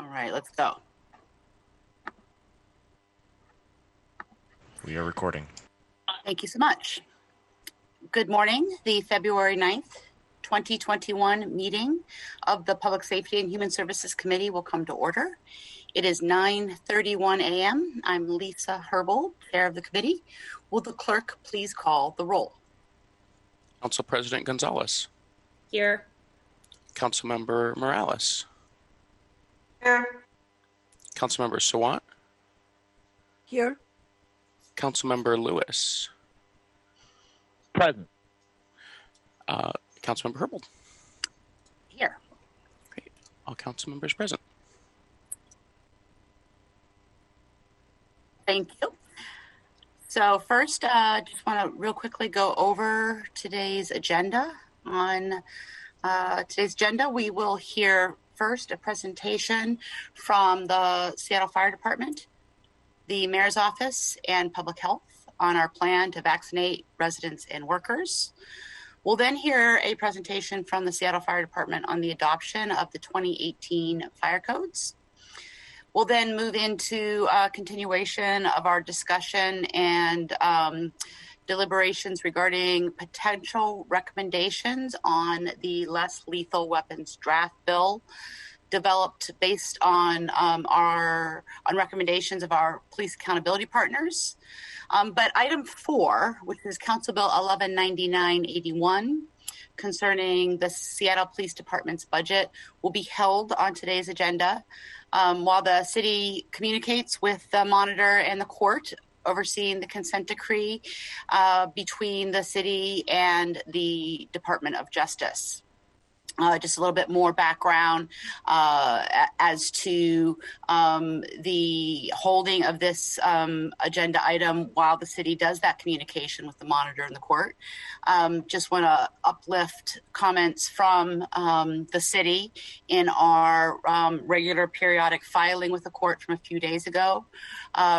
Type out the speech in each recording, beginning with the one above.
All right, let's go. We are recording. Thank you so much. Good morning. The February 9th, 2021 meeting of the Public Safety and Human Services Committee will come to order. It is 9:31 a.m. I'm Lisa Herbal, chair of the committee. Will the clerk please call the roll? Council President Gonzalez. Here. Councilmember Morales. Here. Councilmember Sawant. Here. Councilmember Lewis. Present. Councilmember Herbold. Here. Great. All council members present. Thank you. So first, just want to real quickly go over today's agenda. On today's agenda, we will hear first a presentation from the Seattle Fire Department, the Mayor's Office, and Public Health on our plan to vaccinate residents and workers. We'll then hear a presentation from the Seattle Fire Department on the adoption of the 2018 fire codes. We'll then move into a continuation of our discussion and deliberations regarding potential recommendations on the less lethal weapons draft bill developed based on recommendations of our police accountability partners. But item 4, which is Council Bill 1199-81, concerning the Seattle Police Department's budget, will be held on today's agenda while the city communicates with the monitor and the court overseeing the consent decree between the city and the Department of Justice. Just a little bit more background as to the holding of this agenda item while the city does that communication with the monitor and the court. Just want to uplift comments from the city in our regular periodic filing with the court from a few days ago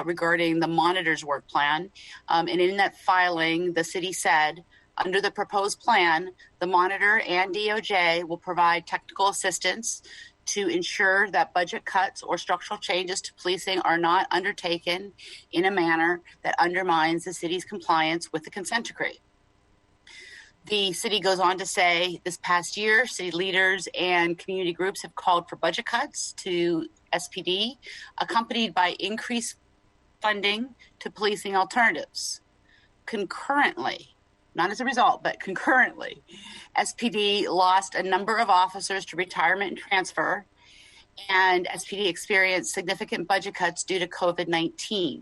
regarding the monitor's work plan. And in that filing, the city said, under the proposed plan, the monitor and DOJ will provide technical assistance to ensure that budget cuts or structural changes to policing are not undertaken in a manner that undermines the city's compliance with the consent decree. The city goes on to say this past year, city leaders and community groups have called for budget cuts to SPD, accompanied by increased funding to policing alternatives. Concurrently, not as a result, but concurrently, SPD lost a number of officers to retirement and transfer, and SPD experienced significant budget cuts due to COVID-19.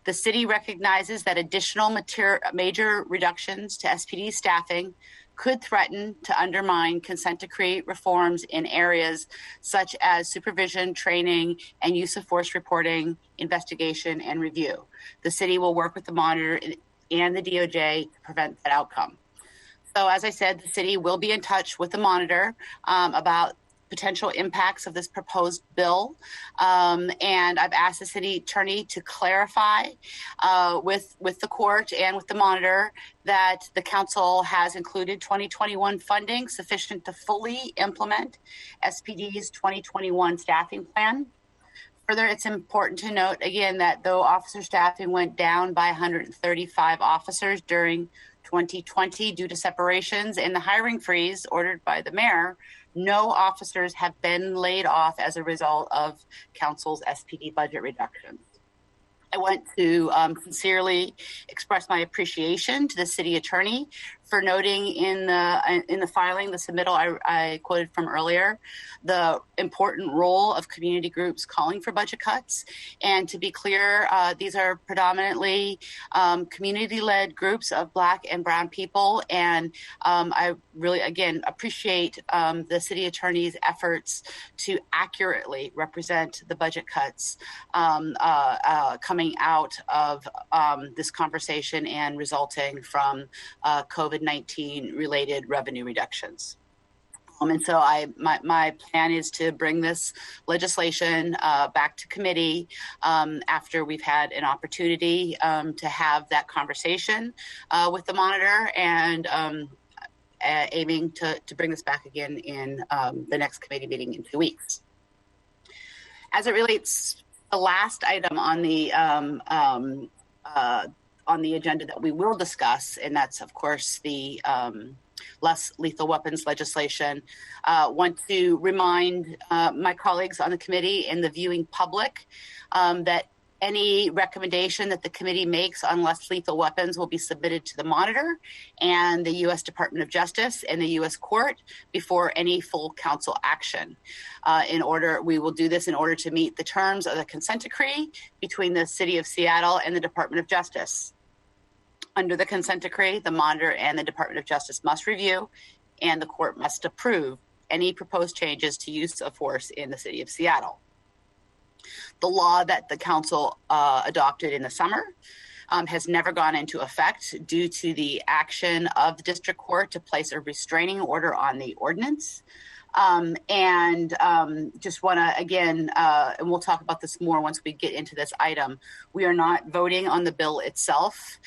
The city recognizes that additional major reductions to SPD staffing could threaten to undermine consent decree reforms in areas such as supervision, training, and use of force reporting, investigation, and review. The city will work with the monitor and the DOJ to prevent that outcome. So as I said, the city will be in touch with the monitor about potential impacts of this proposed bill. And I've asked the city attorney to clarify with the court and with the monitor that the council has included 2021 funding sufficient to fully implement SPD's 2021 staffing plan. Further, it's important to note, again, that though officer staffing went down by 135 officers during 2020 due to separations and the hiring freeze ordered by the mayor, no officers have been laid off as a result of council's SPD budget reductions. I want to sincerely express my appreciation to the city attorney for noting in the filing, the submittal I quoted from earlier, the important role of community groups calling for budget cuts. And to be clear, these are predominantly community-led groups of Black and Brown people. And I really, again, appreciate the city attorney's efforts to accurately represent the budget cuts coming out of this conversation and resulting from COVID-19 related revenue reductions. And so my plan is to bring this legislation back to committee after we've had an opportunity to have that conversation with the monitor, and aiming to bring this back again in the next committee meeting in 2 weeks. As it relates, the last item on the agenda that we will discuss, and that's of course the less lethal weapons legislation. Want to remind my colleagues on the committee and the viewing public that any recommendation that the committee makes on less lethal weapons will be submitted to the monitor and the U.S. Department of Justice and the U.S. Court before any full council action. We will do this in order to meet the terms of the consent decree between the City of Seattle and the Department of Justice. Under the consent decree, the monitor and the Department of Justice must review, and the court must approve any proposed changes to use of force in the City of Seattle. The law that the council adopted in the summer has never gone into effect due to the action of the district court to place a restraining order on the ordinance. Just want to, again, and we'll talk about this more once we get into this item, we are not voting on the bill itself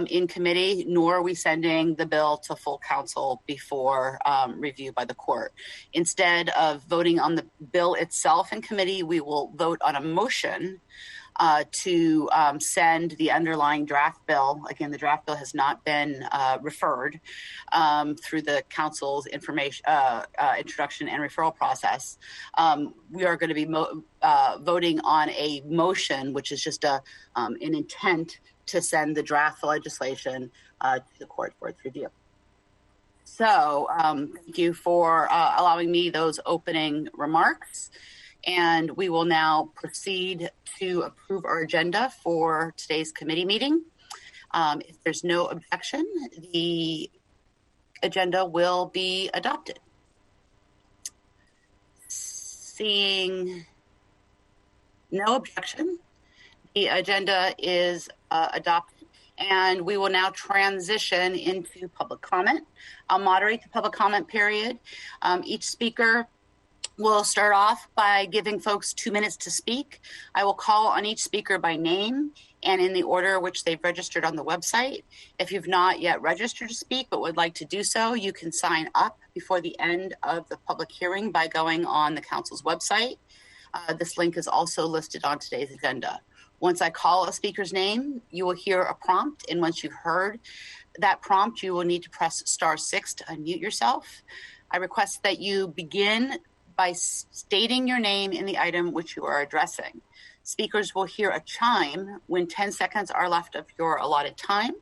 in committee, nor are we sending the bill to full council before review by the court. Instead of voting on the bill itself in committee, we will vote on a motion to send the underlying draft bill. Again, the draft bill has not been referred through the council's introduction and referral process. We are going to be voting on a motion, which is just an intent to send the draft legislation to the court for its review. So thank you for allowing me those opening remarks. And we will now proceed to approve our agenda for today's committee meeting. If there's no objection, the agenda will be adopted. Seeing no objection, the agenda is adopted, and we will now transition into public comment. I'll moderate the public comment period. Each speaker will start off by giving folks 2 minutes to speak. I will call on each speaker by name and in the order which they've registered on the website. If you've not yet registered to speak but would like to do so, you can sign up before the end of the public hearing by going on the council's website. This link is also listed on today's agenda. Once I call a speaker's name, you will hear a prompt, and once you've heard that prompt, you will need to press *6 to unmute yourself. I request that you begin by stating your name in the item which you are addressing. Speakers will hear a chime when 10 seconds are left of your allotted time.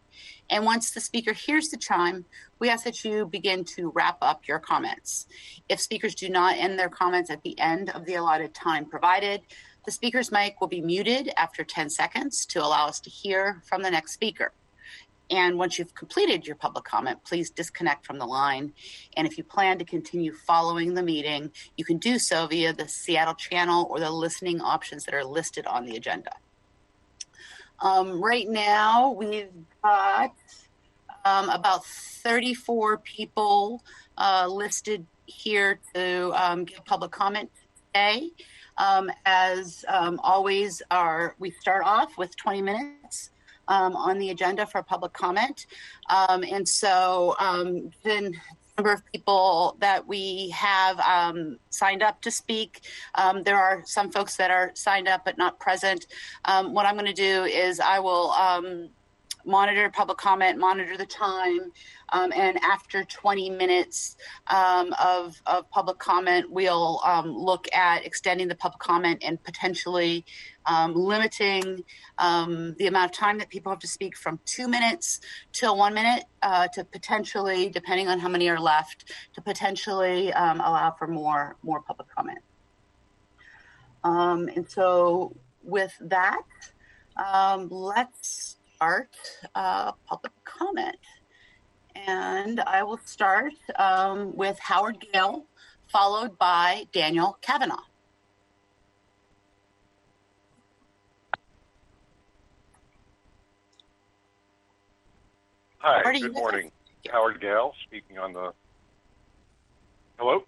And once the speaker hears the chime, we ask that you begin to wrap up your comments. If speakers do not end their comments at the end of the allotted time provided, the speaker's mic will be muted after 10 seconds to allow us to hear from the next speaker. And once you've completed your public comment, please disconnect from the line. And if you plan to continue following the meeting, you can do so via the Seattle channel or the listening options that are listed on the agenda. Right now, we've got about 34 people listed here to give public comment today. As always, we start off with 20 minutes. On the agenda for public comment. And so the number of people that we have signed up to speak, there are some folks that are signed up but not present. What I'm going to do is I will monitor public comment, monitor the time, and after 20 minutes of public comment, we'll look at extending the public comment and potentially limiting the amount of time that people have to speak from 2 minutes to 1 minute to potentially, depending on how many are left, to potentially allow for more public comment. And so with that, let's start public comment. And I will start with Howard Gale, followed by Daniel Kavanaugh. Hi, good morning. Howard Gale speaking on the... Hello?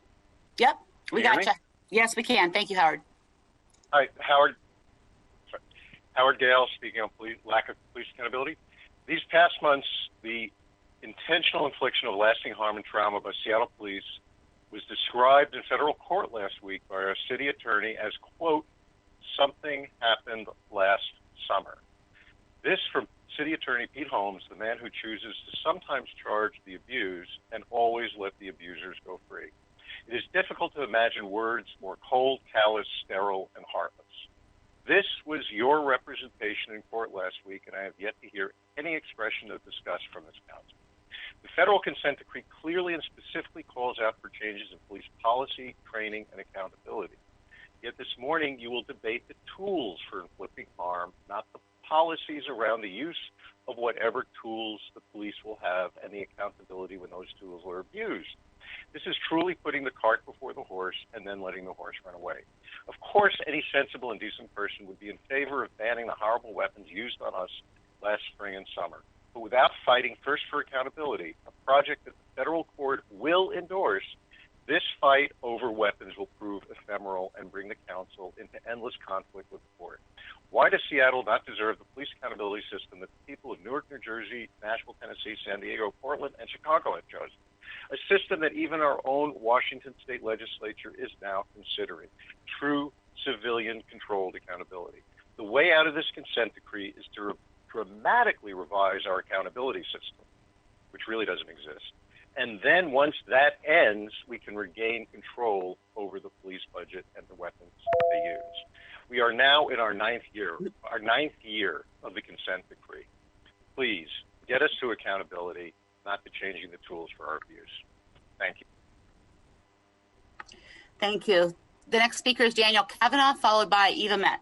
Yep, we Can you got hear you. Yes, we can. Thank you, Howard. Hi, Howard Gale speaking on lack of police accountability. These past months, the intentional infliction of lasting harm and trauma by Seattle police was described in federal court last week by our city attorney as, quote, something happened last summer. This from City Attorney Pete Holmes, the man who chooses to sometimes charge the abused and always let the abusers go free. It is difficult to imagine words more cold, callous, sterile, and heartless. This was your representation in court last week, and I have yet to hear any expression of disgust from this council. The federal consent decree clearly and specifically calls out for changes in police policy, training, and accountability. Yet this morning, you will debate the tools for inflicting harm, not the policies around the use of whatever tools the police will have and the accountability when those tools are abused. This is truly putting the cart before the horse and then letting the horse run away. Of course, any sensible and decent person would be in favor of banning the horrible weapons used on us last spring and summer. But without fighting first for accountability, a project that the federal court will endorse, this fight over weapons will prove ephemeral and bring the council into endless conflict with the court. Why does Seattle not deserve the police accountability system that the people of Newark, New Jersey, Nashville, Tennessee, San Diego, Portland, and Chicago have chosen? A system that even our own Washington state legislature is now considering. True civilian-controlled accountability. The way out of this consent decree is to dramatically revise our accountability system, which really doesn't exist. And then once that ends, we can regain control over the police budget and the weapons they use. We are now in our ninth year of the consent decree. Please get us to accountability, not to changing the tools for our abuse. Thank you. Thank you. The next speaker is Daniel Kavanaugh, followed by Eva Metz.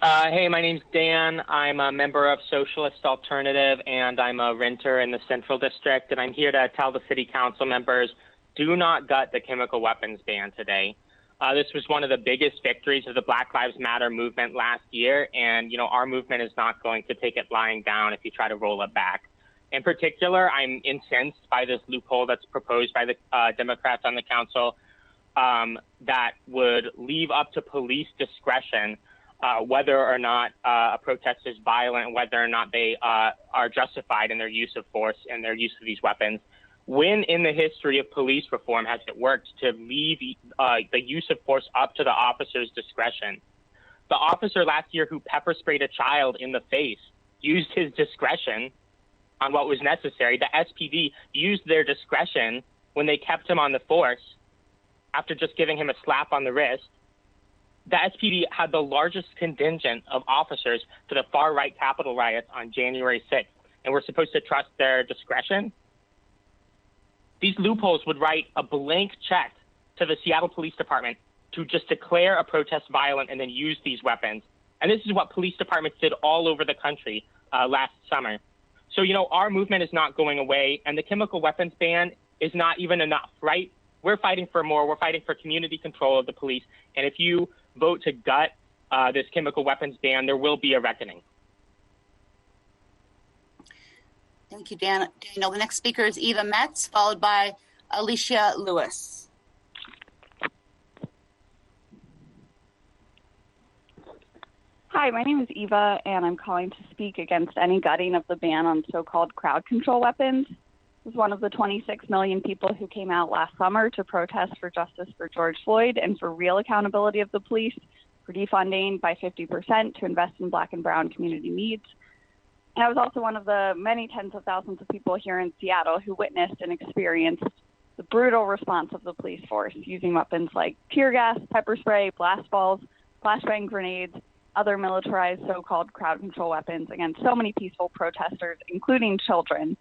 Hey, my name's Dan. I'm a member of Socialist Alternative, and I'm a renter in the Central District, and I'm here to tell the City Council members, do not gut the chemical weapons ban today. This was one of the biggest victories of the Black Lives Matter movement last year, and, our movement is not going to take it lying down if you try to roll it back. In particular, I'm incensed by this loophole that's proposed by the Democrats on the council that would leave up to police discretion whether or not a protest is violent, whether or not they are justified in their use of force and their use of these weapons. When in the history of police reform has it worked to leave the use of force up to the officer's discretion? The officer last year who pepper sprayed a child in the face used his discretion on what was necessary. The SPD used their discretion when they kept him on the force after just giving him a slap on the wrist. The SPD had the largest contingent of officers to the far-right Capitol riots on January 6th, and we're supposed to trust their discretion? These loopholes would write a blank check to the Seattle Police Department to just declare a protest violent and then use these weapons. And this is what police departments did all over the country last summer. So, our movement is not going away, and the chemical weapons ban is not even enough, right? We're fighting for more. We're fighting for community control of the police. And if you vote to gut this chemical weapons ban, there will be a reckoning. Thank you, Daniel. The next speaker is Eva Metz, followed by Alicia Lewis. Hi, my name is Eva, and I'm calling to speak against any gutting of the ban on so-called crowd control weapons. I was one of the 26 million people who came out last summer to protest for justice for George Floyd and for real accountability of the police, for defunding by 50% to invest in Black and Brown community needs. And I was also one of the many tens of thousands of people here in Seattle who witnessed and experienced the brutal response of the police force using weapons like tear gas, pepper spray, blast balls, flashbang grenades, other militarized so-called crowd control weapons against so many peaceful protesters, including children.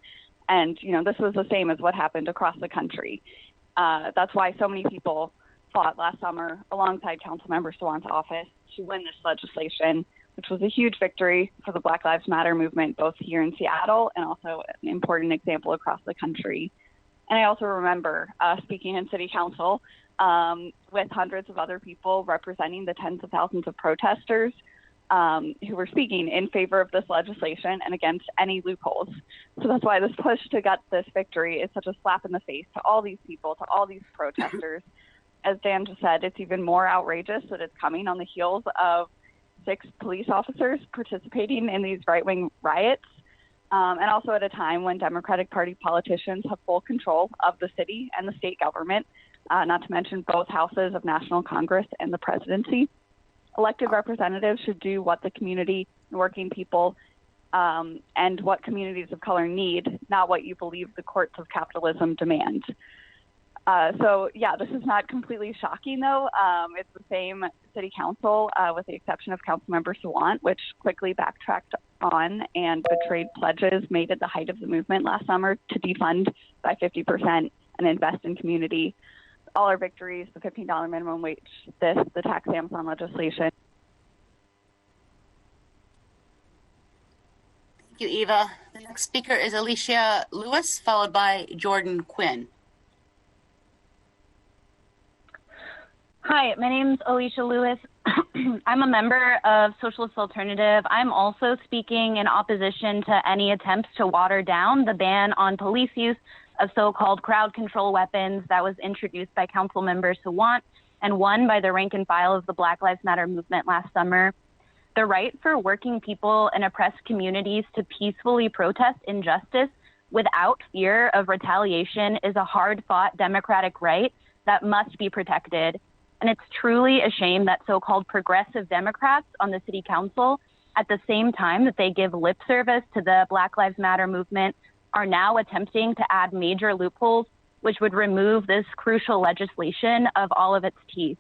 And, this was the same as what happened across the country. That's why so many people fought last summer alongside Councilmember Sawant's office to win this legislation, which was a huge victory for the Black Lives Matter movement, both here in Seattle and also an important example across the country. And I also remember speaking in City Council with hundreds of other people representing the tens of thousands of protesters who were speaking in favor of this legislation and against any loopholes. So that's why this push to gut this victory is such a slap in the face to all these people, to all these protesters. As Dan just said, it's even more outrageous that it's coming on the heels of 6 police officers participating in these right-wing riots, and also at a time when Democratic Party politicians have full control of the city and the state government, not to mention both houses of National Congress and the presidency. Elected representatives should do what the community and working people and what communities of color need, not what you believe the courts of capitalism demand. This is not completely shocking, though. It's the same city council, with the exception of Councilmember Sawant, which quickly backtracked on and betrayed pledges made at the height of the movement last summer to defund by 50% and invest in community. All our victories, the $15 minimum wage, the tax stamps on legislation. Thank you, Eva. The next speaker is Alicia Lewis, followed by Jordan Quinn. Hi, my name is Alicia Lewis. I'm a member of Socialist Alternative. I'm also speaking in opposition to any attempts to water down the ban on police use of so-called crowd control weapons that was introduced by Council Member Sawant and won by the rank and file of the Black Lives Matter movement last summer. The right for working people and oppressed communities to peacefully protest injustice without fear of retaliation is a hard-fought democratic right that must be protected. And it's truly a shame that so-called progressive Democrats on the city council, at the same time that they give lip service to the Black Lives Matter movement, are now attempting to add major loopholes which would remove this crucial legislation of all of its teeth.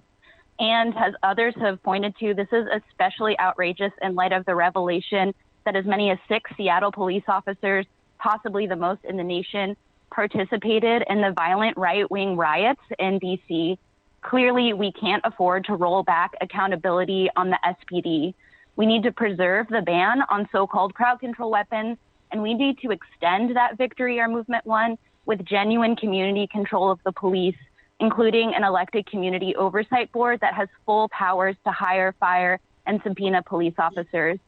And as others have pointed to, this is especially outrageous in light of the revelation that as many as 6 Seattle police officers, possibly the most in the nation, participated in the violent right-wing riots in DC. Clearly, we can't afford to roll back accountability on the SPD. We need to preserve the ban on so-called crowd control weapons, and we need to extend that victory our movement won with genuine community control of the police, including an elected community oversight board that has full powers to hire, fire, and subpoena police officers.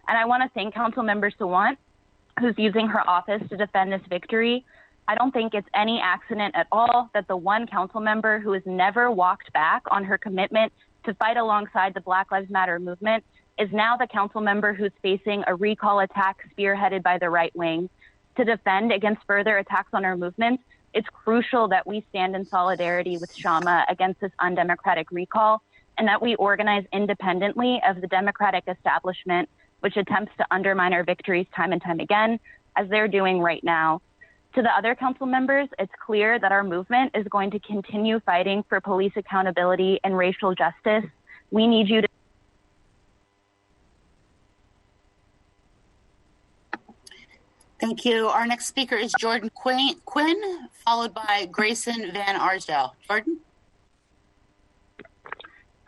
And I want to thank Councilmember Sawant, who's using her office to defend this victory. I don't think it's any accident at all that the one council member who has never walked back on her commitment to fight alongside the Black Lives Matter movement is now the council member who's facing a recall attack spearheaded by the right wing. To defend against further attacks on our movement, it's crucial that we stand in solidarity with Shama against this undemocratic recall, and that we organize independently of the Democratic establishment, which attempts to undermine our victories time and time again, as they're doing right now. To the other council members, it's clear that our movement is going to continue fighting for police accountability and racial justice. We need you to. Thank you. Our next speaker is Jordan Quinn, followed by Grayson Van Arsdale. Jordan?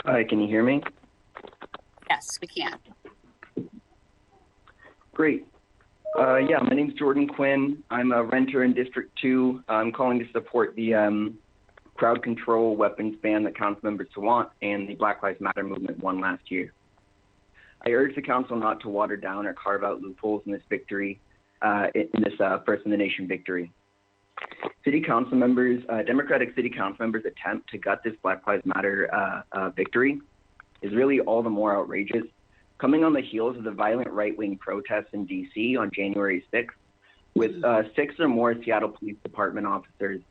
Hi, can you hear me? Yes, we can. Great. My name's Jordan Quinn. I'm a renter in District 2. I'm calling to support the crowd control weapons ban that Councilmember Sawant and the Black Lives Matter movement won last year. I urge the council not to water down or carve out loopholes in this victory, in this First in the Nation victory. City council members, Democratic city council members' attempt to gut this Black Lives Matter victory is really all the more outrageous, coming on the heels of the violent right-wing protests in D.C. on January 6th, with 6 or more Seattle Police Department officers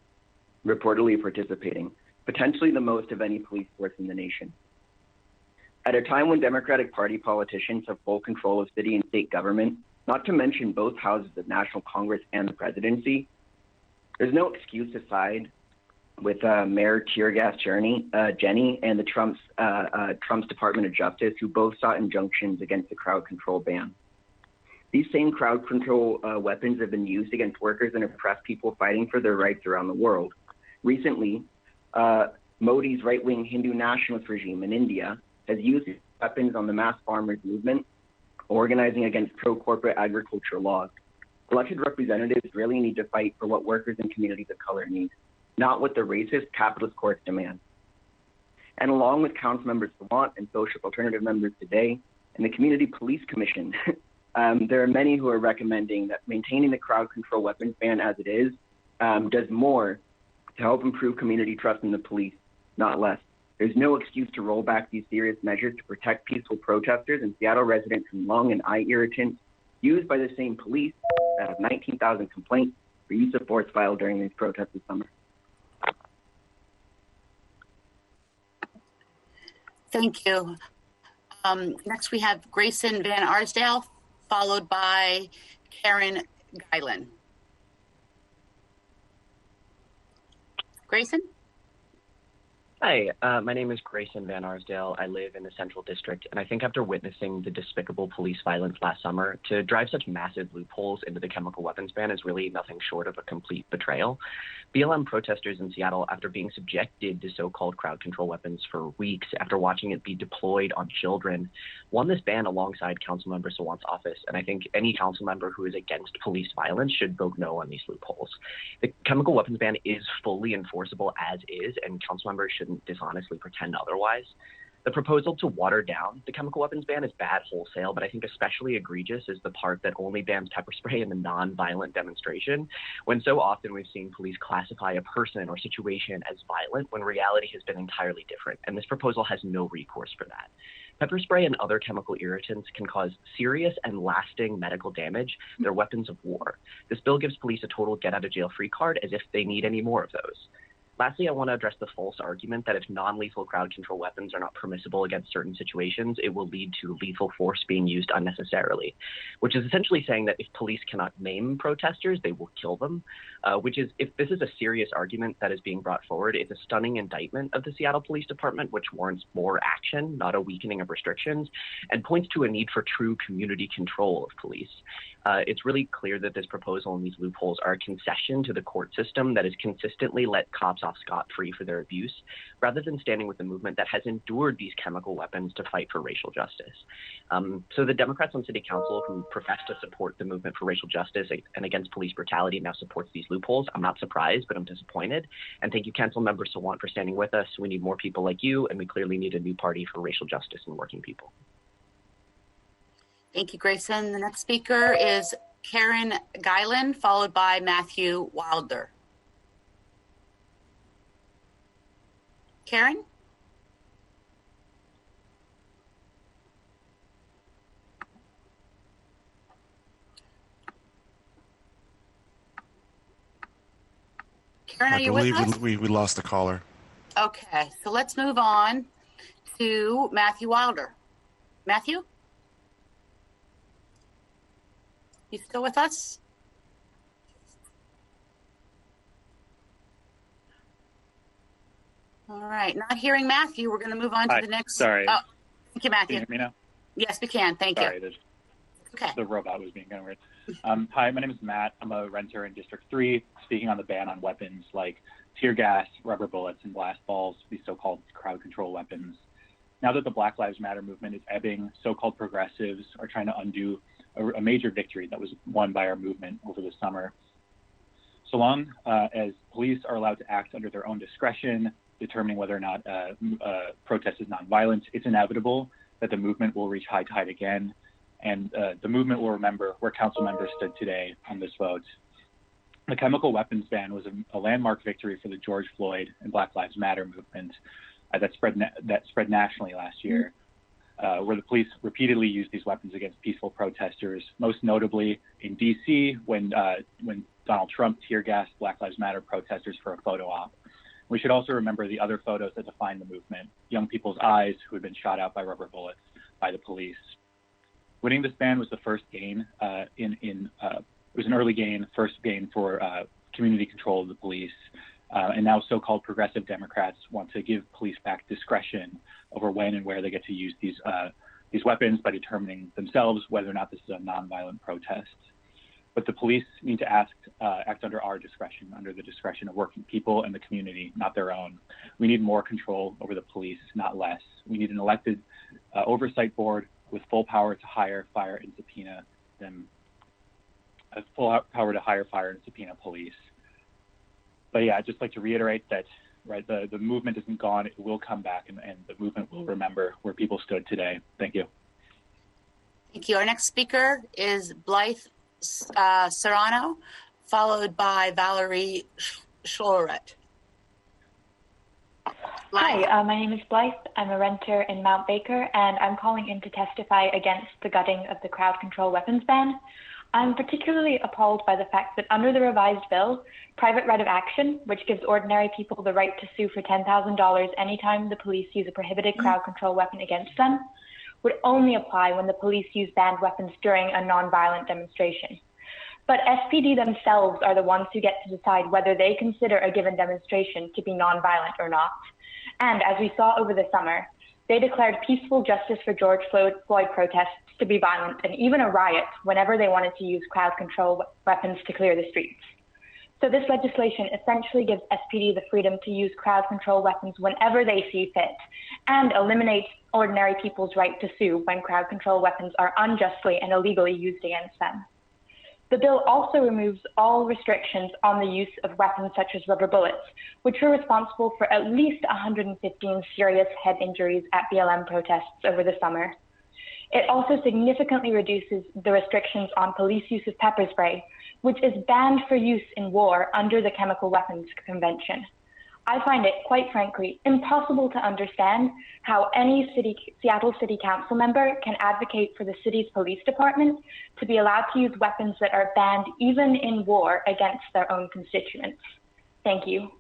reportedly participating, potentially the most of any police force in the nation. At a time when Democratic Party politicians have full control of city and state government, not to mention both houses of National Congress and the presidency, there's no excuse to side with Mayor Tear Gas Jenny and the Trump's Department of Justice, who both sought injunctions against the crowd control ban. These same crowd control weapons have been used against workers and oppressed people fighting for their rights around the world. Recently, Modi's right-wing Hindu nationalist regime in India has used weapons on the mass farmers movement, organizing against pro-corporate agriculture laws. Elected representatives really need to fight for what workers and communities of color need, not what the racist capitalist courts demand. And along with Council Members Sawant and Social Alternative members today, and the Community Police Commission, there are many who are recommending that maintaining the crowd control weapons ban as it is does more to help improve community trust in the police, not less. There's no excuse to roll back these serious measures to protect peaceful protesters and Seattle residents from lung and eye irritants used by the same police that have 19,000 complaints for use of force filed during these protests this summer. Thank you. Next, we have Grayson Van Arsdale, followed by Karen Guylan. Grayson? Hi, my name is Grayson Van Arsdale. I live in the Central District, and I think after witnessing the despicable police violence last summer, to drive such massive loopholes into the chemical weapons ban is really nothing short of a complete betrayal. BLM protesters in Seattle, after being subjected to so-called crowd control weapons for weeks after watching it be deployed on children, won this ban alongside Councilmember Sawant's office, and I think any council member who is against police violence should vote no on these loopholes. The chemical weapons ban is fully enforceable as is, and council members shouldn't dishonestly pretend otherwise. The proposal to water down the chemical weapons ban is bad wholesale, but I think especially egregious is the part that only bans pepper spray in the non-violent demonstration, when so often we've seen police classify a person or situation as violent when reality has been entirely different, and this proposal has no recourse for that. Pepper spray and other chemical irritants can cause serious and lasting medical damage. They're weapons of war. This bill gives police a total get-out-of-jail-free card as if they need any more of those. Lastly, I want to address the false argument that if non-lethal crowd control weapons are not permissible against certain situations, it will lead to lethal force being used unnecessarily, which is essentially saying that if police cannot maim protesters, they will kill them, which is, if this is a serious argument that is being brought forward, it's a stunning indictment of the Seattle Police Department, which warrants more action, not a weakening of restrictions, and points to a need for true community control of police. It's really clear that this proposal and these loopholes are a concession to the court system that has consistently let cops off scot-free for their abuse, rather than standing with the movement that has endured these chemical weapons to fight for racial justice. So the Democrats on City Council who profess to support the movement for racial justice and against police brutality now supports these loopholes. I'm not surprised, but I'm disappointed. And thank you, Council Member Sawant, for standing with us. We need more people like you, and we clearly need a new party for racial justice and working people. Thank you, Grayson. The next speaker is Karen Guylan, followed by Matthew Wilder. Karen? Karen, are you with us? I believe we lost the caller. Okay, so let's move on to Matthew Wilder. Matthew? You still with us? All right, not hearing Matthew. We're going to move on to the next. Sorry. Oh, thank you, Matthew. Can you hear me now? Yes, we can. Thank you. Okay. The robot was being kind of weird. Hi, my name is Matt. I'm a renter in District 3, speaking on the ban on weapons like tear gas, rubber bullets, and blast balls, these so-called crowd control weapons. Now that the Black Lives Matter movement is ebbing, so-called progressives are trying to undo a major victory that was won by our movement over the summer. So long as police are allowed to act under their own discretion, determining whether or not protest is nonviolent, it's inevitable that the movement will reach high tide again, and the movement will remember where council members stood today on this vote. The chemical weapons ban was a landmark victory for the George Floyd and Black Lives Matter movement that spread nationally last year, where the police repeatedly used these weapons against peaceful protesters, most notably in D.C. when Donald Trump tear-gassed Black Lives Matter protesters for a photo op. We should also remember the other photos that defined the movement, young people's eyes who had been shot out by rubber bullets by the police. Winning this ban was the first gain it was an early gain, first gain for community control of the police. And now so-called progressive Democrats want to give police back discretion over when and where they get to use these weapons by determining themselves whether or not this is a nonviolent protest. But the police need to act under our discretion, under the discretion of working people and the community, not their own. We need more control over the police, not less. We need an elected oversight board with full power to hire, fire, and subpoena them. Full power to hire, fire, and subpoena police. But yeah, I'd just like to reiterate that the movement isn't gone. It will come back, and the movement will remember where people stood today. Thank you. Thank you. Our next speaker is Blythe Serrano, followed by Valerie Schloret. Hi, my name is Blythe. I'm a renter in Mount Baker, and I'm calling in to testify against the gutting of the crowd control weapons ban. I'm particularly appalled by the fact that under the revised bill, private right of action, which gives ordinary people the right to sue for $10,000 anytime the police use a prohibited crowd control weapon against them, would only apply when the police use banned weapons during a nonviolent demonstration. But SPD themselves are the ones who get to decide whether they consider a given demonstration to be nonviolent or not. And as we saw over the summer, they declared peaceful justice for George Floyd protests to be violent and even a riot whenever they wanted to use crowd control weapons to clear the streets. So this legislation essentially gives SPD the freedom to use crowd control weapons whenever they see fit and eliminates ordinary people's right to sue when crowd control weapons are unjustly and illegally used against them. The bill also removes all restrictions on the use of weapons such as rubber bullets, which were responsible for at least 115 serious head injuries at BLM protests over the summer. It also significantly reduces the restrictions on police use of pepper spray, which is banned for use in war under the Chemical Weapons Convention. I find it, quite frankly, impossible to understand how any Seattle City Council member can advocate for the city's police department to be allowed to use weapons that are banned even in war against their own constituents. Thank you.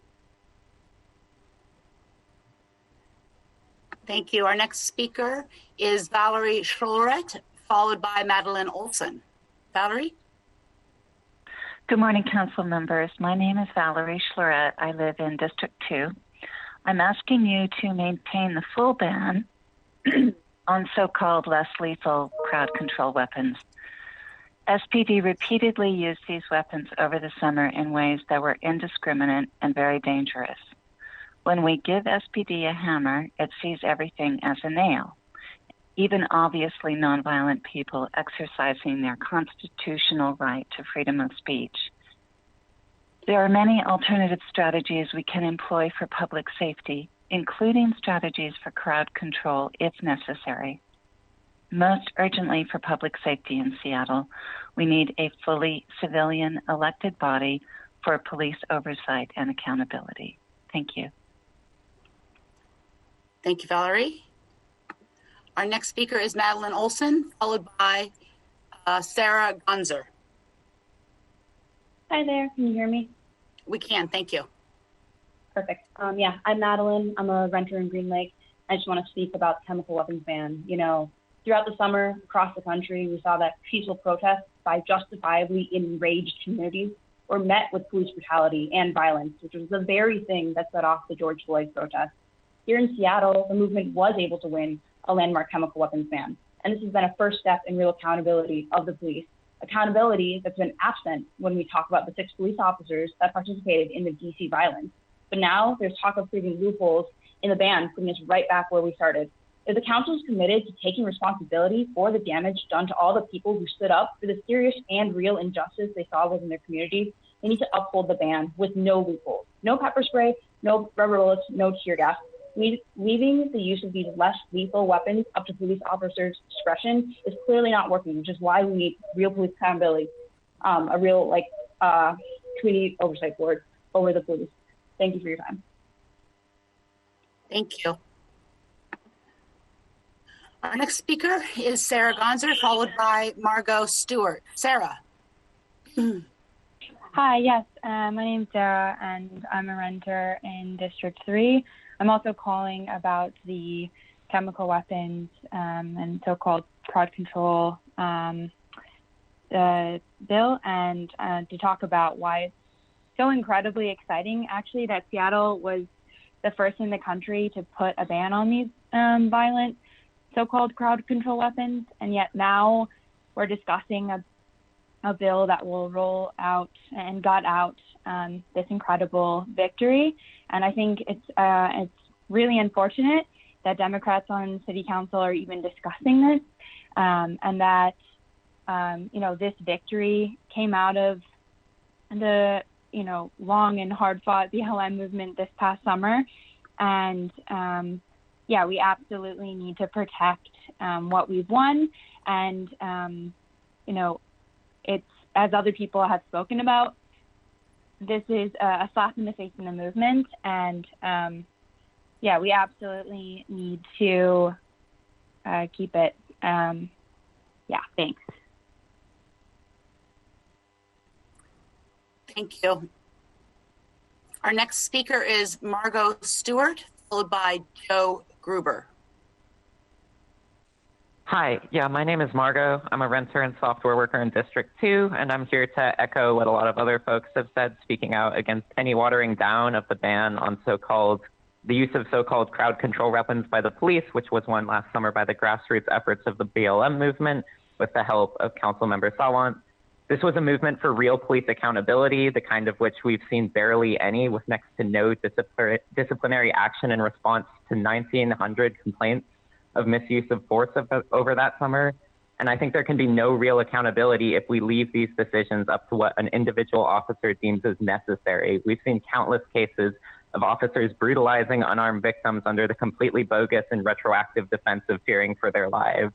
Thank you. Our next speaker is Valerie Schulret, followed by Madeline Olson. Valerie? Good morning, council members. My name is Valerie Schulret. I live in District 2. I'm asking you to maintain the full ban on so-called less lethal crowd control weapons. SPD repeatedly used these weapons over the summer in ways that were indiscriminate and very dangerous. When we give SPD a hammer, it sees everything as a nail, even obviously nonviolent people exercising their constitutional right to freedom of speech. There are many alternative strategies we can employ for public safety, including strategies for crowd control if necessary. Most urgently for public safety in Seattle, we need a fully civilian elected body for police oversight and accountability. Thank you. Thank you, Valerie. Our next speaker is Madeline Olson, followed by Sarah Gonzer. Hi there, can you hear me? We can, thank you. Perfect. Yeah, I'm Madeline. I'm a renter in Green Lake. I just want to speak about the chemical weapons ban. You know, throughout the summer, across the country, we saw that peaceful protests by justifiably enraged communities were met with police brutality and violence, which was the very thing that set off the George Floyd protests. Here in Seattle, the movement was able to win a landmark chemical weapons ban. And this has been a first step in real accountability of the police. Accountability that's been absent when we talk about the 6 police officers that participated in the DC violence. But now there's talk of creating loopholes in the ban, putting us right back where we started. If the council is committed to taking responsibility for the damage done to all the people who stood up for the serious and real injustice they saw within their community, they need to uphold the ban with no loopholes. No pepper spray, no rubber bullets, no tear gas. Leaving the use of these less lethal weapons up to police officers' discretion is clearly not working, which is why we need real police accountability, a real community oversight board over the police. Thank you for your time. Thank you. Our next speaker is Sarah Gonzer, followed by Margot Stewart. Sarah. Hi, yes, my name's Sarah, and I'm a renter in District 3. I'm also calling about the chemical weapons and so-called crowd control bill, and to talk about why it's so incredibly exciting, actually, that Seattle was the first in the country to put a ban on these violent so-called crowd control weapons, and yet now we're discussing a bill that will roll out and got out this incredible victory. And I think it's really unfortunate that Democrats on city council are even discussing this, and that this victory came out of the long and hard-fought BLM movement this past summer. And we absolutely need to protect what we've won. And it's, as other people have spoken about, this is a slap in the face in the movement, and we absolutely need to keep it. Thanks. Thank you. Our next speaker is Margot Stewart, followed by Joe Gruber. Hi, my name is Margot. I'm a renter and software worker in District 2, and I'm here to echo what a lot of other folks have said, speaking out against any watering down of the ban on the use of so-called crowd control weapons by the police, which was won last summer by the grassroots efforts of the BLM movement with the help of Councilmember Sawant. This was a movement for real police accountability, the kind of which we've seen barely any, with next to no disciplinary action in response to 1,900 complaints of misuse of force over that summer. And I think there can be no real accountability if we leave these decisions up to what an individual officer deems as necessary. We've seen countless cases of officers brutalizing unarmed victims under the completely bogus and retroactive defense of fearing for their lives.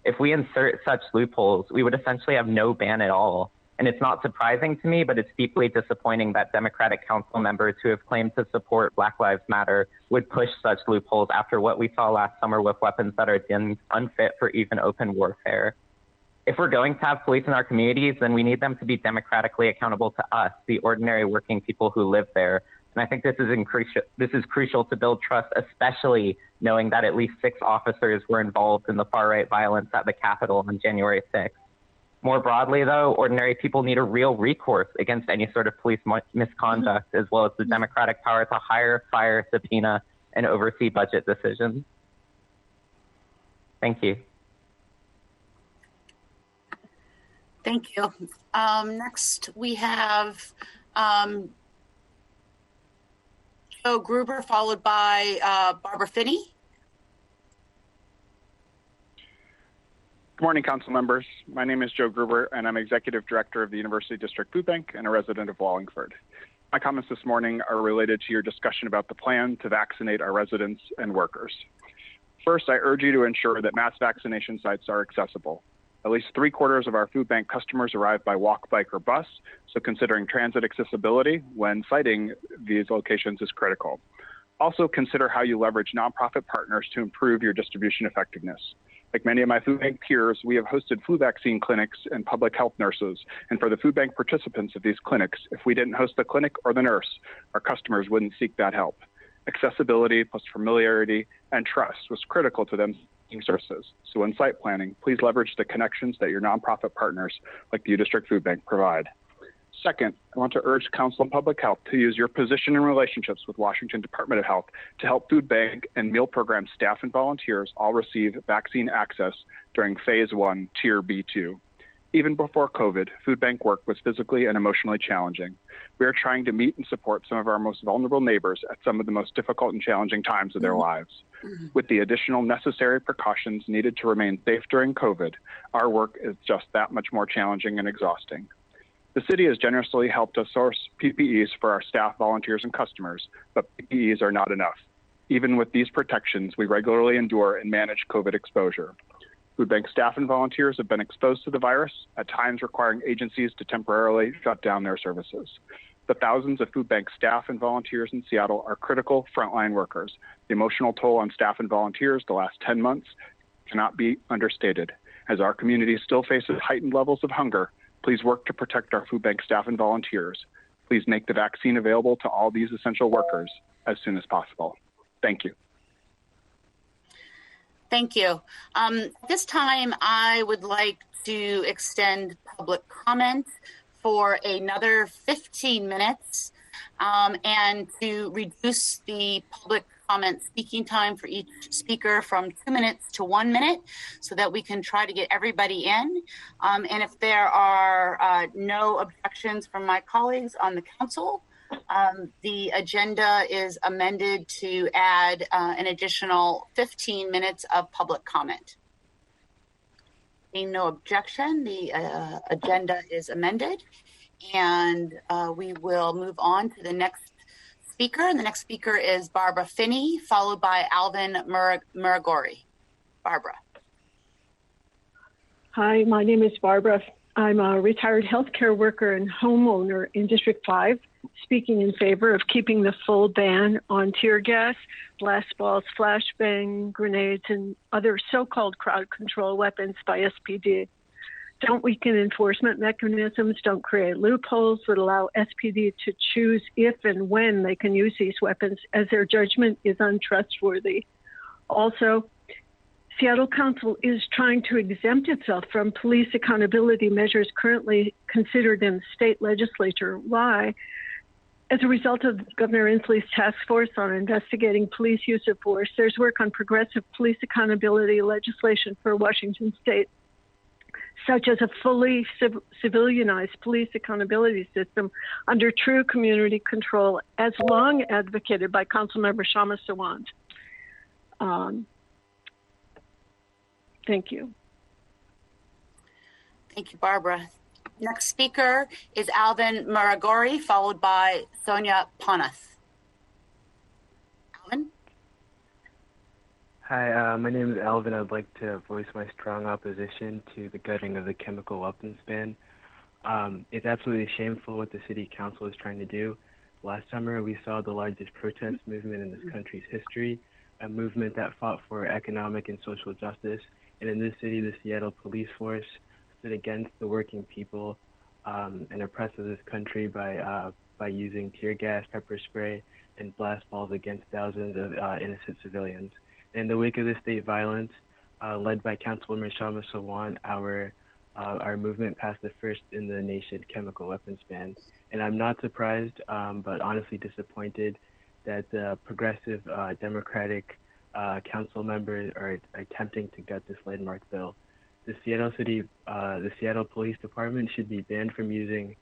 If we insert such loopholes, we would essentially have no ban at all. And it's not surprising to me, but it's deeply disappointing that Democratic council members who have claimed to support Black Lives Matter would push such loopholes after what we saw last summer with weapons that are deemed unfit for even open warfare. If we're going to have police in our communities, then we need them to be democratically accountable to us, the ordinary working people who live there. And I think this is crucial to build trust, especially knowing that at least 6 officers were involved in the far-right violence at the Capitol on January 6th. More broadly, though, ordinary people need a real recourse against any sort of police misconduct, as well as the democratic power to hire, fire, subpoena, and oversee budget decisions. Thank you. Thank you. Next, we have Joe Gruber, followed by Barbara Finney. Good morning, council members. My name is Joe Gruber, and I'm Executive Director of the University District Food Bank and a resident of Wallingford. My comments this morning are related to your discussion about the plan to vaccinate our residents and workers. First, I urge you to ensure that mass vaccination sites are accessible. At least 3/4 of our food bank customers arrive by walk, bike, or bus, so considering transit accessibility when citing these locations is critical. Also, consider how you leverage nonprofit partners to improve your distribution effectiveness. Like many of my food bank peers, we have hosted flu vaccine clinics and public health nurses. And for the food bank participants of these clinics, if we didn't host the clinic or the nurse, our customers wouldn't seek that help. Accessibility plus familiarity and trust was critical to them seeking services. So in site planning, please leverage the connections that your nonprofit partners like the U District Food Bank provide. Second, I want to urge Council on Public Health to use your position and relationships with Washington Department of Health to help food bank and meal program staff and volunteers all receive vaccine access during Phase 1, Tier B2. Even before COVID, food bank work was physically and emotionally challenging. We are trying to meet and support some of our most vulnerable neighbors at some of the most difficult and challenging times of their lives. With the additional necessary precautions needed to remain safe during COVID, our work is just that much more challenging and exhausting. The city has generously helped us source PPEs for our staff, volunteers, and customers, but PPEs are not enough. Even with these protections, we regularly endure and manage COVID exposure. Food bank staff and volunteers have been exposed to the virus, at times requiring agencies to temporarily shut down their services. The thousands of food bank staff and volunteers in Seattle are critical frontline workers. The emotional toll on staff and volunteers the last 10 months cannot be understated. As our community still faces heightened levels of hunger, please work to protect our food bank staff and volunteers. Please make the vaccine available to all these essential workers as soon as possible. Thank you. Thank you. This time, I would like to extend public comment for another 15 minutes and to reduce the public comment speaking time for each speaker from 2 minutes to 1 minute so that we can try to get everybody in. And if there are no objections from my colleagues on the council, the agenda is amended to add an additional 15 minutes of public comment. Being no objection, the agenda is amended, and we will move on to the next speaker. And the next speaker is Barbara Finney, followed by Alvin Muragori. Barbara. Hi, my name is Barbara. I'm a retired healthcare worker and homeowner in District 5, speaking in favor of keeping the full ban on tear gas, blast balls, flashbang grenades, and other so-called crowd control weapons by SPD. don't weaken enforcement mechanisms, don't create loopholes that allow SPD to choose if and when they can use these weapons, as their judgment is untrustworthy. Also, Seattle Council is trying to exempt itself from police accountability measures currently considered in the state legislature. Why? As a result of Governor Inslee's task force on investigating police use of force, there's work on progressive police accountability legislation for Washington state, such as a fully civilianized police accountability system under true community control, as long advocated by Councilmember Shama Sawant. Thank you. Thank you, Barbara. Next speaker is Alvin Maragori, followed by Sonia Panath. Alvin? Hi, my name is Alvin. I'd like to voice my strong opposition to the gutting of the chemical weapons ban. It's absolutely shameful what the city council is trying to do. Last summer, we saw the largest protest movement in this country's history, a movement that fought for economic and social justice. And in this city, the Seattle police force stood against the working people and oppressed of this country by using tear gas, pepper spray, and blast balls against thousands of innocent civilians. In the wake of this state violence, led by Councilwoman Shama Sawant, our movement passed the first in the nation chemical weapons ban. And I'm not surprised, but honestly disappointed that the progressive Democratic council members are attempting to gut this landmark bill. The Seattle Police Department should be banned from using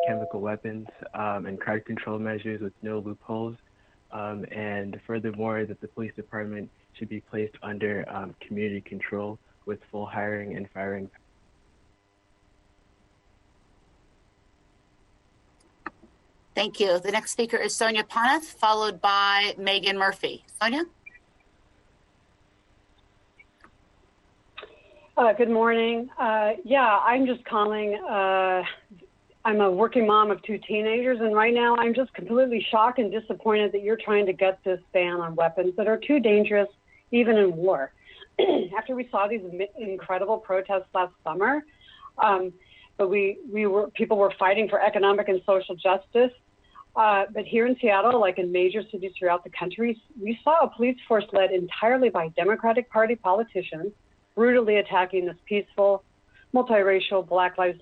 chemical weapons and crowd control measures with no loopholes. And furthermore, that the police department should be placed under community control with full hiring and firing. Thank you. The next speaker is Sonia Panath, followed by Megan Murphy. Sonia? Good morning. I'm just calling. I'm a working mom of 2 teenagers, and right now I'm just completely shocked and disappointed that you're trying to gut this ban on weapons that are too dangerous, even in war. After we saw these incredible protests last summer, but people were fighting for economic and social justice. But here in Seattle, like in major cities throughout the country, we saw a police force led entirely by Democratic Party politicians brutally attacking this peaceful, multiracial Black Lives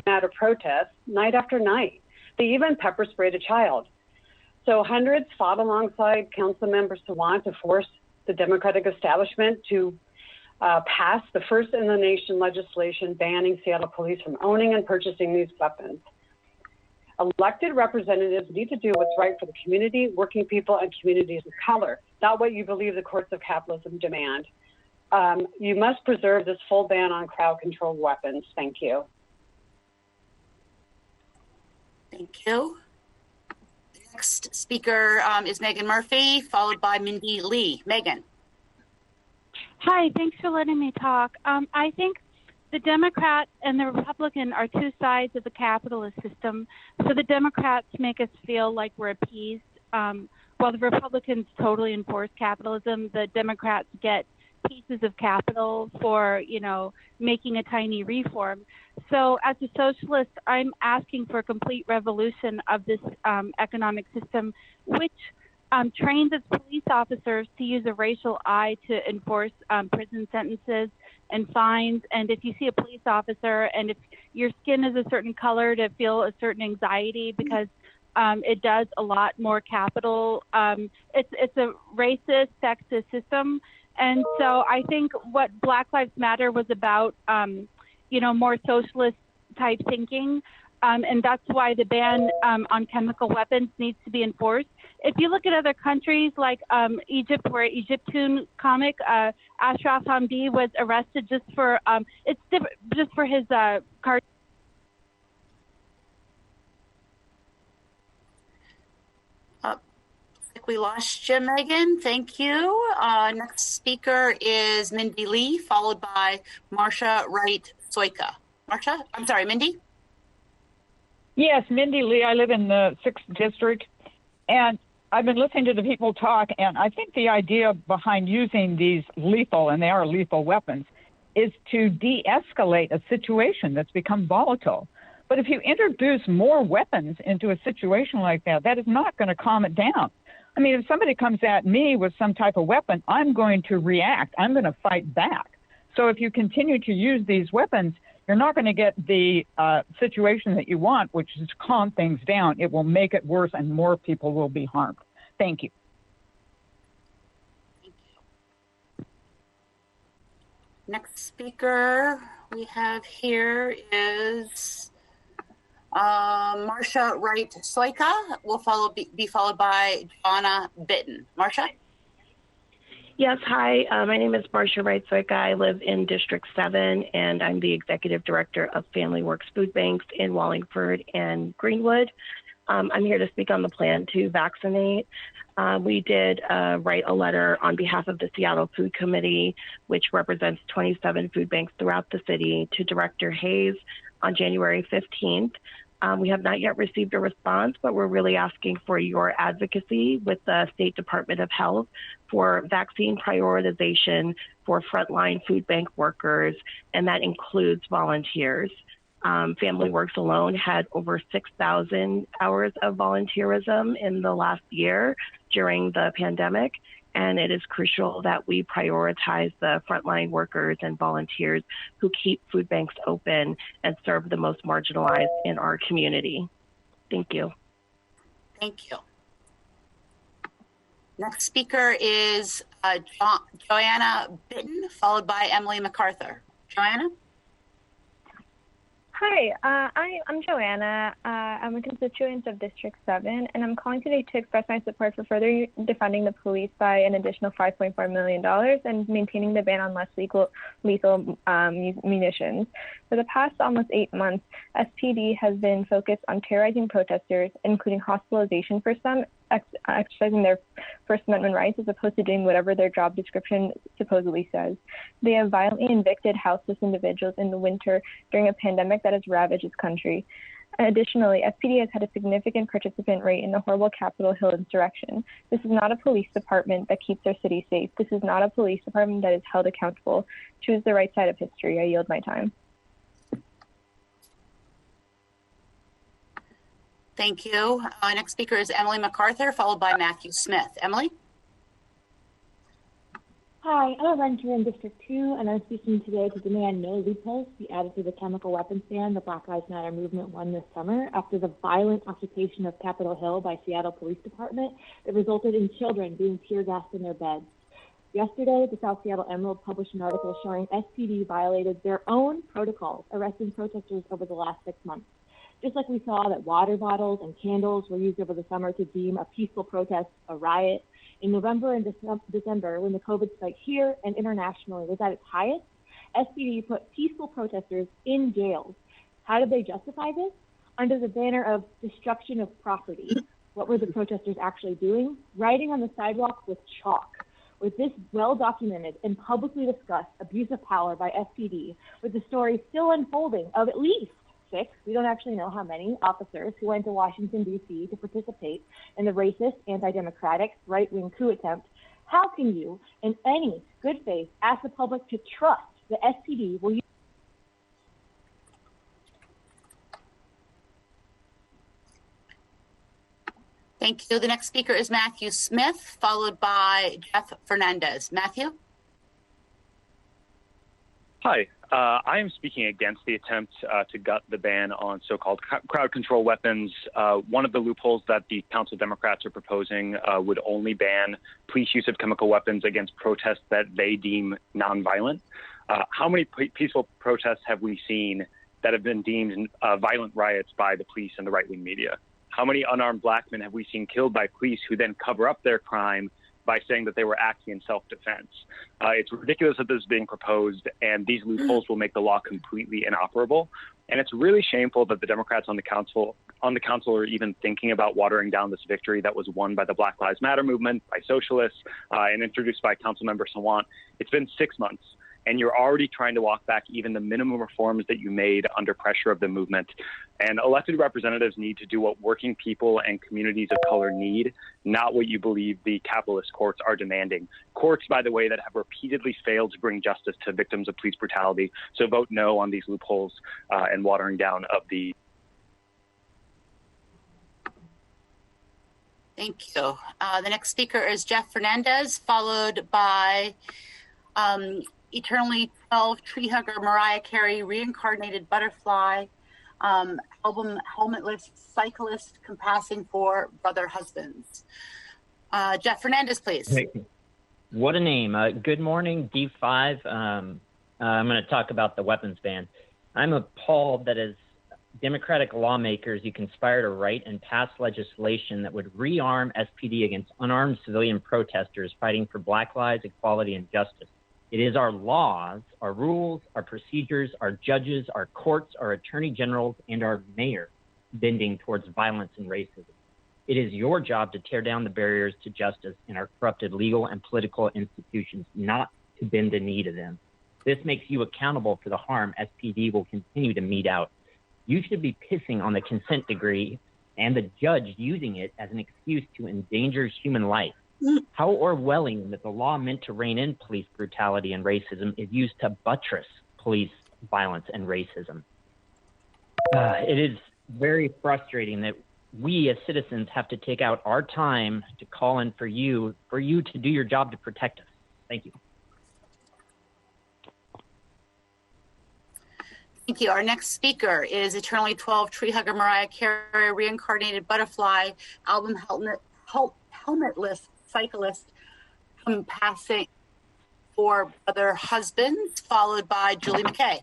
Matter protest night after night. They even pepper sprayed a child. So hundreds fought alongside Councilmember Sawant to force the Democratic establishment to pass the first in the nation legislation banning Seattle police from owning and purchasing these weapons. Elected representatives need to do what's right for the community, working people, and communities of color, not what you believe the courts of capitalism demand. You must preserve this full ban on crowd control weapons. Thank you. Thank you. The next speaker is Megan Murphy, followed by Mindy Lee. Megan. Hi, thanks for letting me talk. I think the Democrat and the Republican are 2 sides of the capitalist system. So the Democrats make us feel like we're appeased, while the Republicans totally enforce capitalism. The Democrats get pieces of capital for, making a tiny reform. So as a socialist, I'm asking for a complete revolution of this economic system, which trains its police officers to use a racial eye to enforce prison sentences and fines. And if you see a police officer and if your skin is a certain color, to feel a certain anxiety because it does a lot more capital. It's a racist, sexist system. And so I think what Black Lives Matter was about, more socialist type thinking. And that's why the ban on chemical weapons needs to be enforced. If you look at other countries like Egypt, where Egyptian comic Ashraf Hamdi was arrested just for his card. We lost you, Megan. Thank you. Next speaker is Mindy Lee, followed by Marcia Wright-Soika. Marcia? I'm sorry, Mindy? Yes, Mindy Lee. I live in the 6th District, and I've been listening to the people talk, and I think the idea behind using these lethal, and they are lethal weapons, is to de-escalate a situation that's become volatile. But if you introduce more weapons into a situation like that, that is not going to calm it down. I mean, if somebody comes at me with some type of weapon, I'm going to react. I'm going to fight back. So if you continue to use these weapons, you're not going to get the situation that you want, which is to calm things down. It will make it worse and more people will be harmed. Thank you. Next speaker we have here is Marcia Wright-Soika. Will be followed by Joanna Bitten. Marcia? Yes, hi. My name is Marcia Wright-Soika. I live in District 7, and I'm the Executive Director of Family Works Food Banks in Wallingford and Greenwood. I'm here to speak on the plan to vaccinate. We did write a letter on behalf of the Seattle Food Committee, which represents 27 food banks throughout the city, to Director Hayes on January 15th. We have not yet received a response, but we're really asking for your advocacy with the State Department of Health for vaccine prioritization for frontline food bank workers, and that includes volunteers. Family Works alone had over 6,000 hours of volunteerism in the last year during the pandemic, and it is crucial that we prioritize the frontline workers and volunteers who keep food banks open and serve the most marginalized in our community. Thank you. Thank you. Next speaker is Joanna Bitten, followed by Emily MacArthur. Joanna? Hi, I'm Joanna. I'm a constituent of District 7, and I'm calling today to express my support for further defunding the police by an additional $5.4 million and maintaining the ban on less lethal munitions. For the past almost 8 months, SPD has been focused on terrorizing protesters, including hospitalization for some, exercising their First Amendment rights as opposed to doing whatever their job description supposedly says. They have violently evicted houseless individuals in the winter during a pandemic that has ravaged this country. Additionally, SPD has had a significant participant rate in the horrible Capitol Hill insurrection. This is not a police department that keeps our city safe. This is not a police department that is held accountable. Choose the right side of history. I yield my time. Thank you. Next speaker is Emily MacArthur, followed by Matthew Smith. Emily? Hi, I'm a renter in District 2, and I'm speaking today to demand no loopholes be added to the chemical weapons ban the Black Lives Matter movement won this summer after the violent occupation of Capitol Hill by Seattle Police Department that resulted in children being tear gassed in their beds. Yesterday, the South Seattle Emerald published an article showing SPD violated their own protocols arresting protesters over the last 6 months. Just like we saw that water bottles and candles were used over the summer to deem a peaceful protest a riot, in November and December, when the COVID spike here and internationally was at its highest, SPD put peaceful protesters in jails. How did they justify this? Under the banner of destruction of property. What were the protesters actually doing? Writing on the sidewalk with chalk. With this well-documented and publicly discussed abuse of power by SPD, with the story still unfolding of at least 6, we don't actually know how many, officers who went to Washington, D.C. to participate in the racist, anti-democratic, right-wing coup attempt, how can you, in any good faith, ask the public to trust the SPD will use? Thank you. The next speaker is Matthew Smith, followed by Jeff Fernandez. Matthew? Hi, I am speaking against the attempt to gut the ban on so-called crowd control weapons. One of the loopholes that the Council Democrats are proposing would only ban police use of chemical weapons against protests that they deem nonviolent. How many peaceful protests have we seen that have been deemed violent riots by the police and the right-wing media? How many unarmed black men have we seen killed by police who then cover up their crime by saying that they were acting in self-defense? It's ridiculous that this is being proposed, and these loopholes will make the law completely inoperable. And it's really shameful that the Democrats on the council are even thinking about watering down this victory that was won by the Black Lives Matter movement, by socialists, and introduced by Councilmember Sawant. It's been 6 months, and you're already trying to walk back even the minimum reforms that you made under pressure of the movement. And elected representatives need to do what working people and communities of color need, not what you believe the capitalist courts are demanding. Courts, by the way, that have repeatedly failed to bring justice to victims of police brutality. So vote no on these loopholes and watering down of the. Thank you. The next speaker is Jeff Fernandez, followed by Eternally 12, Tree Hugger, Mariah Carey, Reincarnated Butterfly, album Helmetless Cyclist, Compassing for Brother Husbands. Jeff Fernandez, please. What a name. Good morning, D5. I'm going to talk about the weapons ban. I'm appalled that as Democratic lawmakers, you conspire to write and pass legislation that would rearm SPD against unarmed civilian protesters fighting for Black lives, equality, and justice. It is our laws, our rules, our procedures, our judges, our courts, our attorney generals, and our mayor bending towards violence and racism. It is your job to tear down the barriers to justice in our corrupted legal and political institutions, not to bend the knee to them. This makes you accountable for the harm SPD will continue to mete out. You should be pissing on the consent decree and the judge using it as an excuse to endanger human life. How Orwellian that the law meant to rein in police brutality and racism is used to buttress police violence and racism. It is very frustrating that we as citizens have to take out our time to call in for you to do your job to protect us. Thank you. Thank you. Our next speaker is Eternally 12, Tree Hugger, Mariah Carey, Reincarnated Butterfly, album Helmetless Cyclist, Compassing for Brother Husbands, followed by Julie McKay.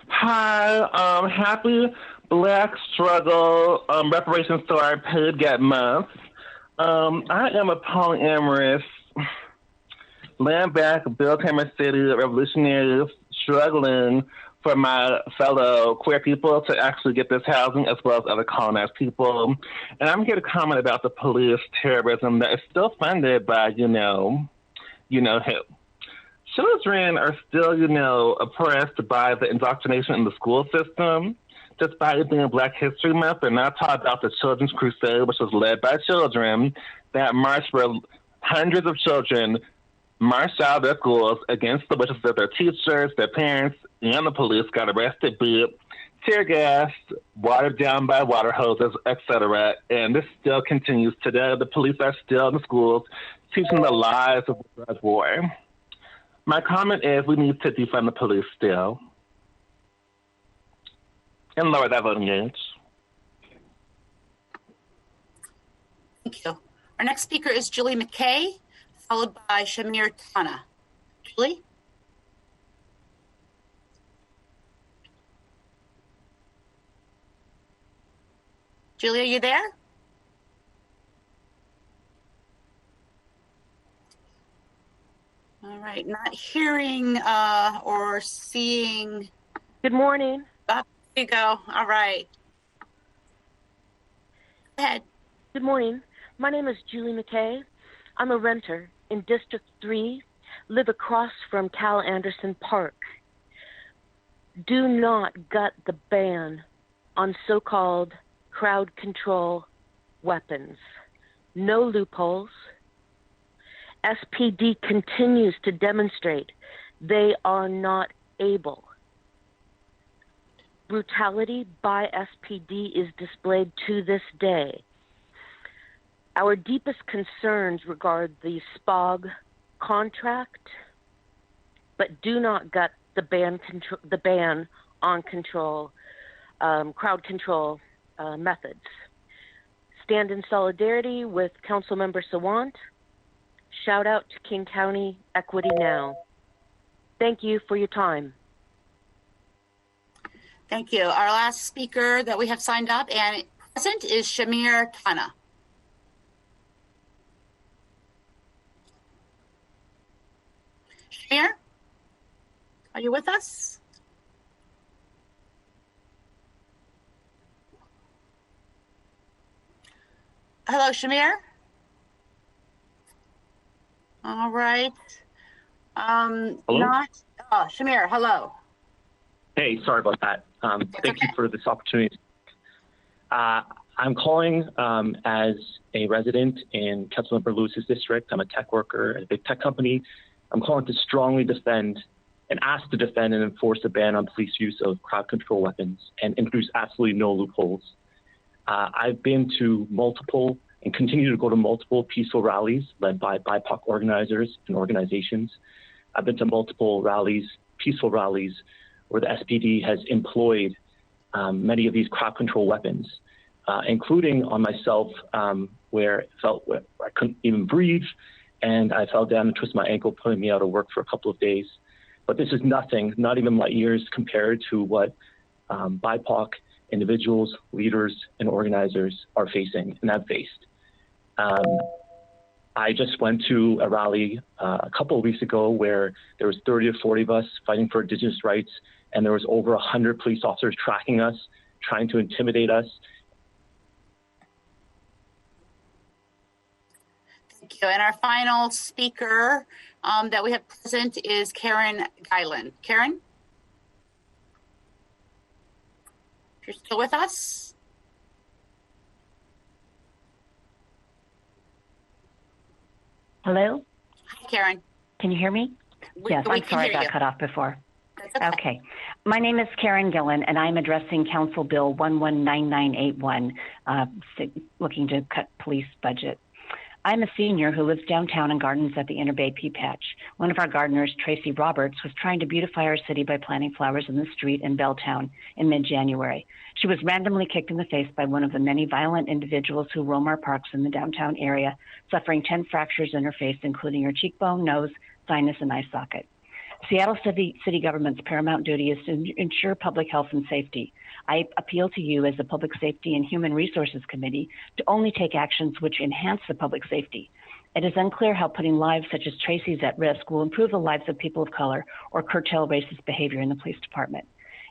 Hi, happy Black Struggle Reparations to Our Paid Gap Month. I am a polyamorous, land back, Bill Tamer City revolutionary struggling for my fellow queer people to actually get this housing, as well as other colonized people. And I'm here to comment about the police terrorism that is still funded by, you know who. Children are still, oppressed by the indoctrination in the school system. Despite it being Black History Month, they're not taught about the Children's Crusade, which was led by children, that marched where hundreds of children marched out of their schools against the wishes of their teachers, their parents, and the police, got arrested, beat, tear gassed, watered down by water hoses, etc. And this still continues today. The police are still in the schools teaching the lies of the drug war. My comment is we need to defund the police still and lower that voting age. Thank you. Our next speaker is Julie McKay, followed by Shamir Tana. Julie? Julie, are you there? All right, not hearing or seeing. Good morning. There you go. All right. Go ahead. Good morning. My name is Julie McKay. I'm a renter in District 3, live across from Cal Anderson Park. Do not gut the ban on so-called crowd control weapons. No loopholes. SPD continues to demonstrate they are not able. Brutality by SPD is displayed to this day. Our deepest concerns regard the SPOG contract, but do not gut the ban on crowd control methods. Stand in solidarity with Councilmember Sawant. Shout out to King County Equity Now. Thank you for your time. Thank you. Our last speaker that we have signed up and present is Shamir Tana. Shamir, are you with us? Hello, Shamir. All right. Hello? Shamir, hello. Hey, sorry about that. Thank you for this opportunity. I'm calling as a resident in Councilmember Lewis's district. I'm a tech worker at a big tech company. I'm calling to strongly defend and ask to defend and enforce a ban on police use of crowd control weapons and introduce absolutely no loopholes. I've been to multiple and continue to go to multiple peaceful rallies led by BIPOC organizers and organizations. I've been to multiple rallies, peaceful rallies, where the SPD has employed many of these crowd control weapons, including on myself, where I couldn't even breathe, and I fell down and twisted my ankle, putting me out of work for a couple of days. But this is nothing, not even light years compared to what BIPOC individuals, leaders, and organizers are facing and have faced. I just went to a rally a couple of weeks ago where there was 30 to 40 of us fighting for Indigenous rights, and there was over 100 police officers tracking us, trying to intimidate us. Thank you. And our final speaker that we have present is Karen Guyland. Karen? If you're still with us? Hello? Hi, Karen. Can you hear me? Yes, I'm sorry I got cut off before. Okay. My name is Karen Gillen, and I'm addressing Council Bill 119981, looking to cut police budget. I'm a senior who lives downtown and gardens at the Inner Bay Pea Patch. One of our gardeners, Tracy Roberts, was trying to beautify our city by planting flowers in the street in Belltown in mid-January. She was randomly kicked in the face by one of the many violent individuals who roam our parks in the downtown area, suffering 10 fractures in her face, including her cheekbone, nose, sinus, and eye socket. Seattle City government's paramount duty is to ensure public health and safety. I appeal to you as the Public Safety and Human Resources Committee to only take actions which enhance the public safety. It is unclear how putting lives such as Tracy's at risk will improve the lives of people of color or curtail racist behavior in the police department.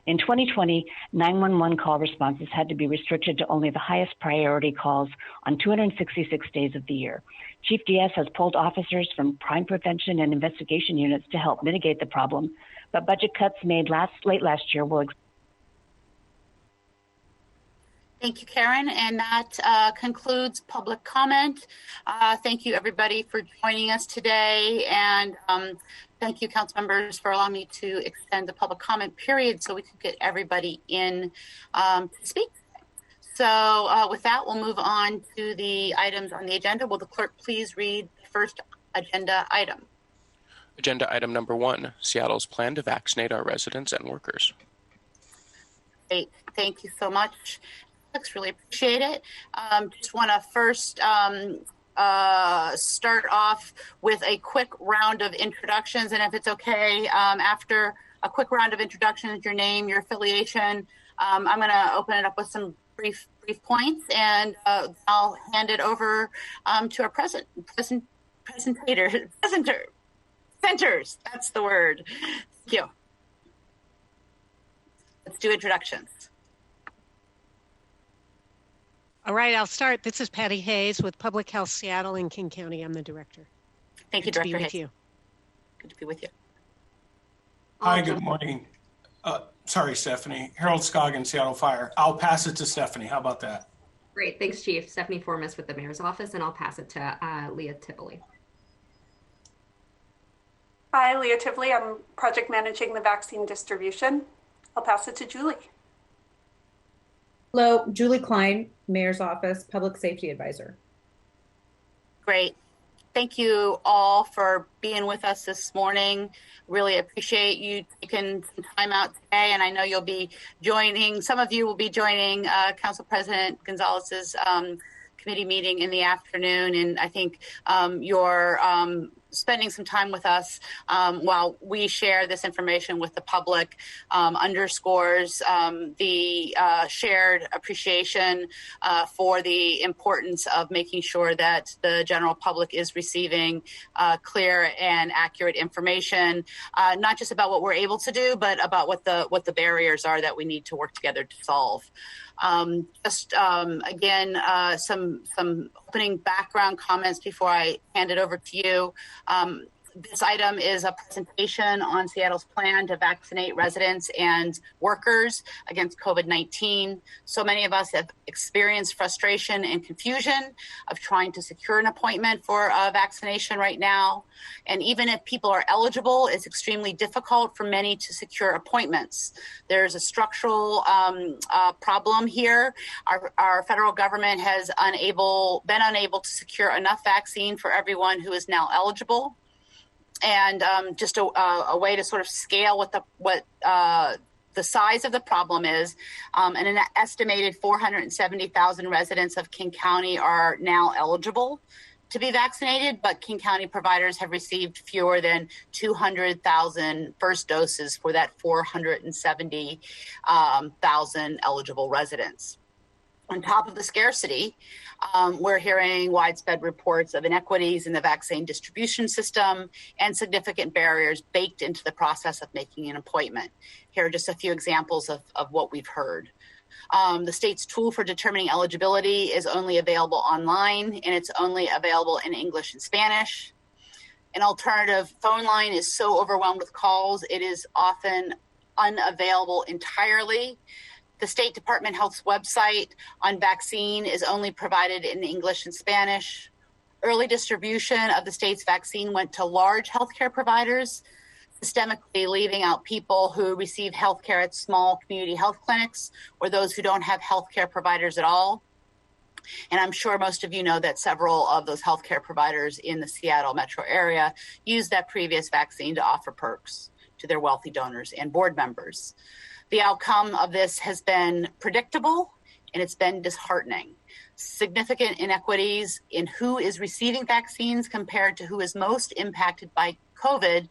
In 2020, 911 call responses had to be restricted to only the highest priority calls on 266 days of the year. Chief Diaz has pulled officers from crime prevention and investigation units to help mitigate the problem, but budget cuts made late last year will. Thank you, Karen. And that concludes public comment. Thank you, everybody, for joining us today. And thank you, council members, for allowing me to extend the public comment period so we could get everybody in to speak. So with that, we'll move on to the items on the agenda. Will the clerk please read the first agenda item? Agenda item number 1, Seattle's plan to vaccinate our residents and workers. Great. Thank you so much. Really appreciate it. Just want to first start off with a quick round of introductions, and if it's okay, after a quick round of introductions, your name, your affiliation, I'm going to open it up with some brief points, and I'll hand it over to our presenters. That's the word. Thank you. Let's do introductions. All right, I'll start. This is Patty Hayes with Public Health Seattle in King County. I'm the director. Thank you, Director Hayes. Good to be with you. Hi, good morning. Sorry, Stephanie. Harold Scoggin, Seattle Fire. I'll pass it to Stephanie. How about that? Great. Thanks, Chief. Stephanie Formas with the Mayor's Office, and I'll pass it to Leah Tivoli. Hi, Leah Tivoli. I'm project managing the vaccine distribution. I'll pass it to Julie. Hello, Julie Klein, Mayor's Office, Public Safety Advisor. Great. Thank you all for being with us this morning. Really appreciate you taking some time out today, and I know you'll be joining, some of you will be joining Council President Gonzalez's committee meeting in the afternoon, and I think you're spending some time with us while we share this information with the public underscores the shared appreciation for the importance of making sure that the general public is receiving clear and accurate information, not just about what we're able to do, but about what the barriers are that we need to work together to solve. Again, some opening background comments before I hand it over to you. This item is a presentation on Seattle's plan to vaccinate residents and workers against COVID-19. So many of us have experienced frustration and confusion of trying to secure an appointment for a vaccination right now. And even if people are eligible, it's extremely difficult for many to secure appointments. There's a structural problem here. Our federal government has been unable to secure enough vaccine for everyone who is now eligible. And just a way to sort of scale what the size of the problem is, and an estimated 470,000 residents of King County are now eligible to be vaccinated, but King County providers have received fewer than 200,000 first doses for that 470,000 eligible residents. On top of the scarcity, we're hearing widespread reports of inequities in the vaccine distribution system and significant barriers baked into the process of making an appointment. Here are just a few examples of what we've heard. The state's tool for determining eligibility is only available online, and it's only available in English and Spanish. An alternative phone line is so overwhelmed with calls, it is often unavailable entirely. The State Department of Health's website on vaccine is only provided in English and Spanish. Early distribution of the state's vaccine went to large healthcare providers, systemically leaving out people who receive healthcare at small community health clinics or those who don't have healthcare providers at all. And I'm sure most of you know that several of those healthcare providers in the Seattle metro area used that previous vaccine to offer perks to their wealthy donors and board members. The outcome of this has been predictable, and it's been disheartening. Significant inequities in who is receiving vaccines compared to who is most impacted by COVID.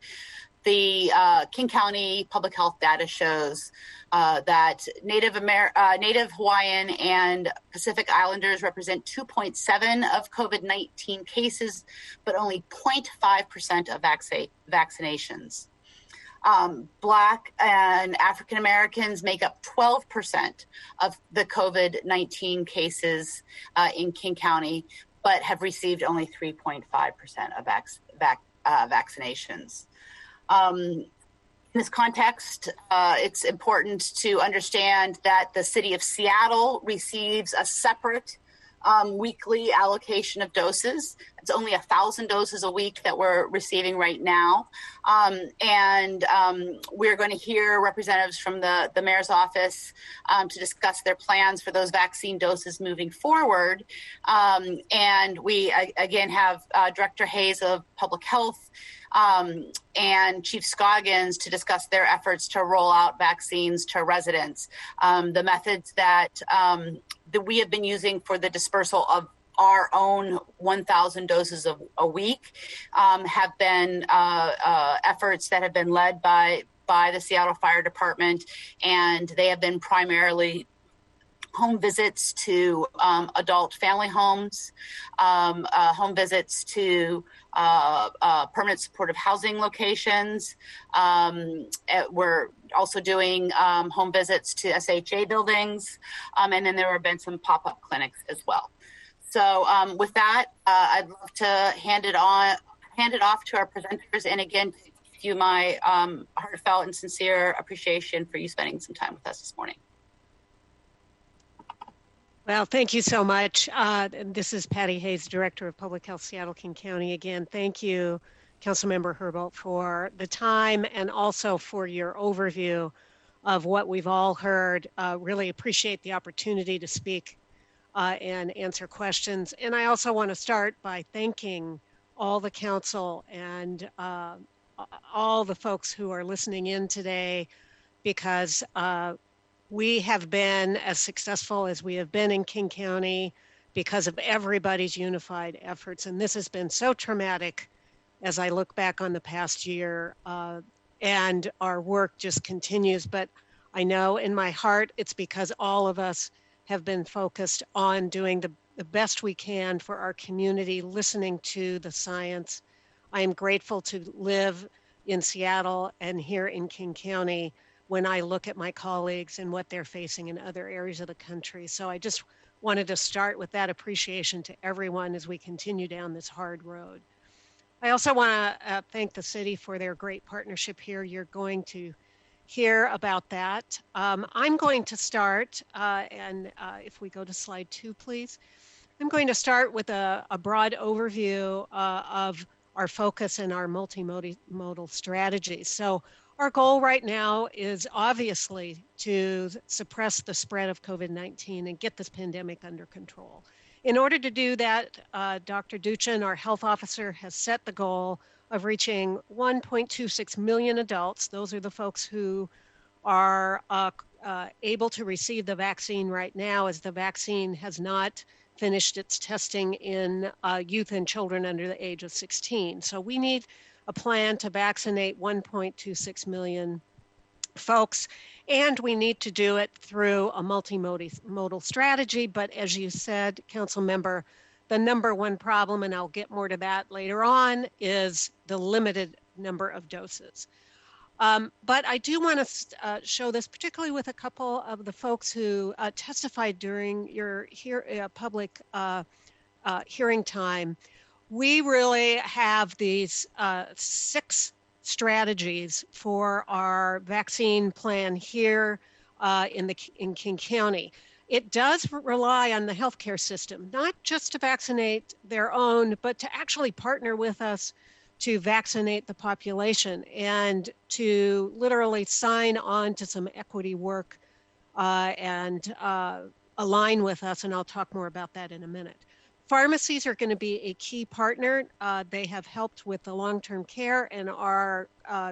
The King County public health data shows that Native Hawaiian and Pacific Islanders represent 2.7% of COVID-19 cases, but only 0.5% of vaccinations. Black and African Americans make up 12% of the COVID-19 cases in King County, but have received only 3.5% of vaccinations. In this context, it's important to understand that the city of Seattle receives a separate weekly allocation of doses. It's only 1,000 doses a week that we're receiving right now. And we're going to hear representatives from the mayor's office to discuss their plans for those vaccine doses moving forward. And we, again, have Director Hayes of Public Health and Chief Scoggins to discuss their efforts to roll out vaccines to residents. The methods that we have been using for the dispersal of our own 1,000 doses a week have been efforts that have been led by the Seattle Fire Department, and they have been primarily home visits to adult family homes, home visits to permanent supportive housing locations. We're also doing home visits to SHA buildings, and then there have been some pop-up clinics as well. So with that, I'd love to hand it off to our presenters, and again, to give you my heartfelt and sincere appreciation for you spending some time with us this morning. Well, thank you so much. This is Patty Hayes, Director of Public Health, Seattle, King County. Again, thank you, Councilmember Herbold, for the time and also for your overview of what we've all heard. Really appreciate the opportunity to speak and answer questions. And I also want to start by thanking all the council and all the folks who are listening in today, because we have been as successful as we have been in King County because of everybody's unified efforts. And this has been so traumatic as I look back on the past year, and our work just continues. But I know in my heart, it's because all of us have been focused on doing the best we can for our community, listening to the science. I am grateful to live in Seattle and here in King County when I look at my colleagues and what they're facing in other areas of the country. So I just wanted to start with that appreciation to everyone as we continue down this hard road. I also want to thank the city for their great partnership here. You're going to hear about that. I'm going to start, and if we go to slide 2, please. I'm going to start with a broad overview of our focus and our multimodal strategies. So our goal right now is obviously to suppress the spread of COVID-19 and get this pandemic under control. In order to do that, Dr. Duchin, our health officer, has set the goal of reaching 1.26 million adults. Those are the folks who are able to receive the vaccine right now, as the vaccine has not finished its testing in youth and children under the age of 16. So we need a plan to vaccinate 1.26 million folks, and we need to do it through a multimodal strategy. But as you said, Council Member, the number one problem, and I'll get more to that later on, is the limited number of doses. But I do want to show this, particularly with a couple of the folks who testified during your public hearing time. We really have these 6 strategies for our vaccine plan here in King County. It does rely on the healthcare system, not just to vaccinate their own, but to actually partner with us to vaccinate the population and to literally sign on to some equity work and align with us. And I'll talk more about that in a minute. Pharmacies are going to be a key partner. They have helped with the long-term care and are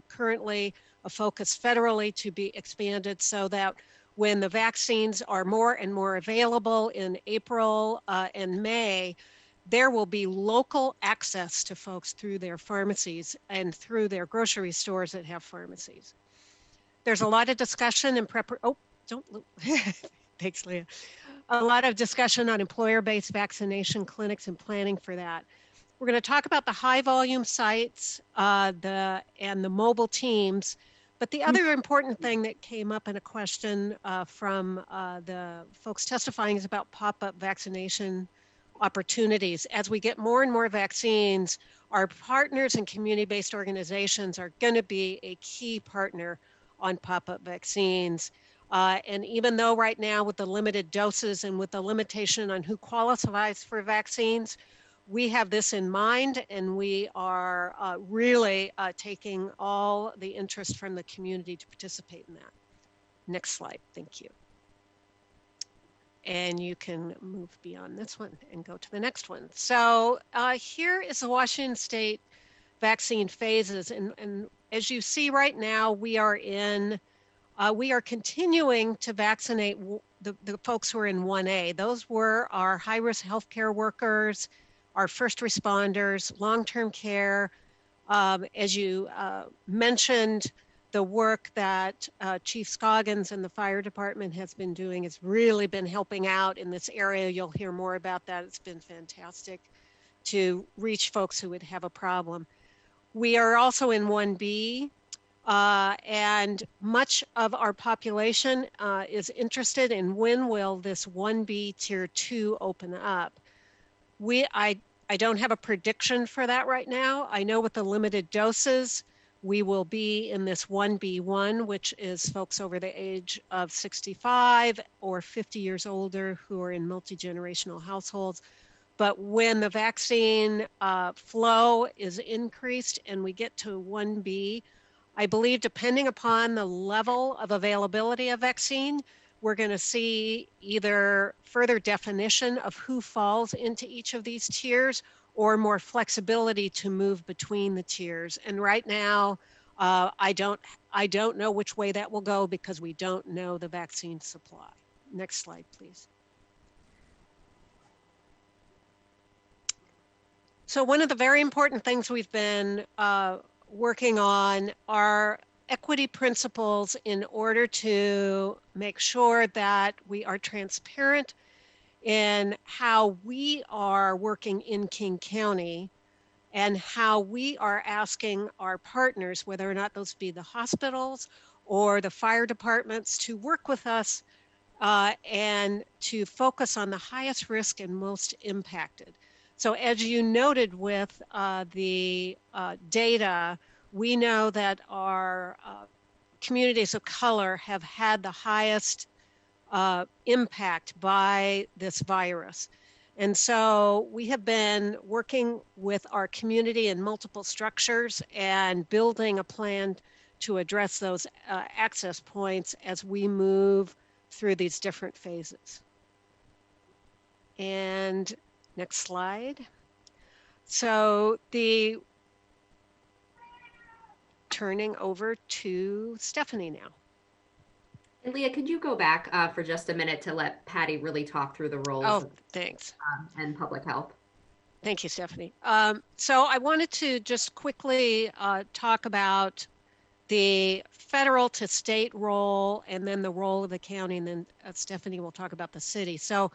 currently a focus federally to be expanded so that when the vaccines are more and more available in April and May, there will be local access to folks through their pharmacies and through their grocery stores that have pharmacies. There's a lot of discussion and thanks, Leah. A lot of discussion on employer-based vaccination clinics and planning for that. We're going to talk about the high volume sites and the mobile teams. But the other important thing that came up in a question from the folks testifying is about pop-up vaccination opportunities. As we get more and more vaccines, our partners and community-based organizations are going to be a key partner on pop-up vaccines. And even though right now with the limited doses and with the limitation on who qualifies for vaccines, we have this in mind, and we are really taking all the interest from the community to participate in that. Next slide, thank you. And you can move beyond this one and go to the next one. So here is the Washington State vaccine phases. And as you see right now, we are continuing to vaccinate the folks who are in 1A. Those were our high-risk healthcare workers, our first responders, long-term care. As you mentioned, the work that Chief Scoggins and the fire department has been doing has really been helping out in this area. You'll hear more about that. It's been fantastic to reach folks who would have a problem. We are also in 1B, and much of our population is interested in when will this 1B Tier 2 open up. I don't have a prediction for that right now. I know with the limited doses, we will be in this 1B1, which is folks over the age of 65 or 50 years older who are in multi-generational households. But when the vaccine flow is increased and we get to 1B, I believe depending upon the level of availability of vaccine, we're going to see either further definition of who falls into each of these tiers or more flexibility to move between the tiers. And right now, I don't know which way that will go because we don't know the vaccine supply. Next slide, please. So one of the very important things we've been working on are equity principles in order to make sure that we are transparent in how we are working in King County and how we are asking our partners, whether or not those be the hospitals or the fire departments, to work with us and to focus on the highest risk and most impacted. So as you noted with the data, we know that our communities of color have had the highest impact by this virus. And so we have been working with our community in multiple structures and building a plan to address those access points as we move through these different phases. And next slide. So turning over to Stephanie now. And Leah, could you go back for just a minute to let Patty really talk through the roles thanks. And public health? Thank you, Stephanie. So I wanted to just quickly talk about the federal to state role and then the role of the county, and then Stephanie will talk about the city. So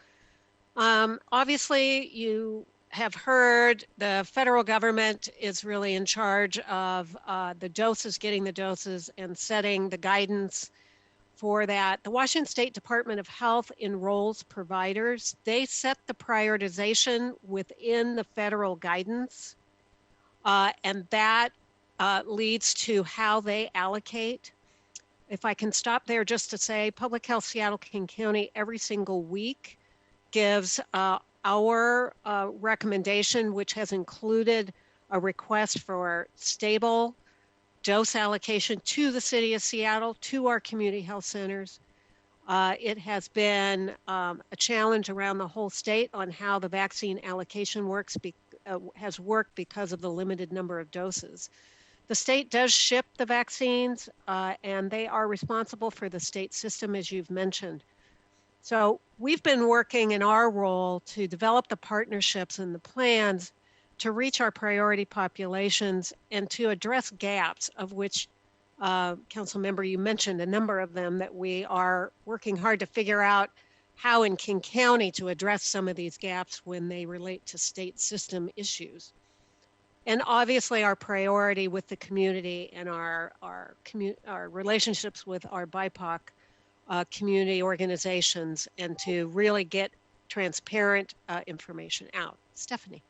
obviously you have heard the federal government is really in charge of the doses, getting the doses and setting the guidance for that. The Washington State Department of Health enrolls providers. They set the prioritization within the federal guidance, and that leads to how they allocate. If I can stop there just to say, Public Health Seattle King County every single week gives our recommendation, which has included a request for stable dose allocation to the city of Seattle, to our community health centers. It has been a challenge around the whole state on how the vaccine allocation has worked because of the limited number of doses. The state does ship the vaccines, and they are responsible for the state system, as you've mentioned. So we've been working in our role to develop the partnerships and the plans to reach our priority populations and to address gaps, of which, Council Member, you mentioned a number of them that we are working hard to figure out how in King County to address some of these gaps when they relate to state system issues. And obviously our priority with the community and our relationships with our BIPOC community organizations, and to really get transparent information out. Stephanie.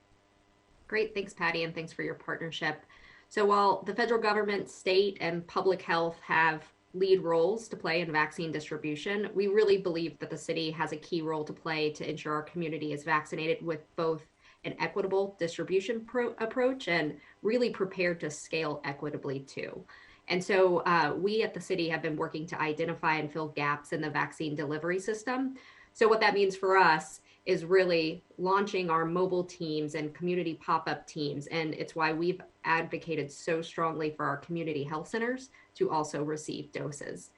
Great, thanks Patty, and thanks for your partnership. So while the federal government, state, and public health have lead roles to play in vaccine distribution, we really believe that the city has a key role to play to ensure our community is vaccinated with both an equitable distribution approach and really prepared to scale equitably too. And so we at the city have been working to identify and fill gaps in the vaccine delivery system. So what that means for us is really launching our mobile teams and community pop-up teams. And it's why we've advocated so strongly for our community health centers to also receive doses.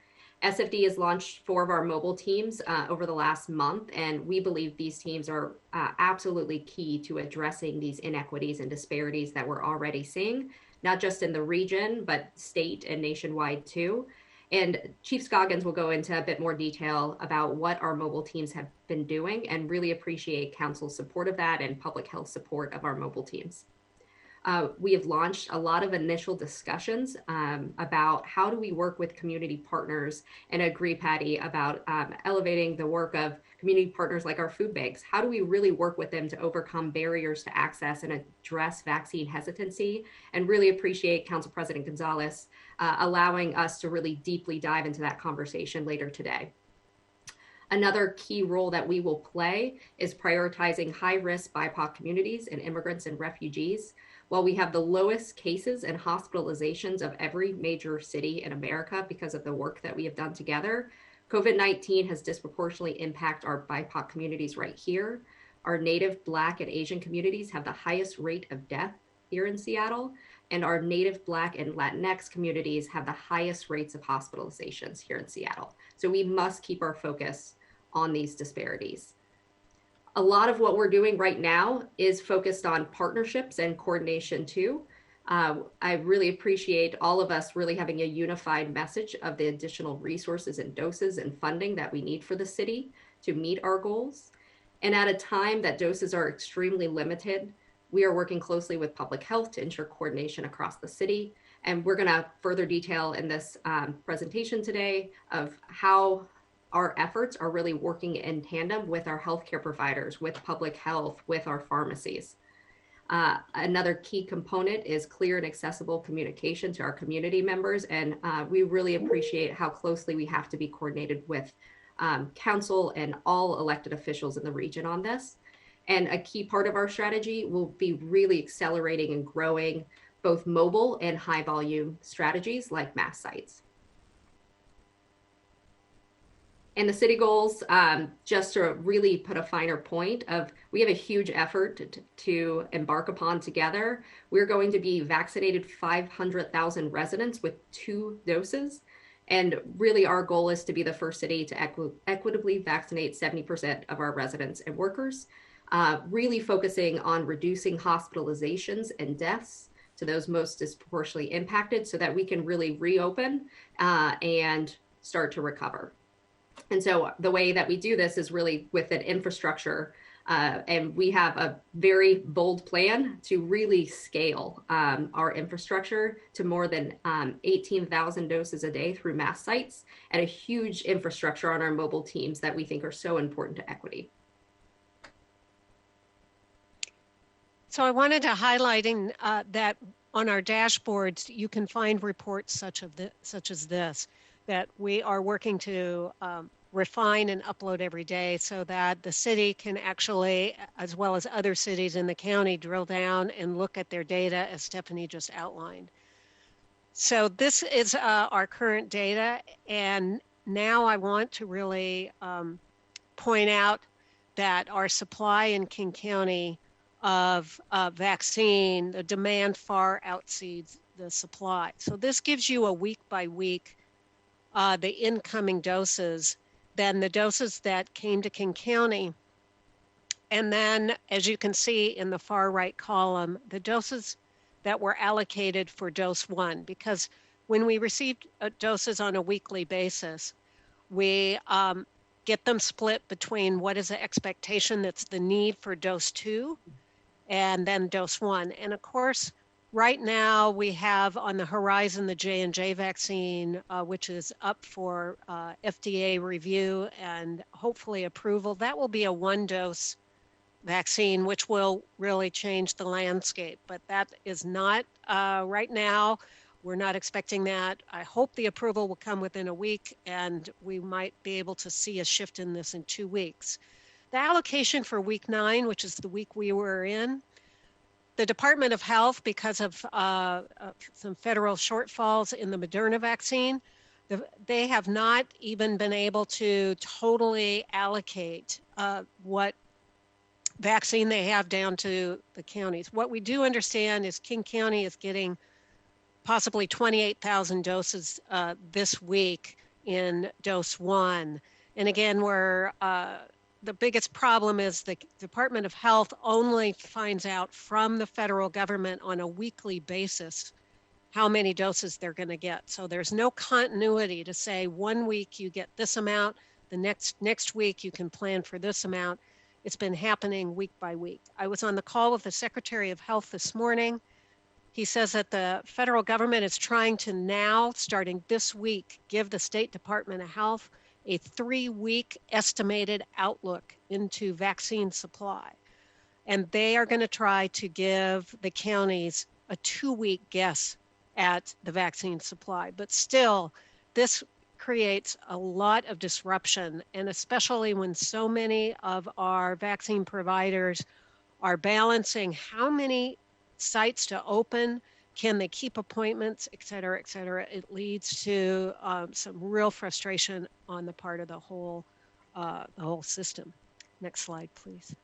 SFD has launched 4 of our mobile teams over the last month, and we believe these teams are absolutely key to addressing these inequities and disparities that we're already seeing, not just in the region, but state and nationwide too. And Chief Scoggins will go into a bit more detail about what our mobile teams have been doing, and really appreciate council's support of that and public health support of our mobile teams. We have launched a lot of initial discussions about how do we work with community partners, and agree, Patty, about elevating the work of community partners like our food banks. How do we really work with them to overcome barriers to access and address vaccine hesitancy? And really appreciate Council President Gonzalez allowing us to really deeply dive into that conversation later today. Another key role that we will play is prioritizing high-risk BIPOC communities and immigrants and refugees. While we have the lowest cases and hospitalizations of every major city in America because of the work that we have done together, COVID-19 has disproportionately impacted our BIPOC communities right here. Our Native, Black, and Asian communities have the highest rate of death here in Seattle, and our Native, Black, and Latinx communities have the highest rates of hospitalizations here in Seattle. So we must keep our focus on these disparities. A lot of what we're doing right now is focused on partnerships and coordination too. I really appreciate all of us really having a unified message of the additional resources and doses and funding that we need for the city to meet our goals. And at a time that doses are extremely limited, we are working closely with public health to ensure coordination across the city. And we're gonna further detail in this presentation today of how our efforts are really working in tandem with our healthcare providers, with public health, with our pharmacies. Another key component is clear and accessible communication to our community members. And we really appreciate how closely we have to be coordinated with council and all elected officials in the region on this. And a key part of our strategy will be really accelerating and growing both mobile and high volume strategies like mass sites. And the city goals, just to really put a finer point of, we have a huge effort to embark upon together. We're going to be vaccinated 500,000 residents with 2 doses. And really our goal is to be the first city to equitably vaccinate 70% of our residents and workers, really focusing on reducing hospitalizations and deaths to those most disproportionately impacted so that we can really reopen and start to recover. And so the way that we do this is really with an infrastructure, and we have a very bold plan to really scale our infrastructure to more than 18,000 doses a day through mass sites, and a huge infrastructure on our mobile teams that we think are so important to equity. So I wanted to highlight that on our dashboards, you can find reports such as this, that we are working to refine and upload every day so that the city can actually, as well as other cities in the county, drill down and look at their data as Stephanie just outlined. So this is our current data, and now I want to really point out that our supply in King County of vaccine, the demand far exceeds the supply. So this gives you a week by week the incoming doses, then the doses that came to King County. And then, as you can see in the far right column, the doses that were allocated for dose 1, because when we received doses on a weekly basis, we get them split between what is the expectation that's the need for dose 2 and then dose 1. And of course, right now we have on the horizon the J&J vaccine, which is up for FDA review and hopefully approval. That will be a 1-dose vaccine, which will really change the landscape. But that is not right now. We're not expecting that. I hope the approval will come within a week, and we might be able to see a shift in this in 2 weeks. The allocation for week 9, which is the week we were in, the Department of Health, because of some federal shortfalls in the Moderna vaccine, they have not even been able to totally allocate what vaccine they have down to the counties. What we do understand is King County is getting possibly 28,000 doses this week in dose 1. And again, the biggest problem is the Department of Health only finds out from the federal government on a weekly basis how many doses they're going to get. So there's no continuity to say 1 week you get this amount, the next week you can plan for this amount. It's been happening week by week. I was on the call with the Secretary of Health this morning. He says that the federal government is trying to now, starting this week, give the State Department of Health a 3-week estimated outlook into vaccine supply. And they are going to try to give the counties a 2-week guess at the vaccine supply. But still, this creates a lot of disruption, and especially when so many of our vaccine providers are balancing how many sites to open, can they keep appointments, et cetera, it leads to some real frustration on the part of the whole system. Next slide, please.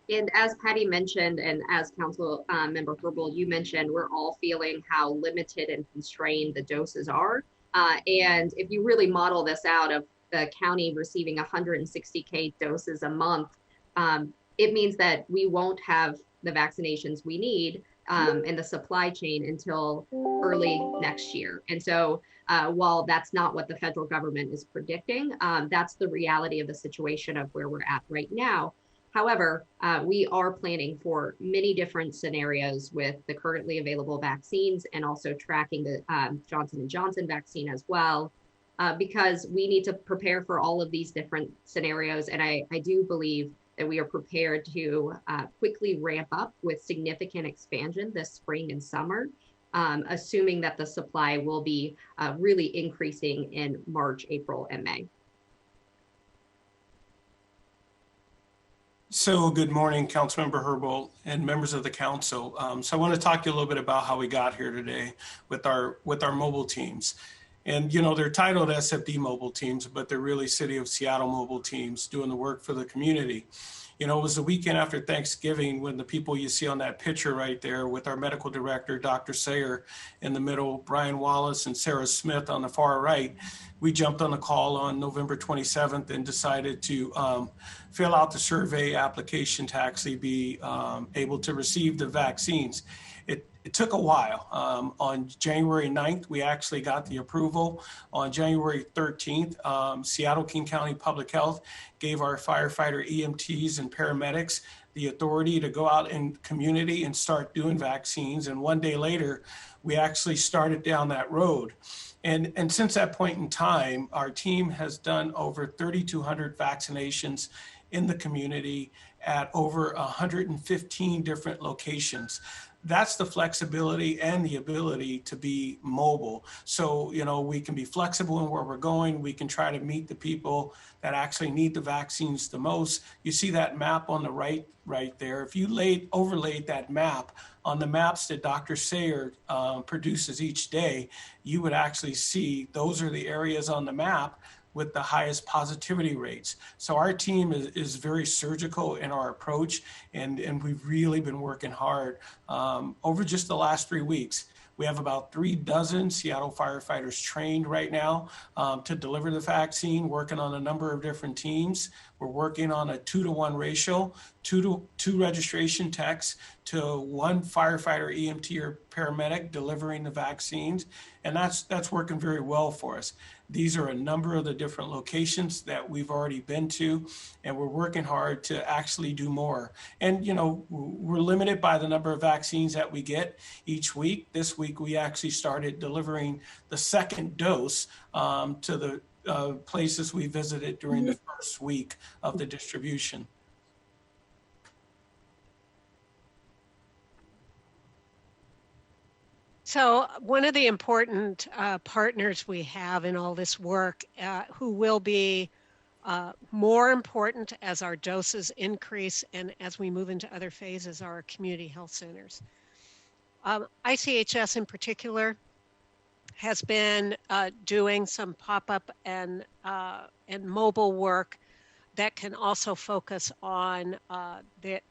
And as Patty mentioned, and as Council Member Herbal, you mentioned, we're all feeling how limited and constrained the doses are. And if you really model this out of the county receiving 160K doses a month, it means that we won't have the vaccinations we need in the supply chain until early next year. And so while that's not what the federal government is predicting, that's the reality of the situation of where we're at right now. However, we are planning for many different scenarios with the currently available vaccines and also tracking the Johnson & Johnson vaccine as well, because we need to prepare for all of these different scenarios. And I do believe that we are prepared to quickly ramp up with significant expansion this spring and summer, assuming that the supply will be really increasing in March, April, and May. So good morning, Councilmember Herbold and members of the council. So I want to talk to you a little bit about how we got here today with our mobile teams. And, you know, they're titled SFD mobile teams, but they're really City of Seattle mobile teams doing the work for the community. You know, it was the weekend after Thanksgiving when the people you see on that picture right there with our medical director, Dr. Sayer in the middle, Brian Wallace and Sarah Smith on the far right, we jumped on the call on November 27th and decided to fill out the survey application to actually be able to receive the vaccines. It took a while. On January 9th, we actually got the approval. On January 13th, Seattle King County Public Health gave our firefighter EMTs and paramedics the authority to go out in community and start doing vaccines. And one day later, we actually started down that road. And since that point in time, our team has done over 3,200 vaccinations in the community at over 115 different locations. That's the flexibility and the ability to be mobile. So, you know, we can be flexible in where we're going. We can try to meet the people that actually need the vaccines the most. You see that map on the right there. If you overlaid that map on the maps that Dr. Sayer produces each day, you would actually see those are the areas on the map with the highest positivity rates. So our team is very surgical in our approach, and we've really been working hard. Over just the last 3 weeks, we have about 36 Seattle firefighters trained right now to deliver the vaccine, working on a number of different teams. We're working on a 2-to-1 ratio, two registration techs to one firefighter, EMT, or paramedic delivering the vaccines. And that's working very well for us. These are a number of the different locations that we've already been to, and we're working hard to actually do more. And, you know, we're limited by the number of vaccines that we get each week. This week, we actually started delivering the second dose to the places we visited during the first week of the distribution. So one of the important partners we have in all this work, who will be more important as our doses increase and as we move into other phases, are our community health centers. ICHS in particular has been doing some pop-up and mobile work that can also focus on the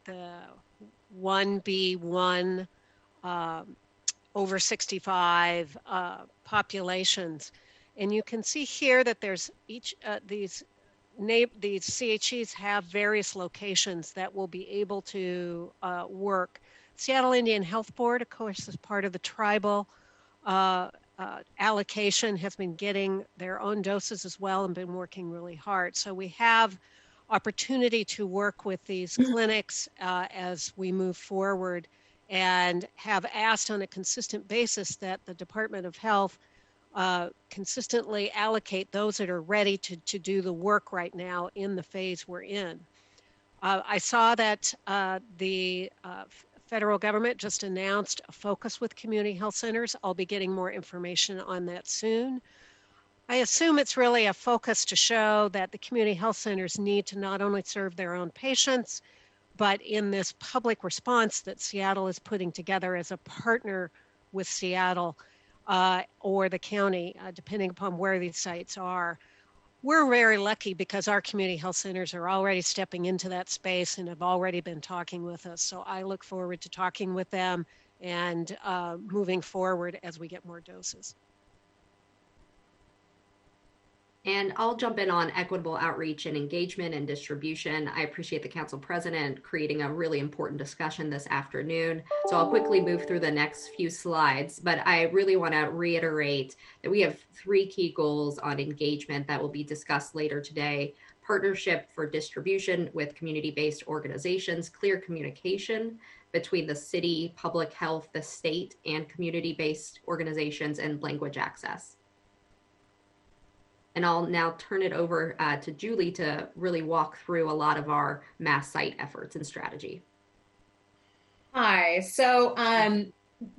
1B1 over 65 populations. And you can see here that there's these CHEs have various locations that will be able to work. Seattle Indian Health Board, of course, is part of the tribal allocation, has been getting their own doses as well and been working really hard. So we have opportunity to work with these clinics as we move forward, and have asked on a consistent basis that the Department of Health consistently allocate those that are ready to do the work right now in the phase we're in. I saw that the federal government just announced a focus with community health centers. I'll be getting more information on that soon. I assume it's really a focus to show that the community health centers need to not only serve their own patients, but in this public response that Seattle is putting together as a partner with Seattle or the county, depending upon where these sites are. We're very lucky because our community health centers are already stepping into that space and have already been talking with us. So I look forward to talking with them and moving forward as we get more doses. And I'll jump in on equitable outreach and engagement and distribution. I appreciate the council president creating a really important discussion this afternoon. So I'll quickly move through the next few slides, but I really want to reiterate that we have 3 key goals on engagement that will be discussed later today. Partnership for distribution with community-based organizations, clear communication between the city, public health, the state, and community-based organizations, and language access. And I'll now turn it over to Julie to really walk through a lot of our mass site efforts and strategy. Hi. So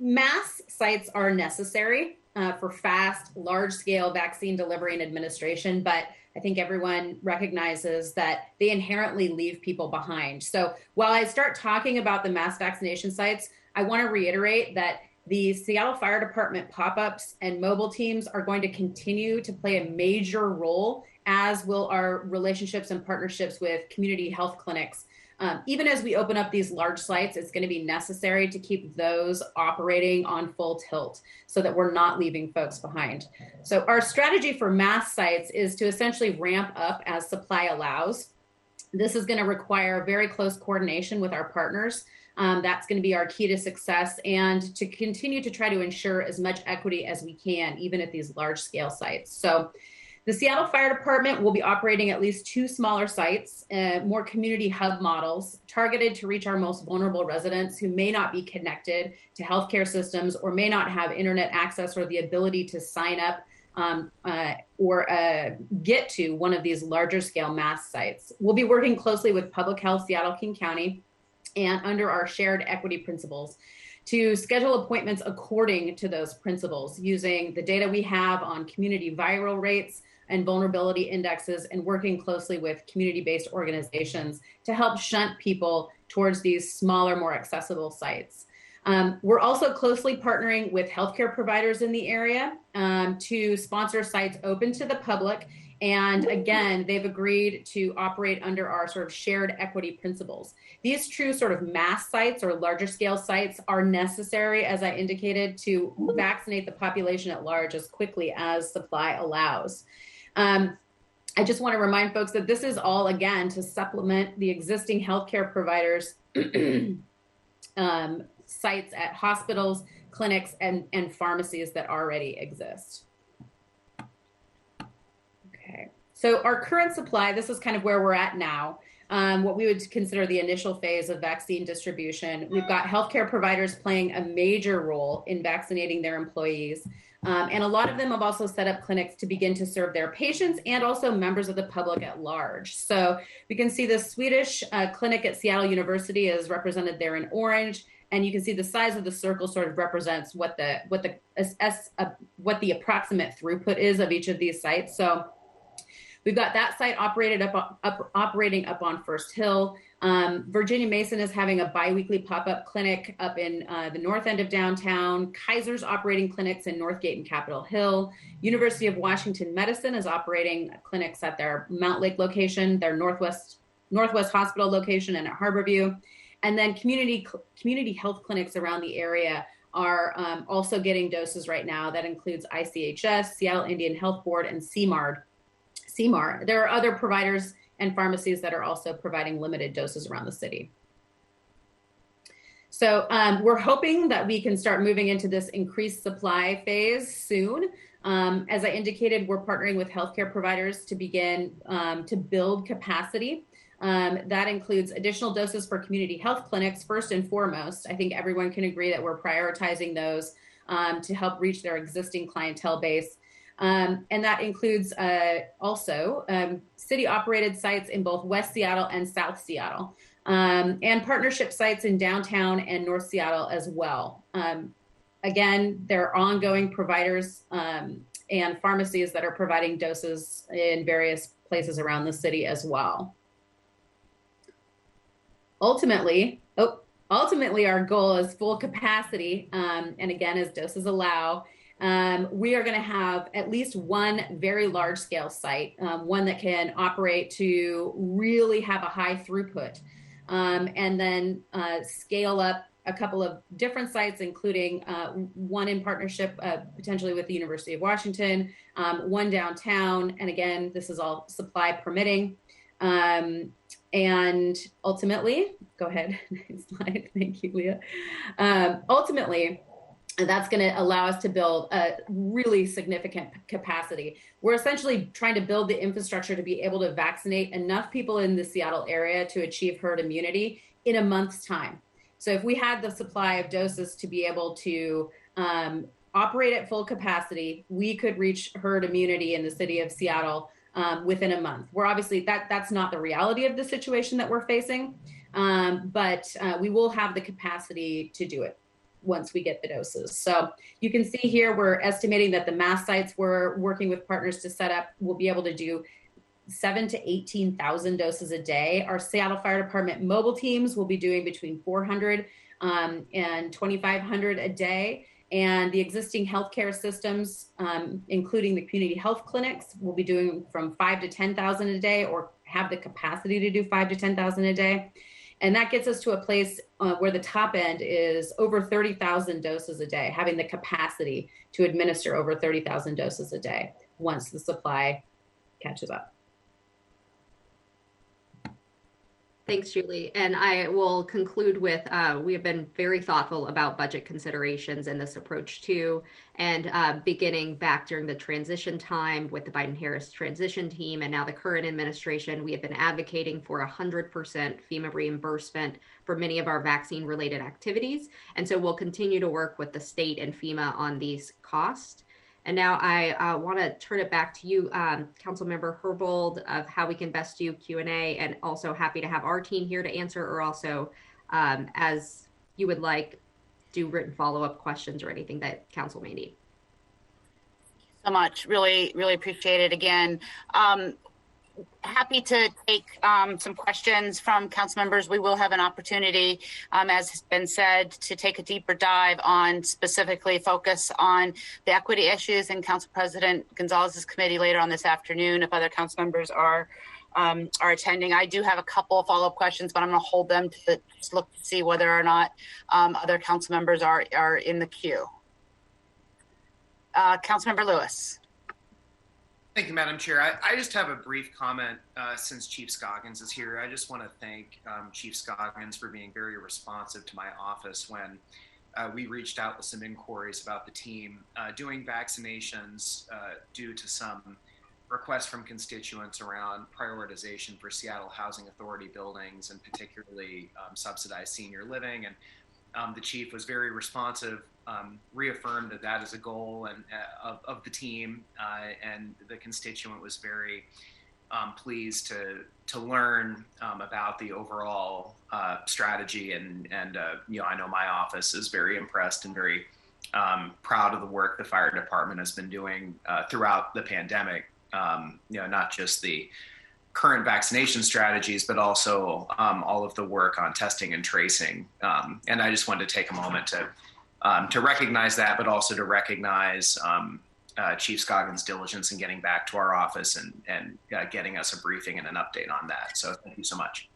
mass sites are necessary for fast, large-scale vaccine delivery and administration, but I think everyone recognizes that they inherently leave people behind. So while I start talking about the mass vaccination sites, I want to reiterate that the Seattle Fire Department pop-ups and mobile teams are going to continue to play a major role, as will our relationships and partnerships with community health clinics. Even as we open up these large sites, it's going to be necessary to keep those operating on full tilt so that we're not leaving folks behind. So our strategy for mass sites is to essentially ramp up as supply allows. This is going to require very close coordination with our partners. That's going to be our key to success, and to continue to try to ensure as much equity as we can, even at these large scale sites. So the Seattle Fire Department will be operating at least 2 smaller sites, more community hub models targeted to reach our most vulnerable residents who may not be connected to healthcare systems or may not have internet access or the ability to sign up or get to one of these larger scale mass sites. We'll be working closely with Public Health Seattle King County and under our shared equity principles to schedule appointments according to those principles, using the data we have on community viral rates and vulnerability indexes, and working closely with community-based organizations to help shunt people towards these smaller, more accessible sites. We're also closely partnering with healthcare providers in the area to sponsor sites open to the public. And again, they've agreed to operate under our sort of shared equity principles. These true sort of mass sites or larger scale sites are necessary, as I indicated, to vaccinate the population at large as quickly as supply allows. I just want to remind folks that this is all, again, to supplement the existing healthcare providers' sites at hospitals, clinics, and pharmacies that already exist. Okay, so our current supply, this is kind of where we're at now, what we would consider the initial phase of vaccine distribution. We've got healthcare providers playing a major role in vaccinating their employees. And a lot of them have also set up clinics to begin to serve their patients and also members of the public at large. So we can see the Swedish clinic at Seattle University is represented there in orange. And you can see the size of the circle sort of represents what the approximate throughput is of each of these sites. So we've got that site operating up on First Hill. Virginia Mason is having a biweekly pop-up clinic up in the north end of downtown. Kaiser's operating clinics in Northgate and Capitol Hill. University of Washington Medicine is operating clinics at their Mount Lake location, their Northwest Hospital location, and at Harborview. And then community health clinics around the area are also getting doses right now. That includes ICHS, Seattle Indian Health Board, and CMAR. There are other providers and pharmacies that are also providing limited doses around the city. So we're hoping that we can start moving into this increased supply phase soon. As I indicated, we're partnering with healthcare providers to begin to build capacity. That includes additional doses for community health clinics, first and foremost. I think everyone can agree that we're prioritizing those to help reach their existing clientele base. And that includes also city-operated sites in both West Seattle and South Seattle, and partnership sites in downtown and North Seattle as well. Again, there are ongoing providers and pharmacies that are providing doses in various places around the city as well. Ultimately, our goal is full capacity, and again, as doses allow, we are going to have at least one very large scale site, one that can operate to really have a high throughput, and then scale up a couple of different sites, including one in partnership potentially with the University of Washington, one downtown, and again, this is all supply permitting. And ultimately, go ahead, next slide. Thank you, Leah. Ultimately, that's going to allow us to build a really significant capacity. We're essentially trying to build the infrastructure to be able to vaccinate enough people in the Seattle area to achieve herd immunity in a month's time. So if we had the supply of doses to be able to operate at full capacity, we could reach herd immunity in the city of Seattle within a month. We're obviously, that's not the reality of the situation that we're facing, but we will have the capacity to do it once we get the doses. So you can see here, we're estimating that the mass sites we're working with partners to set up will be able to do 7,000 to 18,000 doses a day. Our Seattle Fire Department mobile teams will be doing between 400 and 2,500 a day. And the existing healthcare systems, including the community health clinics, will be doing from 5,000 to 10,000 a day, or have the capacity to do 5,000 to 10,000 a day. And that gets us to a place where the top end is over 30,000 doses a day, having the capacity to administer over 30,000 doses a day once the supply catches up. Thanks, Julie. And I will conclude with, we have been very thoughtful about budget considerations in this approach too. And beginning back during the transition time with the Biden-Harris transition team and now the current administration, we have been advocating for 100% FEMA reimbursement for many of our vaccine-related activities. And so we'll continue to work with the state and FEMA on these costs. And now I want to turn it back to you, Councilmember Herbold, of how we can best do Q&A, and also happy to have our team here to answer, or also, as you would like, do written follow-up questions or anything that council may need. So much. Really, really appreciate it again. Happy to take some questions from council members. We will have an opportunity, as has been said, to take a deeper dive on specifically focus on the equity issues in Council President Gonzalez's committee later on this afternoon if other council members are attending. I do have a couple of follow-up questions, but I'm going to hold them to just look to see whether or not other council members are in the queue. Councilmember Lewis. Thank you, Madam Chair. I just have a brief comment since Chief Scoggins is here. I just want to thank Chief Scoggins for being very responsive to my office when we reached out with some inquiries about the team doing vaccinations due to some requests from constituents around prioritization for Seattle Housing Authority buildings and particularly subsidized senior living. And the chief was very responsive, reaffirmed that is a goal and of the team, and the constituent was very pleased to learn about the overall strategy. And I know my office is very impressed and very proud of the work the fire department has been doing throughout the pandemic. Not just the current vaccination strategies, but also all of the work on testing and tracing. And I just wanted to take a moment to recognize that, but also to recognize Chief Scoggins' diligence in getting back to our office and getting us a briefing and an update on that. So thank you so much.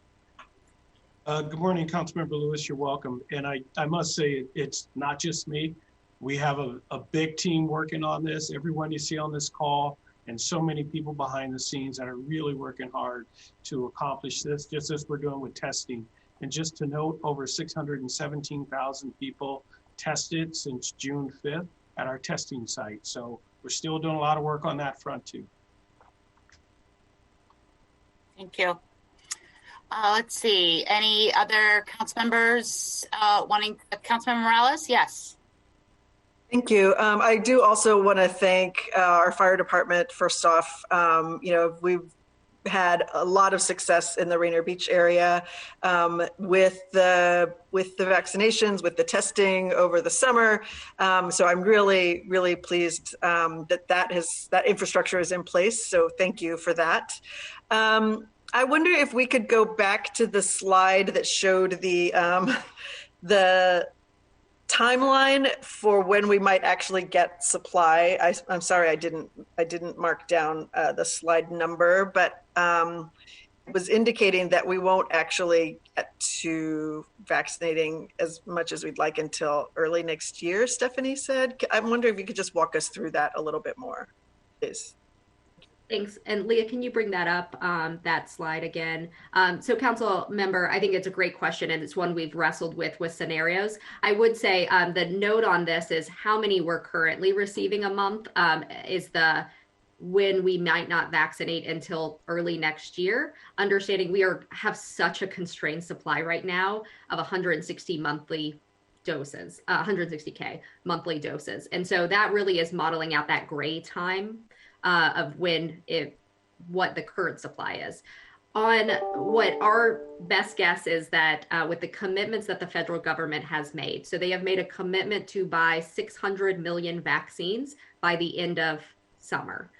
Good morning, Councilmember Lewis. You're welcome. And I must say, it's not just me. We have a big team working on this. Everyone you see on this call, and so many people behind the scenes that are really working hard to accomplish this, just as we're doing with testing. And just to note, over 617,000 people tested since June 5th at our testing site. So we're still doing a lot of work on that front too. Thank you. Let's see, any other council members Councilmember Morales? Yes. Thank you. I do also want to thank our fire department. First off, we've had a lot of success in the Rainier Beach area with the vaccinations, with the testing over the summer. So I'm really, really pleased that infrastructure is in place. So thank you for that. I wonder if we could go back to the slide that showed the timeline for when we might actually get supply. I'm sorry, I didn't mark down the slide number, but it was indicating that we won't actually get to vaccinating as much as we'd like until early next year, Stephanie said. I'm wondering if you could just walk us through that a little bit more, please. Thanks. And Leah, can you bring that up, that slide again? So council member, I think it's a great question, and it's one we've wrestled with scenarios. I would say the note on this is how many we're currently receiving a month is when we might not vaccinate until early next year. Understanding we have such a constrained supply right now of 160 monthly doses, 160K monthly doses. And so that really is modeling out that gray time of what the current supply is. On what our best guess is that with the commitments that the federal government has made, so they have made a commitment to buy 600 million vaccines by the end of summer.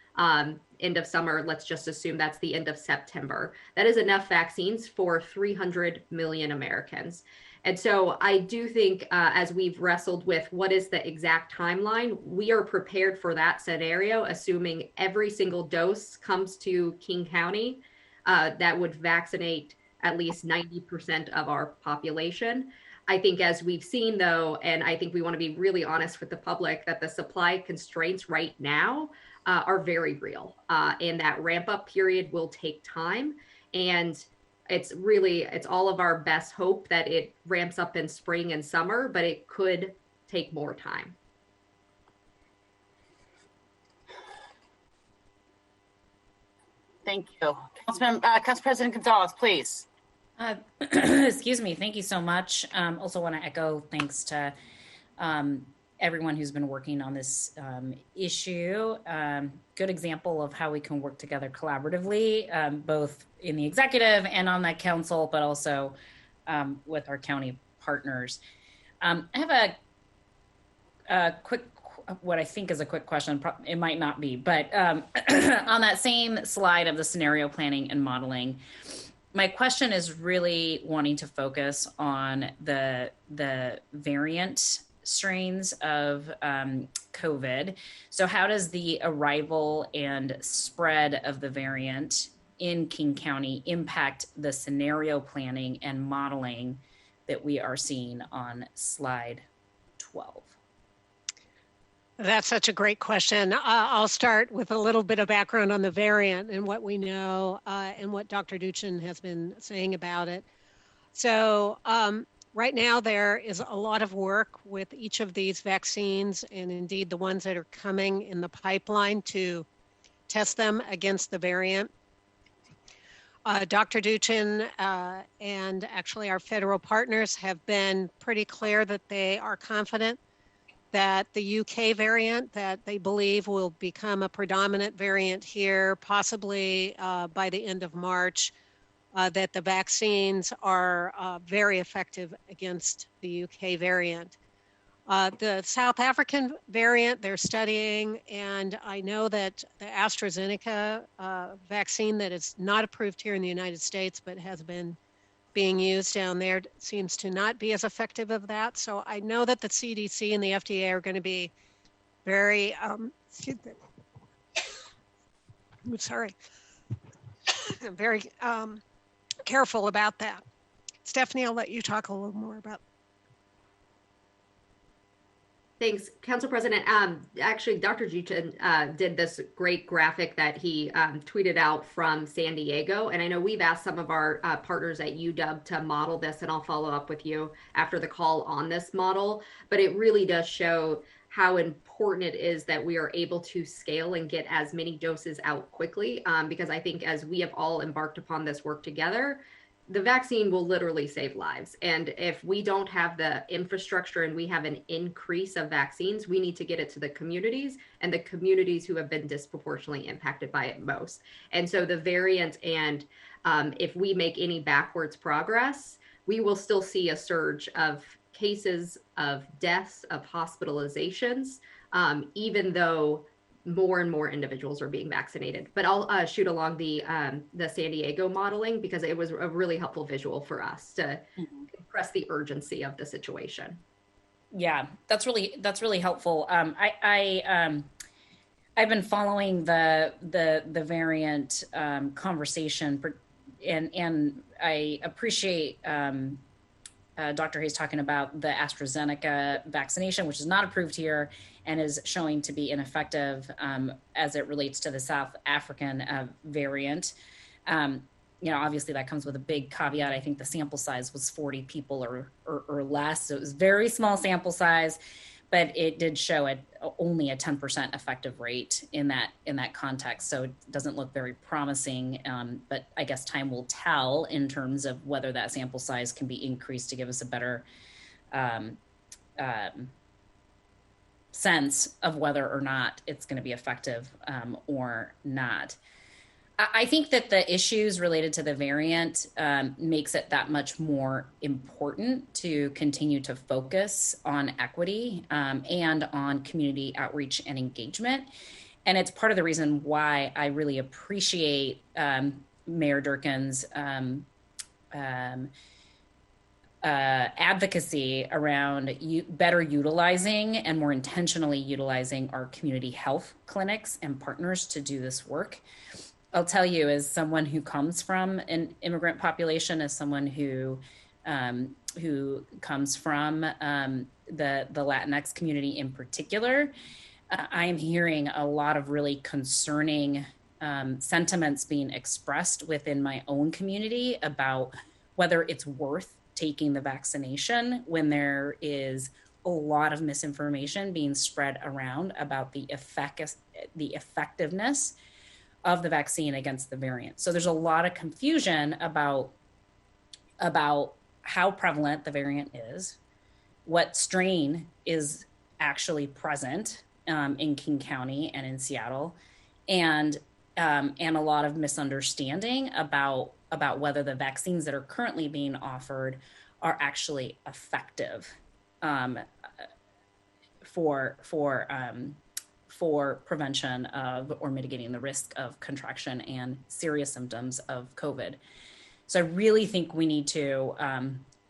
End of summer, let's just assume that's the end of September. That is enough vaccines for 300 million Americans. And so I do think as we've wrestled with what is the exact timeline, we are prepared for that scenario, assuming every single dose comes to King County that would vaccinate at least 90% of our population. I think as we've seen though, and I think we want to be really honest with the public, that the supply constraints right now are very real. And that ramp up period will take time. And it's all of our best hope that it ramps up in spring and summer, but it could take more time. Thank you. Council President Gonzalez, please. Excuse me. Thank you so much. Also want to echo thanks to everyone who's been working on this issue. Good example of how we can work together collaboratively, both in the executive and on that council, but also with our county partners. I have a quick, what I think is a quick question. It might not be, but on that same slide of the scenario planning and modeling, my question is really wanting to focus on the variant strains of COVID. So how does the arrival and spread of the variant in King County impact the scenario planning and modeling that we are seeing on slide 12? That's such a great question. I'll start with a little bit of background on the variant and what we know and what Dr. Duchin has been saying about it. So right now there is a lot of work with each of these vaccines and indeed the ones that are coming in the pipeline to test them against the variant. Dr. Duchin and actually our federal partners have been pretty clear that they are confident that the UK variant that they believe will become a predominant variant here, possibly by the end of March, that the vaccines are very effective against the UK variant. The South African variant they're studying, and I know that the AstraZeneca vaccine that is not approved here in the United States, but has been being used down there seems to not be as effective of that. So I know that the CDC and the FDA are going to be very, very careful about that. Stephanie, I'll let you talk a little more about. Thanks, Council President. Actually, Dr. Duchin did this great graphic that he tweeted out from San Diego. And I know we've asked some of our partners at UW to model this, and I'll follow up with you after the call on this model. But it really does show how important it is that we are able to scale and get as many doses out quickly. Because I think as we have all embarked upon this work together, the vaccine will literally save lives. And if we don't have the infrastructure and we have an increase of vaccines, we need to get it to the communities and the communities who have been disproportionately impacted by it most. And so the variant, and if we make any backwards progress, we will still see a surge of cases, of deaths, of hospitalizations, even though more and more individuals are being vaccinated. But I'll shoot along the San Diego modeling because it was a really helpful visual for us to impress the urgency of the situation. Yeah, that's really helpful. I've been following the variant conversation, and I appreciate Dr. Hayes talking about the AstraZeneca vaccination, which is not approved here and is showing to be ineffective as it relates to the South African variant. Obviously that comes with a big caveat. I think the sample size was 40 people or less. So it was very small sample size, but it did show only a 10% effective rate in that context. So it doesn't look very promising, but I guess time will tell in terms of whether that sample size can be increased to give us a better sense of whether or not it's going to be effective or not. I think that the issues related to the variant makes it that much more important to continue to focus on equity and on community outreach and engagement. And it's part of the reason why I really appreciate Mayor Durkin's advocacy around better utilizing and more intentionally utilizing our community health clinics and partners to do this work. I'll tell you, as someone who comes from an immigrant population, as someone who comes from the Latinx community in particular, I am hearing a lot of really concerning sentiments being expressed within my own community about whether it's worth taking the vaccination when there is a lot of misinformation being spread around about the effectiveness of the vaccine against the variant. So there's a lot of confusion about how prevalent the variant is, what strain is actually present in King County and in Seattle, and a lot of misunderstanding about whether the vaccines that are currently being offered are actually effective for prevention of or mitigating the risk of contraction and serious symptoms of COVID. So I really think we need to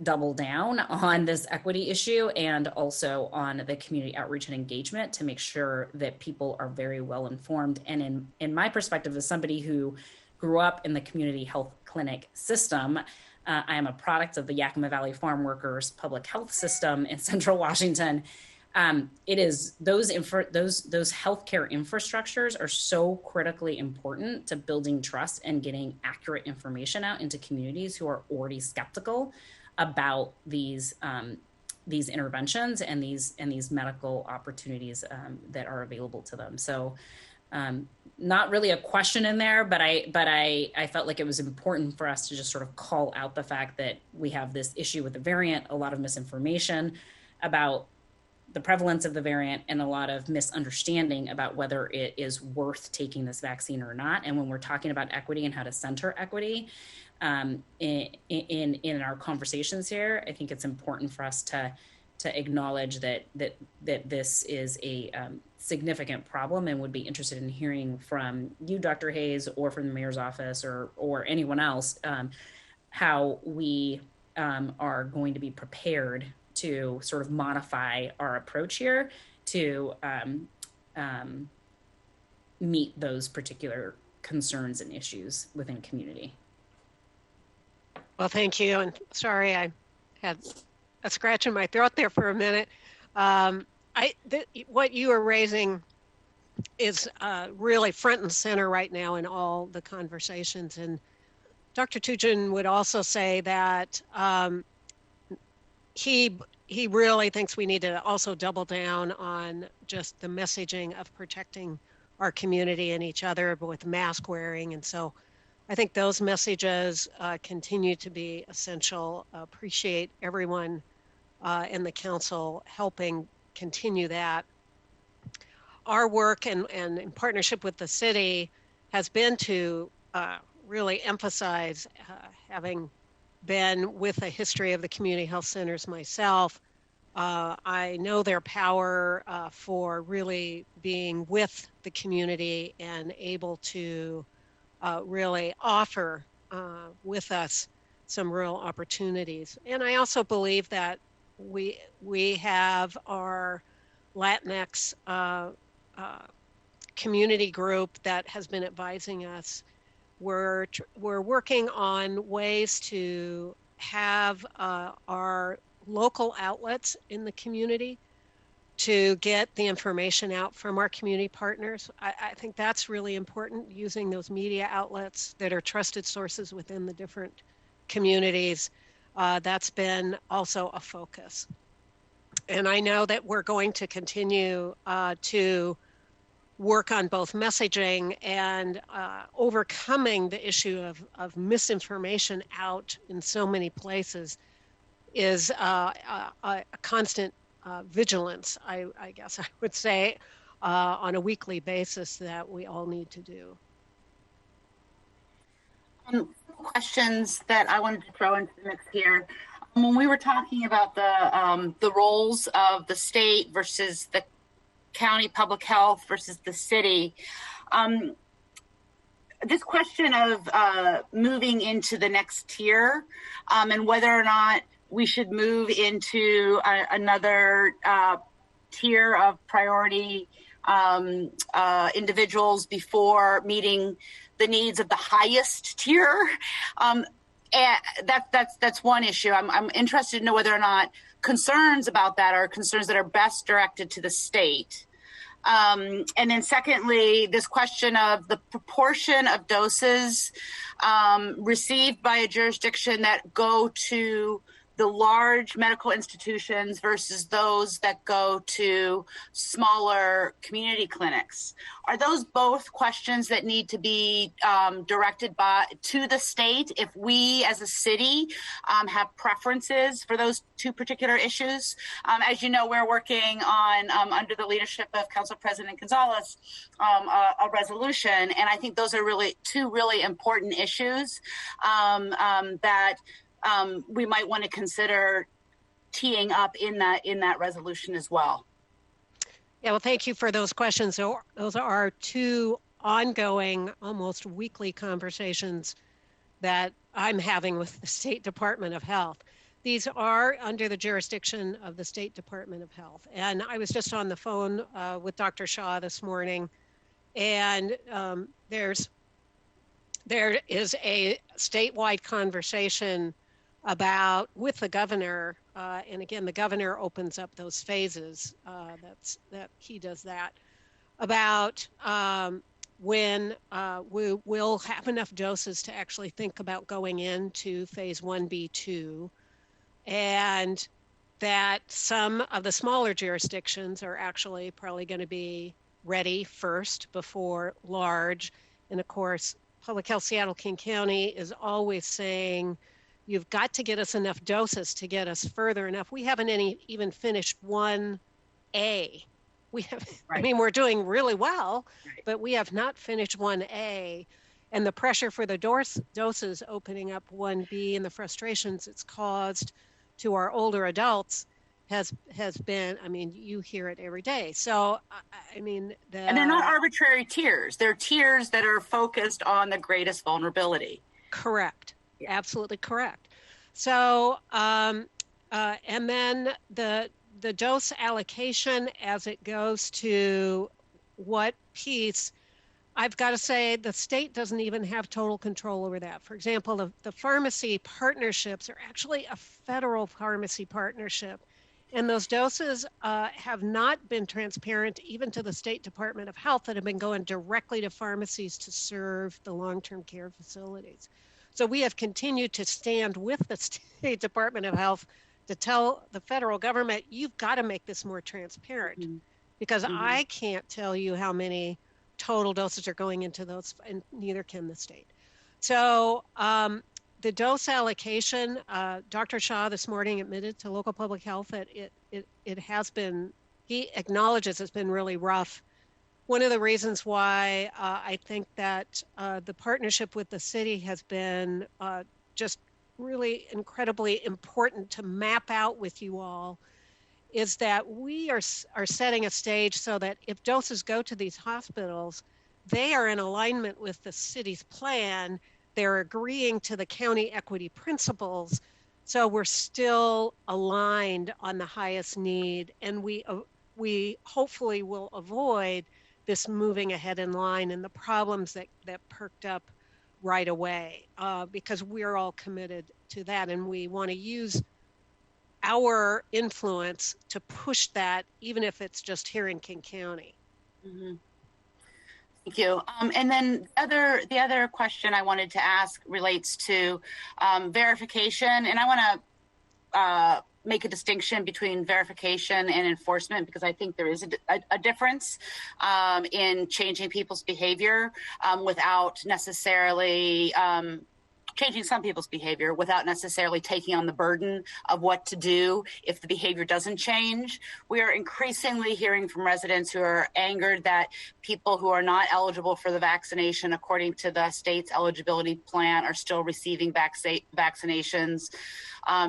double down on this equity issue and also on the community outreach and engagement to make sure that people are very well informed. And in my perspective, as somebody who grew up in the community health clinic system, I am a product of the Yakima Valley Farm Workers public health system in Central Washington. It is those healthcare infrastructures are so critically important to building trust and getting accurate information out into communities who are already skeptical about these interventions and these medical opportunities that are available to them. So, not really a question in there, but I felt like it was important for us to just sort of call out the fact that we have this issue with the variant, a lot of misinformation about the prevalence of the variant, and a lot of misunderstanding about whether it is worth taking this vaccine or not. And when we're talking about equity and how to center equity in our conversations here, I think it's important for us to acknowledge that this is a significant problem, and would be interested in hearing from you, Dr. Hayes, or from the mayor's office, or anyone else, how we are going to be prepared to sort of modify our approach here to meet those particular concerns and issues within community. Well, thank you. And sorry, I had a scratch in my throat there for a minute. What you are raising is really front and center right now in all the conversations. And Dr. Tuchin would also say that he really thinks we need to also double down on just the messaging of protecting our community and each other with mask wearing. And so I think those messages continue to be essential. Appreciate everyone in the council helping continue that. Our work and in partnership with the city has been to really emphasize, having been with a history of the community health centers myself, I know their power for really being with the community and able to really offer with us some real opportunities. And I also believe that we have our Latinx community group that has been advising us. We're working on ways to have our local outlets in the community to get the information out from our community partners. I think that's really important, using those media outlets that are trusted sources within the different communities. That's been also a focus. And I know that we're going to continue to work on both messaging and overcoming the issue of misinformation out in so many places is a constant vigilance, I guess I would say, on a weekly basis that we all need to do. Questions that I wanted to throw into the mix here. When we were talking about the roles of the state versus the county public health versus the city, this question of moving into the next tier and whether or not we should move into another tier of priority individuals before meeting the needs of the highest tier. And that's one issue. I'm interested to know whether or not concerns about that are concerns that are best directed to the state. And then secondly, this question of the proportion of doses received by a jurisdiction that go to the large medical institutions versus those that go to smaller community clinics. Are those both questions that need to be directed to the state if we as a city have preferences for those two particular issues? As you know, we're working on, under the leadership of Council President Gonzalez, a resolution, and I think those are really two really important issues that we might want to consider teeing up in that resolution as well. Yeah, well, thank you for those questions. So those are two ongoing, almost weekly conversations that I'm having with the State Department of Health. These are under the jurisdiction of the State Department of Health. And I was just on the phone with Dr. Shaw this morning, and there is a statewide conversation with the governor, and again, the governor opens up those phases. That he does that about when we will have enough doses to actually think about going into phase 1B2, and that some of the smaller jurisdictions are actually probably going to be ready first before large. And of course, Public Health Seattle King County is always saying, you've got to get us enough doses to get us further enough. We haven't even finished 1A. We have, right. I mean, we're doing really well, right, but we have not finished 1A. And the pressure for the doses opening up 1B and the frustrations it's caused to our older adults has been, I mean, you hear it every day. So, I mean, and they're not arbitrary tiers. They're tiers that are focused on the greatest vulnerability. Correct. Yeah. Absolutely correct. So, and then the dose allocation as it goes to what piece, I've got to say the state doesn't even have total control over that. For example, the pharmacy partnerships are actually a federal pharmacy partnership. And those doses have not been transparent even to the State Department of Health that have been going directly to pharmacies to serve the long-term care facilities. So we have continued to stand with the State Department of Health to tell the federal government, you've got to make this more transparent, mm-hmm. because mm-hmm. I can't tell you how many total doses are going into those, and neither can the state. So the dose allocation, Dr. Shaw this morning admitted to local public health that it has been, he acknowledges it's been really rough. One of the reasons why I think that the partnership with the city has been just really incredibly important to map out with you all is that we are setting a stage so that if doses go to these hospitals, they are in alignment with the city's plan. They're agreeing to the county equity principles. So we're still aligned on the highest need, and we hopefully will avoid this moving ahead in line and the problems that perked up right away, because we're all committed to that, and we want to use our influence to push that, even if it's just here in King County. Mm-hmm. Thank you. And then the other question I wanted to ask relates to verification, and I want to make a distinction between verification and enforcement, because I think there is a difference in changing people's behavior without necessarily changing some people's behavior without necessarily taking on the burden of what to do if the behavior doesn't change. We are increasingly hearing from residents who are angered that people who are not eligible for the vaccination according to the state's eligibility plan are still receiving vaccinations.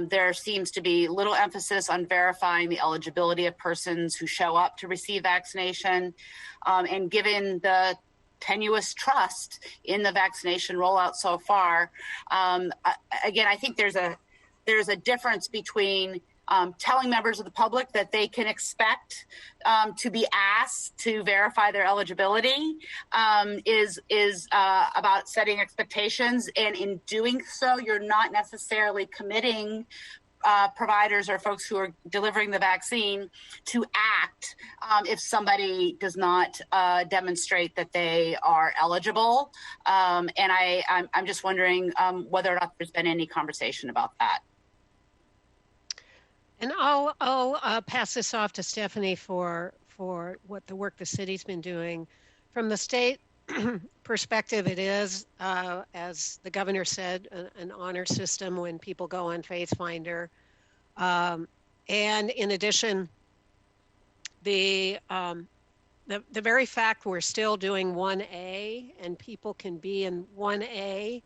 There seems to be little emphasis on verifying the eligibility of persons who show up to receive vaccination. And given the tenuous trust in the vaccination rollout so far, again, I think there's a difference between telling members of the public that they can expect to be asked to verify their eligibility is about setting expectations, and in doing so, you're not necessarily committing providers or folks who are delivering the vaccine to act if somebody does not demonstrate that they are eligible. And I'm just wondering whether or not there's been any conversation about that. And I'll pass this off to Stephanie for what the work the city's been doing. From the state perspective, it is, as the governor said, an honor system when people go on FaceFinder. And in addition, the very fact we're still doing 1A and people can be in 1A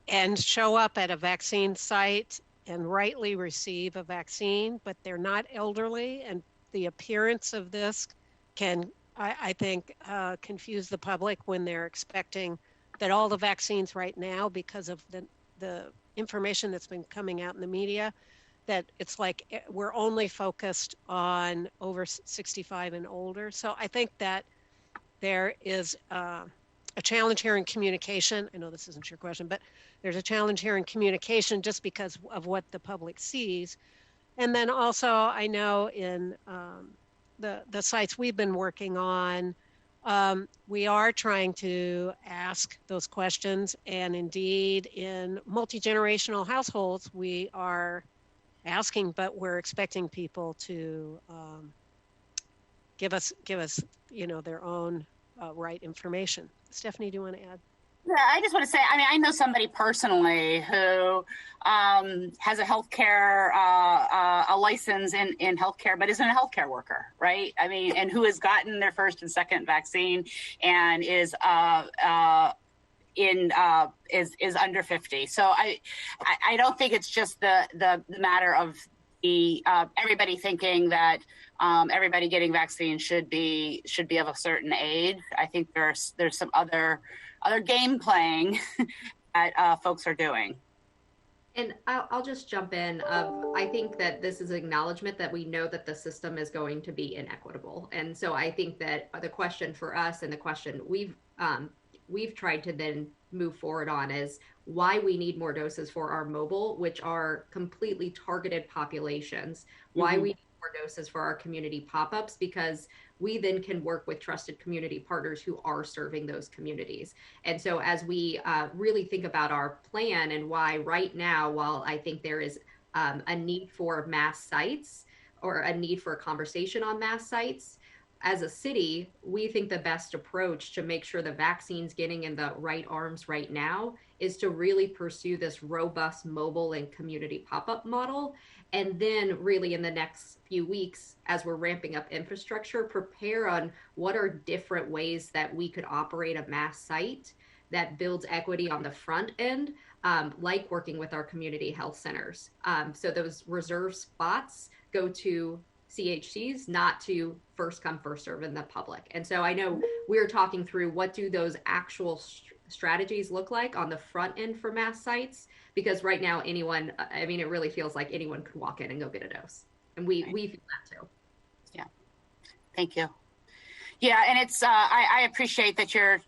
and show up at a vaccine site and rightly receive a vaccine, but they're not elderly, and the appearance of this can, I think, confuse the public when they're expecting that all the vaccines right now, because of the information that's been coming out in the media, that it's like we're only focused on over 65 and older. So I think that there is a challenge here in communication. I know this isn't your question, but there's a challenge here in communication just because of what the public sees. And then also, I know in the sites we've been working on, we are trying to ask those questions. And indeed, in multi-generational households, we are asking, but we're expecting people to give us, their own right information. Stephanie, do you want to add? Yeah, I just want to say, I know somebody personally who has a healthcare, a license in healthcare, but isn't a healthcare worker, right? And who has gotten their first and second vaccine and is under 50. So I don't think it's just the matter of everybody thinking that everybody getting vaccines should be of a certain age. I think there's some other game playing that folks are doing. And I'll just jump in. I think that this is an acknowledgement that we know that the system is going to be inequitable. And so I think that the question for us and the question we've tried to then move forward on is why we need more doses for our mobile, which are completely targeted populations, why we need more doses for our community pop-ups, because we then can work with trusted community partners who are serving those communities. And so as we really think about our plan and why right now, while I think there is a need for mass sites or a need for a conversation on mass sites, as a city, we think the best approach to make sure the vaccine's getting in the right arms right now is to really pursue this robust mobile and community pop-up model. And then really in the next few weeks, as we're ramping up infrastructure, prepare on what are different ways that we could operate a mass site that builds equity on the front end, like working with our community health centers. So those reserve spots go to CHCs, not to first come, first serve in the public. And so I know we're talking through what do those actual strategies look like on the front end for mass sites, because right now anyone, it really feels like anyone could walk in and go get a dose. And we feel that too. Yeah, thank you. Yeah, and it's I appreciate that you're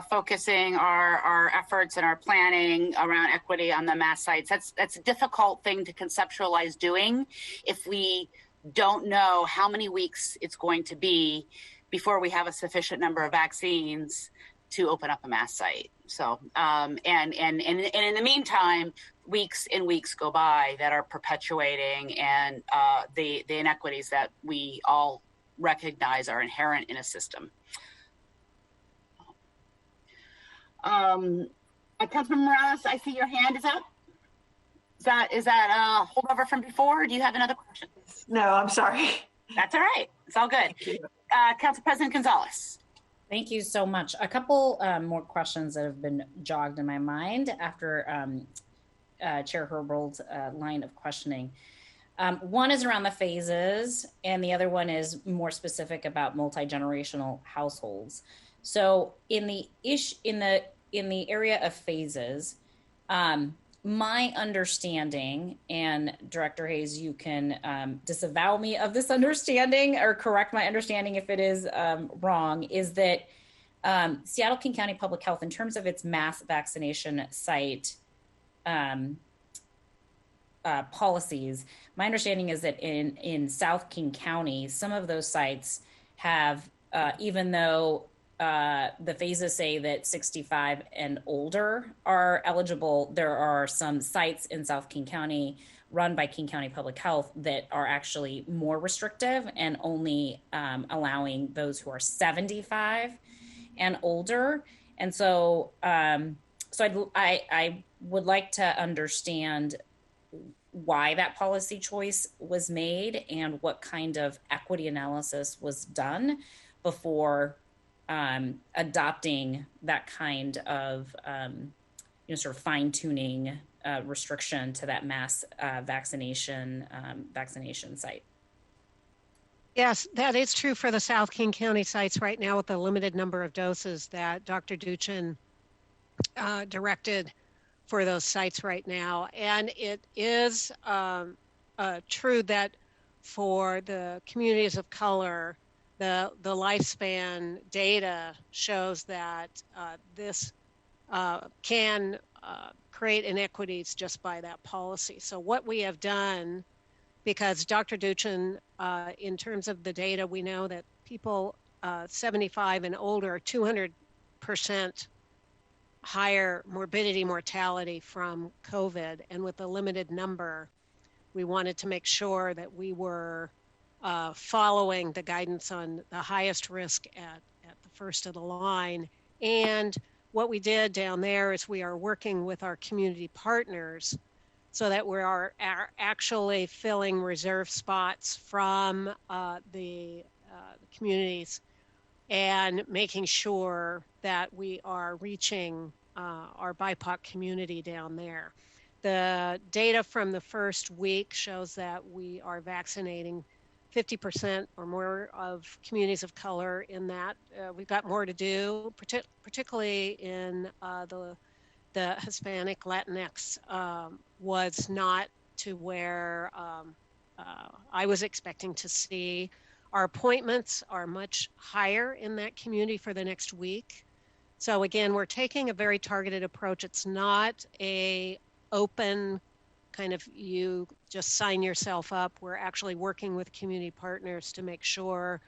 focusing our efforts and our planning around equity on the mass sites. That's a difficult thing to conceptualize doing if we don't know how many weeks it's going to be before we have a sufficient number of vaccines to open up a mass site. So, and in the meantime, weeks and weeks go by that are perpetuating and the inequities that we all recognize are inherent in a system. Councilman Morales, I see your hand is up. Is that a holdover from before? Or do you have another question? No, I'm sorry. That's all right. It's all good. Council President Gonzalez. Thank you so much. A couple more questions that have been jogged in my mind after Chair Herbold's line of questioning. One is around the phases, and the other one is more specific about multi-generational households. So in the area of phases, my understanding, and Director Hayes, you can disavow me of this understanding or correct my understanding if it is wrong, is that Seattle King County Public Health, in terms of its mass vaccination site policies, my understanding is that in South King County, some of those sites have, even though the phases say that 65 and older are eligible, there are some sites in South King County run by King County Public Health that are actually more restrictive and only allowing those who are 75 and older. And so, I would like to understand why that policy choice was made and what kind of equity analysis was done before adopting that kind of sort of fine-tuning restriction to that mass vaccination site. Yes, that is true for the South King County sites right now with the limited number of doses that Dr. Duchin directed for those sites right now. And it is true that for the communities of color, the lifespan data shows that this can create inequities just by that policy. So what we have done, because Dr. Duchin, in terms of the data, we know that people 75 and older are 200% higher morbidity, mortality from COVID. And with the limited number, we wanted to make sure that we were following the guidance on the highest risk at the first of the line. And what we did down there is we are working with our community partners so that we are actually filling reserve spots from the communities and making sure that we are reaching our BIPOC community down there. The data from the first week shows that we are vaccinating 50% or more of communities of color in that. We've got more to do, particularly in the Hispanic Latinx was not to where I was expecting to see. Our appointments are much higher in that community for the next week. So again, we're taking a very targeted approach. It's not a open kind of you just sign yourself up. We're actually working with community partners to make sure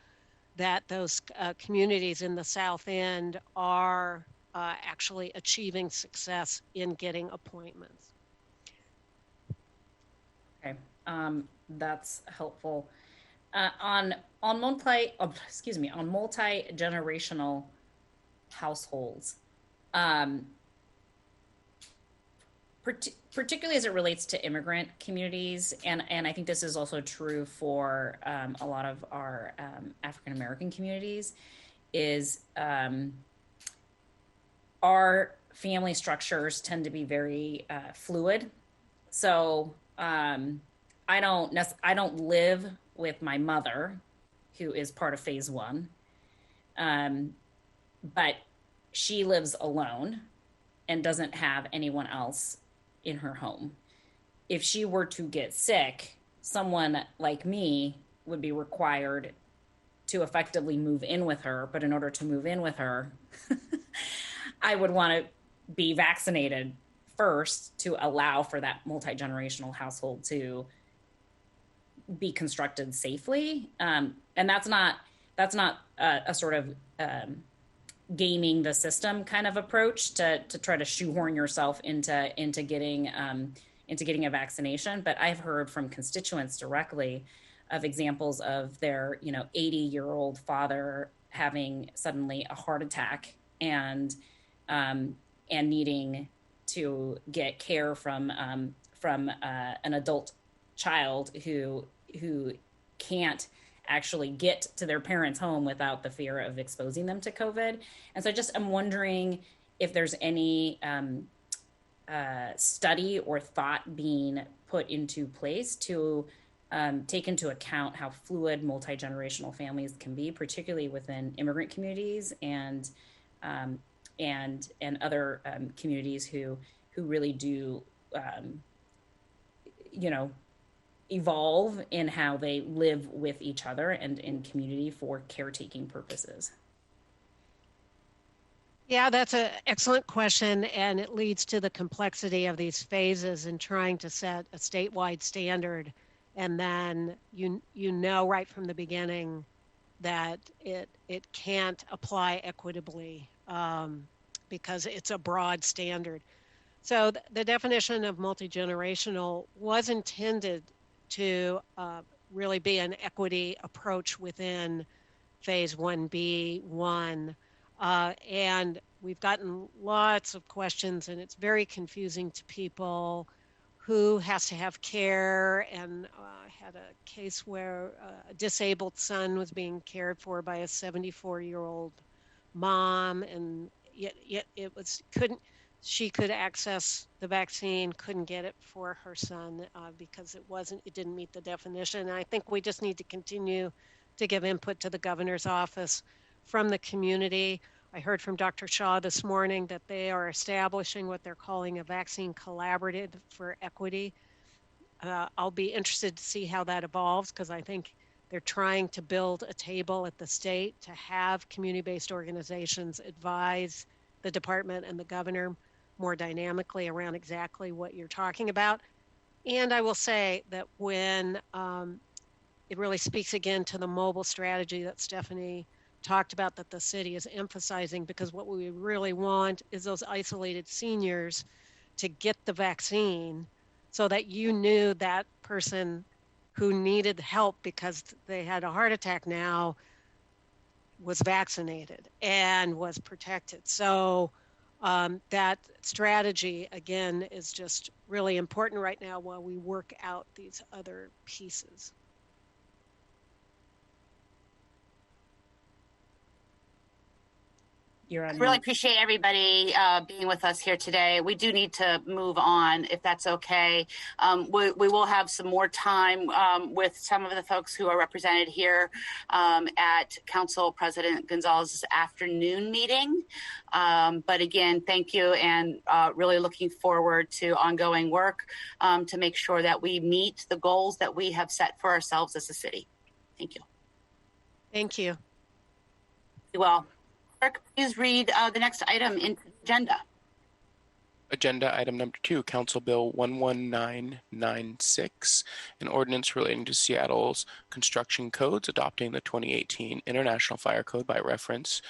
that those communities in the South End are actually achieving success in getting appointments. Okay, that's helpful. On multi-generational households, particularly as it relates to immigrant communities, and I think this is also true for a lot of our African American communities, is our family structures tend to be very fluid. So I don't live with my mother, who is part of phase one, but she lives alone and doesn't have anyone else in her home. If she were to get sick, someone like me would be required to effectively move in with her. But in order to move in with her, I would want to be vaccinated first to allow for that multi-generational household to be constructed safely. And that's not a sort of gaming the system kind of approach to try to shoehorn yourself into getting a vaccination. But I've heard from constituents directly of examples of their 80-year-old father having suddenly a heart attack and needing to get care from an adult child who can't actually get to their parents' home without the fear of exposing them to COVID. And so I'm wondering if there's any study or thought being put into place to take into account how fluid multi-generational families can be, particularly within immigrant communities and other communities who really do, evolve in how they live with each other and in community for caretaking purposes. Yeah, that's an excellent question, and it leads to the complexity of these phases in trying to set a statewide standard. And then you know right from the beginning that it can't apply equitably because it's a broad standard. So the definition of multi-generational was intended to really be an equity approach within phase 1B1. And we've gotten lots of questions, and it's very confusing to people who has to have care. And I had a case where a disabled son was being cared for by a 74-year-old mom, and yet she could access the vaccine, couldn't get it for her son because it didn't meet the definition. And I think we just need to continue to give input to the governor's office from the community. I heard from Dr. Shaw this morning that they are establishing what they're calling a vaccine collaborative for equity. I'll be interested to see how that evolves, because I think they're trying to build a table at the state to have community-based organizations advise the department and the governor more dynamically around exactly what you're talking about. And I will say that when it really speaks again to the mobile strategy that Stephanie talked about, that the city is emphasizing, because what we really want is those isolated seniors to get the vaccine so that you knew that person who needed help because they had a heart attack now was vaccinated and was protected. So that strategy, again, is just really important right now while we work out these other pieces. I really appreciate everybody being with us here today. We do need to move on, if that's okay. We will have some more time with some of the folks who are represented here at Council President Gonzalez's afternoon meeting. But again, thank you, and really looking forward to ongoing work to make sure that we meet the goals that we have set for ourselves as a city. Thank you. Thank you. Well, Clerk, please read the next item into the agenda. Agenda item number 2, Council Bill 11996, an ordinance relating to Seattle's construction codes, adopting the 2018 International Fire Code by reference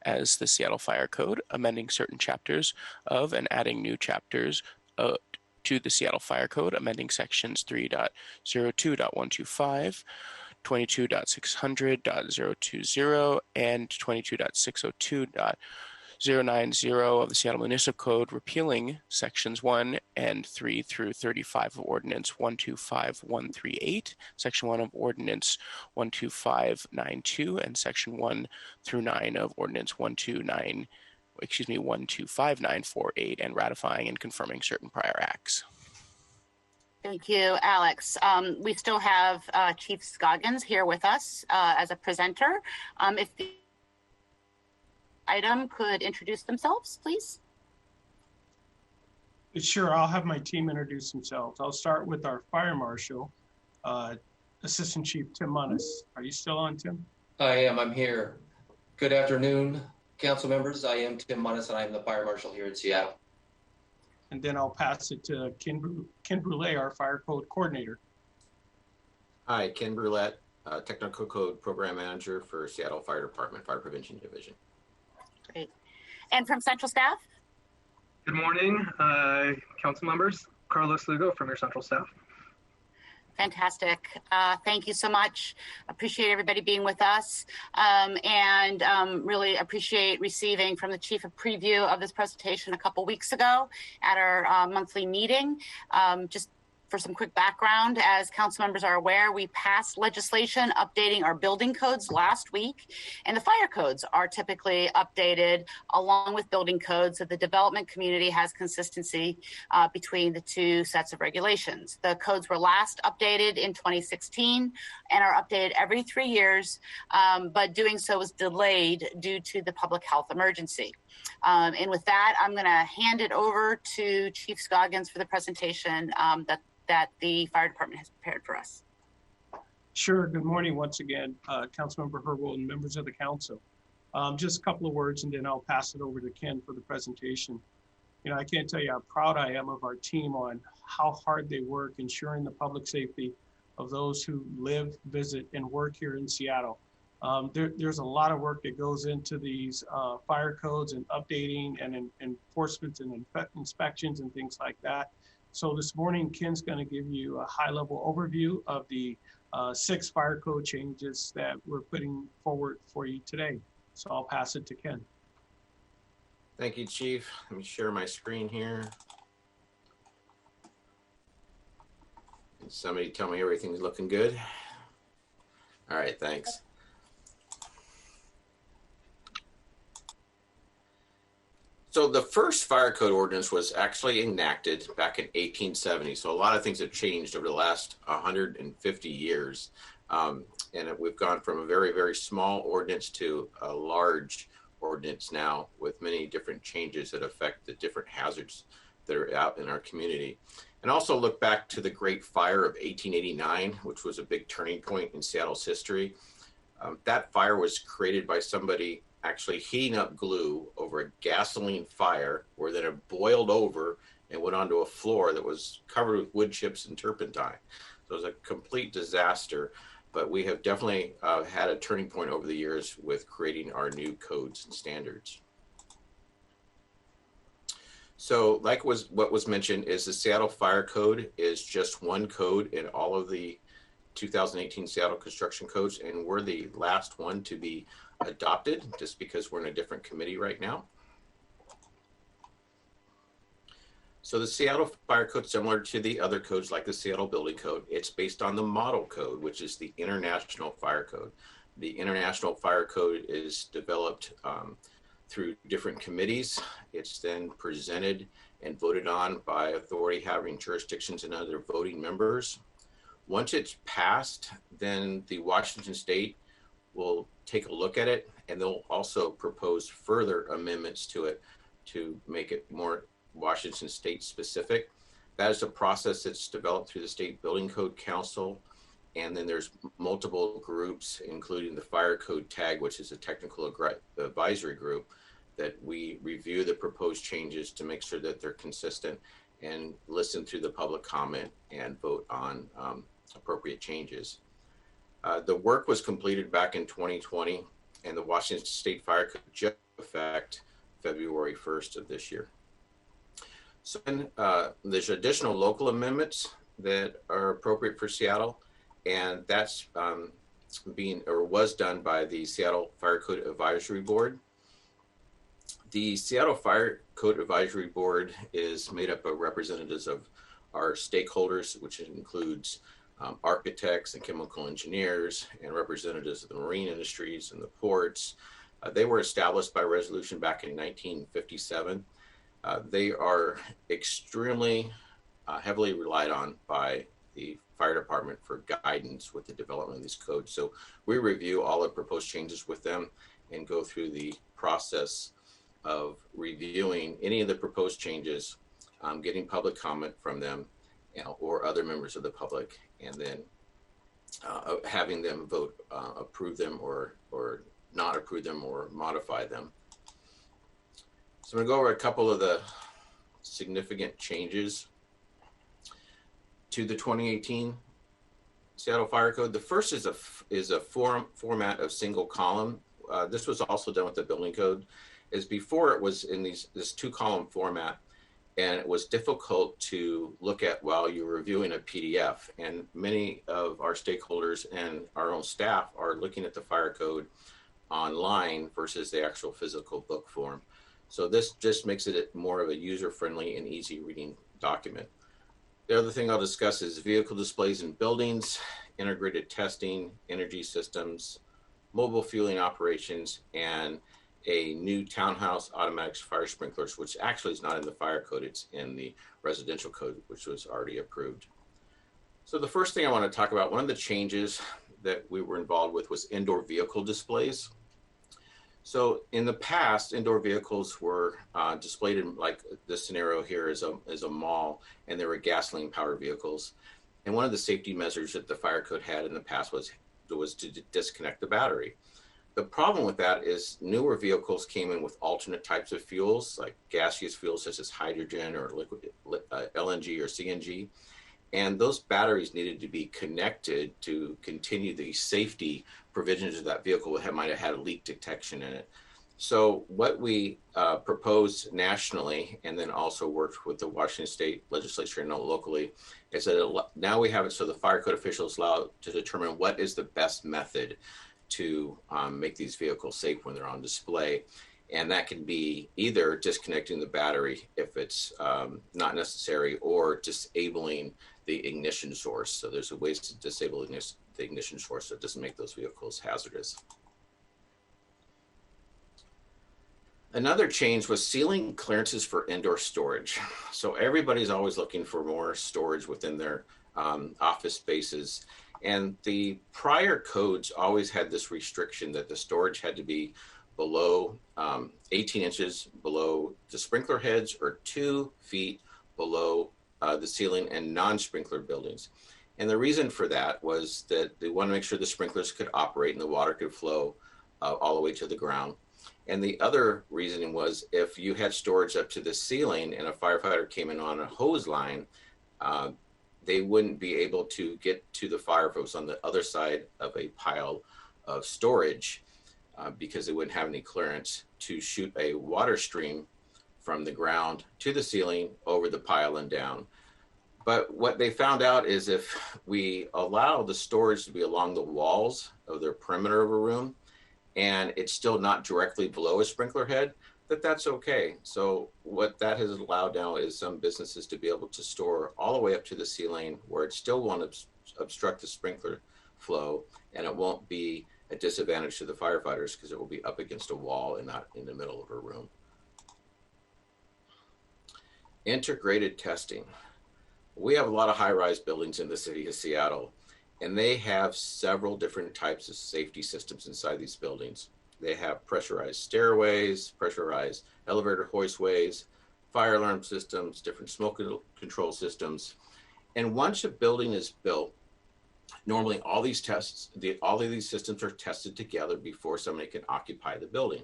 as the Seattle Fire Code, amending certain chapters of and adding new chapters to the Seattle Fire Code, amending sections 3.02.125, 22.600.020 and 22.602.090 of the Seattle Municipal Code, repealing sections 1 and 3 through 35 of Ordinance 125138, section 1 of Ordinance 12592, and section 1 through 9 of Ordinance 125948, and ratifying and confirming certain prior acts. Thank you, Alex. We still have Chief Scoggins here with us as a presenter. If the item could introduce themselves, please. Sure, I'll have my team introduce themselves. I'll start with our Fire Marshal, Assistant Chief Tim Munnis. Are you still on, Tim? I am. I'm here. Good afternoon, council members. I am Tim Munnis, and I am the Fire Marshal here in Seattle. And then I'll pass it to Ken Brulé, our Fire Code Coordinator. Hi, Ken Brulette, Technical Code Program Manager for Seattle Fire Department, Fire Prevention Division. Great. And from Central Staff? Good morning, council members. Carlos Lugo from your Central Staff. Fantastic. Thank you so much. Appreciate everybody being with us, and really appreciate receiving from the chief a preview of this presentation a couple weeks ago at our monthly meeting. Just for some quick background, as council members are aware, we passed legislation updating our building codes last week, and the fire codes are typically updated along with building codes so the development community has consistency between the two sets of regulations. The codes were last updated in 2016 and are updated every 3 years, but doing so was delayed due to the public health emergency. And with that, I'm going to hand it over to Chief Scoggins for the presentation that the fire department has prepared for us. Sure. Good morning once again, Councilmember Herbold and members of the council. Just a couple of words and then I'll pass it over to Ken for the presentation. You know, I can't tell you how proud I am of our team on how hard they work ensuring the public safety of those who live, visit, and work here in Seattle. There's a lot of work that goes into these fire codes and updating and enforcements and inspections and things like that. So this morning, Ken's going to give you a high-level overview of the 6 fire code changes that we're putting forward for you today. So I'll pass it to Ken. Thank you, Chief. Let me share my screen here. Can somebody tell me everything's looking good? All right, thanks. So the first fire code ordinance was actually enacted back in 1870. So a lot of things have changed over the last 150 years. And we've gone from a very, very small ordinance to a large ordinance now with many different changes that affect the different hazards that are out in our community. And also look back to the Great Fire of 1889, which was a big turning point in Seattle's history. That fire was created by somebody actually heating up glue over a gasoline fire where then it boiled over and went onto a floor that was covered with wood chips and turpentine. So it was a complete disaster, but we have definitely had a turning point over the years with creating our new codes and standards. So like what was mentioned is the Seattle Fire Code is just one code in all of the 2018 Seattle construction codes, and we're the last one to be adopted just because we're in a different committee right now. So the Seattle Fire Code, similar to the other codes like the Seattle Building Code, it's based on the Model Code, which is the International Fire Code. The International Fire Code is developed through different committees. It's then presented and voted on by authority having jurisdictions and other voting members. Once it's passed, then the Washington State will take a look at it, and they'll also propose further amendments to it to make it more Washington State specific. That is a process that's developed through the State Building Code Council, and then there's multiple groups, including the Fire Code TAG, which is a technical advisory group, that we review the proposed changes to make sure that they're consistent and listen to the public comment and vote on appropriate changes. The work was completed back in 2020, and the Washington State Fire Code just took effect February 1st of this year. So there's additional local amendments that are appropriate for Seattle, and that's was done by the Seattle Fire Code Advisory Board. The Seattle Fire Code Advisory Board is made up of representatives of our stakeholders, which includes architects and chemical engineers and representatives of the marine industries and the ports. They were established by resolution back in 1957. They are extremely heavily relied on by the fire department for guidance with the development of these codes. So we review all the proposed changes with them and go through the process of reviewing any of the proposed changes, getting public comment from them, or other members of the public, and then having them vote, approve them or not approve them or modify them. So I'm going to go over a couple of the significant changes to the 2018 Seattle Fire Code. The first is a format of single column. This was also done with the building code. Is before it was in this 2-column format, and it was difficult to look at while you're reviewing a PDF. And many of our stakeholders and our own staff are looking at the fire code online versus the actual physical book form. So this just makes it more of a user-friendly and easy reading document. The other thing I'll discuss is vehicle displays in buildings, integrated testing, energy systems, mobile fueling operations, and a new townhouse automatic fire sprinklers, which actually is not in the fire code, it's in the residential code, which was already approved. So the first thing I want to talk about, one of the changes that we were involved with was indoor vehicle displays. So in the past, indoor vehicles were displayed in, like this scenario here is a mall, and there were gasoline powered vehicles. And one of the safety measures that the fire code had in the past was to disconnect the battery. The problem with that is newer vehicles came in with alternate types of fuels, like gaseous fuels such as hydrogen or liquid LNG or CNG. And those batteries needed to be connected to continue the safety provisions of that vehicle that might have had a leak detection in it. So what we proposed nationally, and then also worked with the Washington State legislature and locally, is that now we have it so the fire code officials allow to determine what is the best method to make these vehicles safe when they're on display. And that can be either disconnecting the battery if it's not necessary, or disabling the ignition source. So there's ways to disable the ignition source so it doesn't make those vehicles hazardous. Another change was ceiling clearances for indoor storage. So everybody's always looking for more storage within their office spaces. And the prior codes always had this restriction that the storage had to be below 18 inches below the sprinkler heads, or 2 feet below the ceiling and non-sprinkler buildings. And the reason for that was that they want to make sure the sprinklers could operate and the water could flow all the way to the ground. And the other reasoning was if you had storage up to the ceiling and a firefighter came in on a hose line, they wouldn't be able to get to the fire hose on the other side of a pile of storage because they wouldn't have any clearance to shoot a water stream from the ground to the ceiling, over the pile and down. But what they found out is if we allow the storage to be along the walls of the perimeter of a room, and it's still not directly below a sprinkler head, that's okay. So what that has allowed now is some businesses to be able to store all the way up to the ceiling where it still won't obstruct the sprinkler flow, and it won't be a disadvantage to the firefighters because it will be up against a wall and not in the middle of a room. Integrated testing. We have a lot of high-rise buildings in the city of Seattle, and they have several different types of safety systems inside these buildings. They have pressurized stairways, pressurized elevator hoistways, fire alarm systems, different smoke control systems. And once a building is built, normally all these all of these systems are tested together before somebody can occupy the building.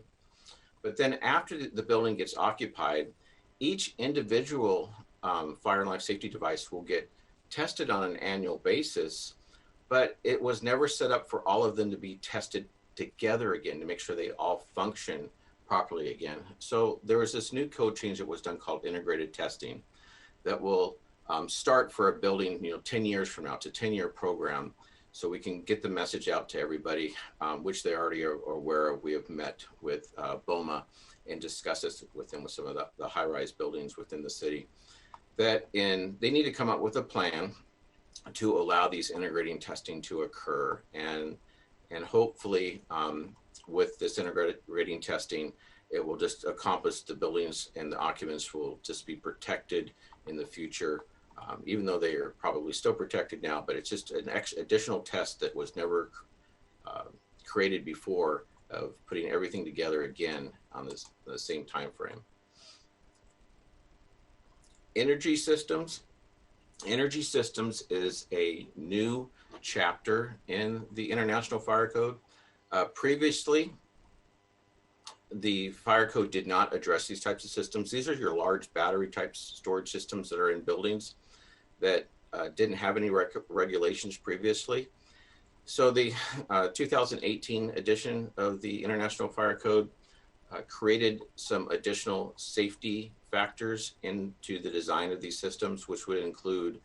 But then after the building gets occupied, each individual fire and life safety device will get tested on an annual basis, but it was never set up for all of them to be tested together again to make sure they all function properly again. So there was this new code change that was done called integrated testing that will start for a building, 10 years from now. It's a 10-year program, so we can get the message out to everybody, which they already are aware of. We have met with BOMA and discussed this with them with some of the high-rise buildings within the city, that they need to come up with a plan to allow these integrating testing to occur. And hopefully with this integrating testing, it will just accomplish the buildings and the occupants will just be protected in the future, even though they are probably still protected now, but it's just an additional test that was never created before, of putting everything together again on the same time frame. Energy systems. Energy systems is a new chapter in the International Fire Code. Previously, the fire code did not address these types of systems. These are your large battery type storage systems that are in buildings that didn't have any regulations previously. So the 2018 edition of the International Fire Code created some additional safety factors into the design of these systems, which would include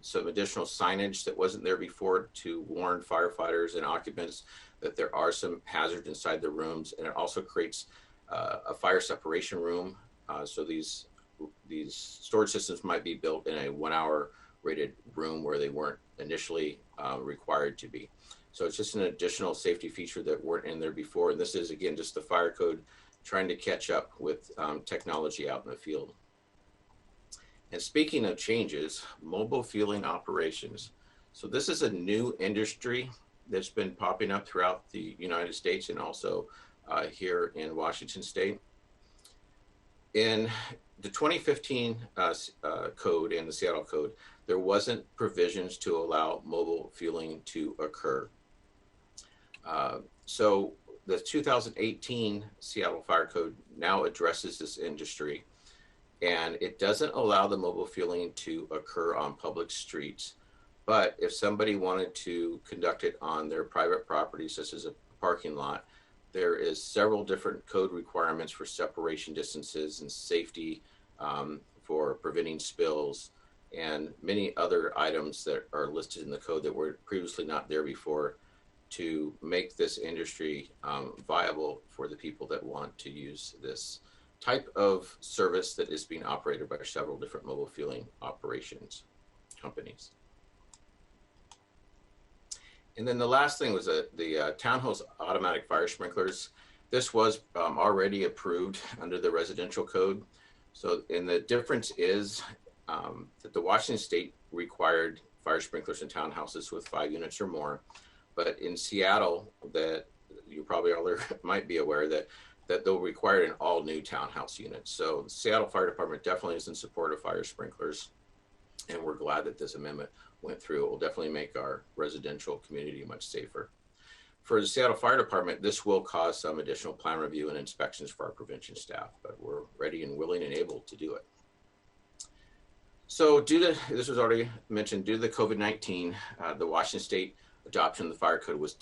some additional signage that wasn't there before to warn firefighters and occupants that there are some hazards inside the rooms. And it also creates a fire separation room. So these storage systems might be built in a 1 hour rated room where they weren't initially required to be. So it's just an additional safety feature that weren't in there before. And this is, again, just the fire code trying to catch up with technology out in the field. And speaking of changes, mobile fueling operations. So this is a new industry that's been popping up throughout the United States and also here in Washington State. In the 2015 code and the Seattle code, there wasn't provisions to allow mobile fueling to occur. So the 2018 Seattle Fire Code now addresses this industry, and it doesn't allow the mobile fueling to occur on public streets. But if somebody wanted to conduct it on their private property, such as a parking lot, there is several different code requirements for separation distances and safety, for preventing spills, and many other items that are listed in the code that were previously not there before, to make this industry viable for the people that want to use this type of service that is being operated by several different mobile fueling operations companies. And then the last thing was the townhouse automatic fire sprinklers. This was already approved under the residential code. So, and the difference is that the Washington State required fire sprinklers in townhouses with 5 units or more. But in Seattle, that you probably all might be aware that they'll require in all new townhouse units. So the Seattle Fire Department definitely is in support of fire sprinklers. And we're glad that this amendment went through. It will definitely make our residential community much safer. For the Seattle Fire Department, this will cause some additional plan review and inspections for our prevention staff, but we're ready and willing and able to do it. So this was already mentioned, due to the COVID-19, the Washington State adoption of the fire code was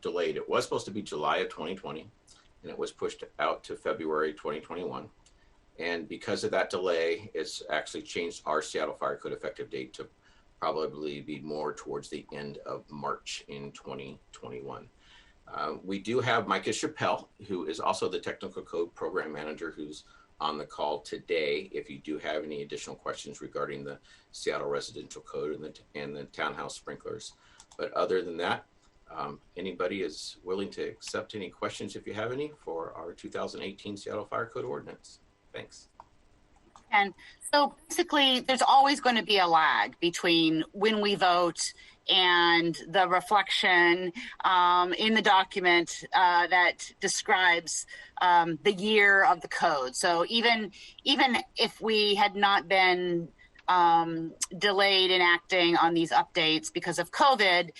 delayed. It was supposed to be July of 2020, and it was pushed out to February 2021. And because of that delay, it's actually changed our Seattle Fire Code effective date to probably be more towards the end of March in 2021. We do have Micah Chappelle, who is also the Technical Code Program Manager, who's on the call today if you do have any additional questions regarding the Seattle Residential Code and the townhouse sprinklers. But other than that, anybody is willing to accept any questions if you have any for our 2018 Seattle Fire Code ordinance. Thanks. And so basically, there's always going to be a lag between when we vote and the reflection in the document that describes the year of the code. So even if we had not been delayed in acting on these updates because of COVID,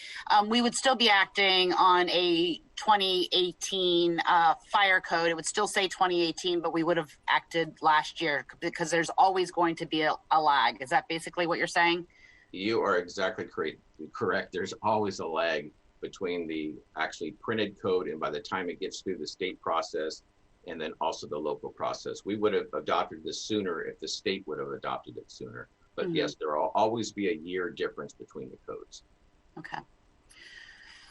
we would still be acting on a 2018 fire code. It would still say 2018, but we would have acted last year because there's always going to be a lag. Is that basically what you're saying? You are exactly correct. There's always a lag between the actually printed code and by the time it gets through the state process and then also the local process. We would have adopted this sooner if the state would have adopted it sooner. But yes, there will always be a year difference between the codes. Okay.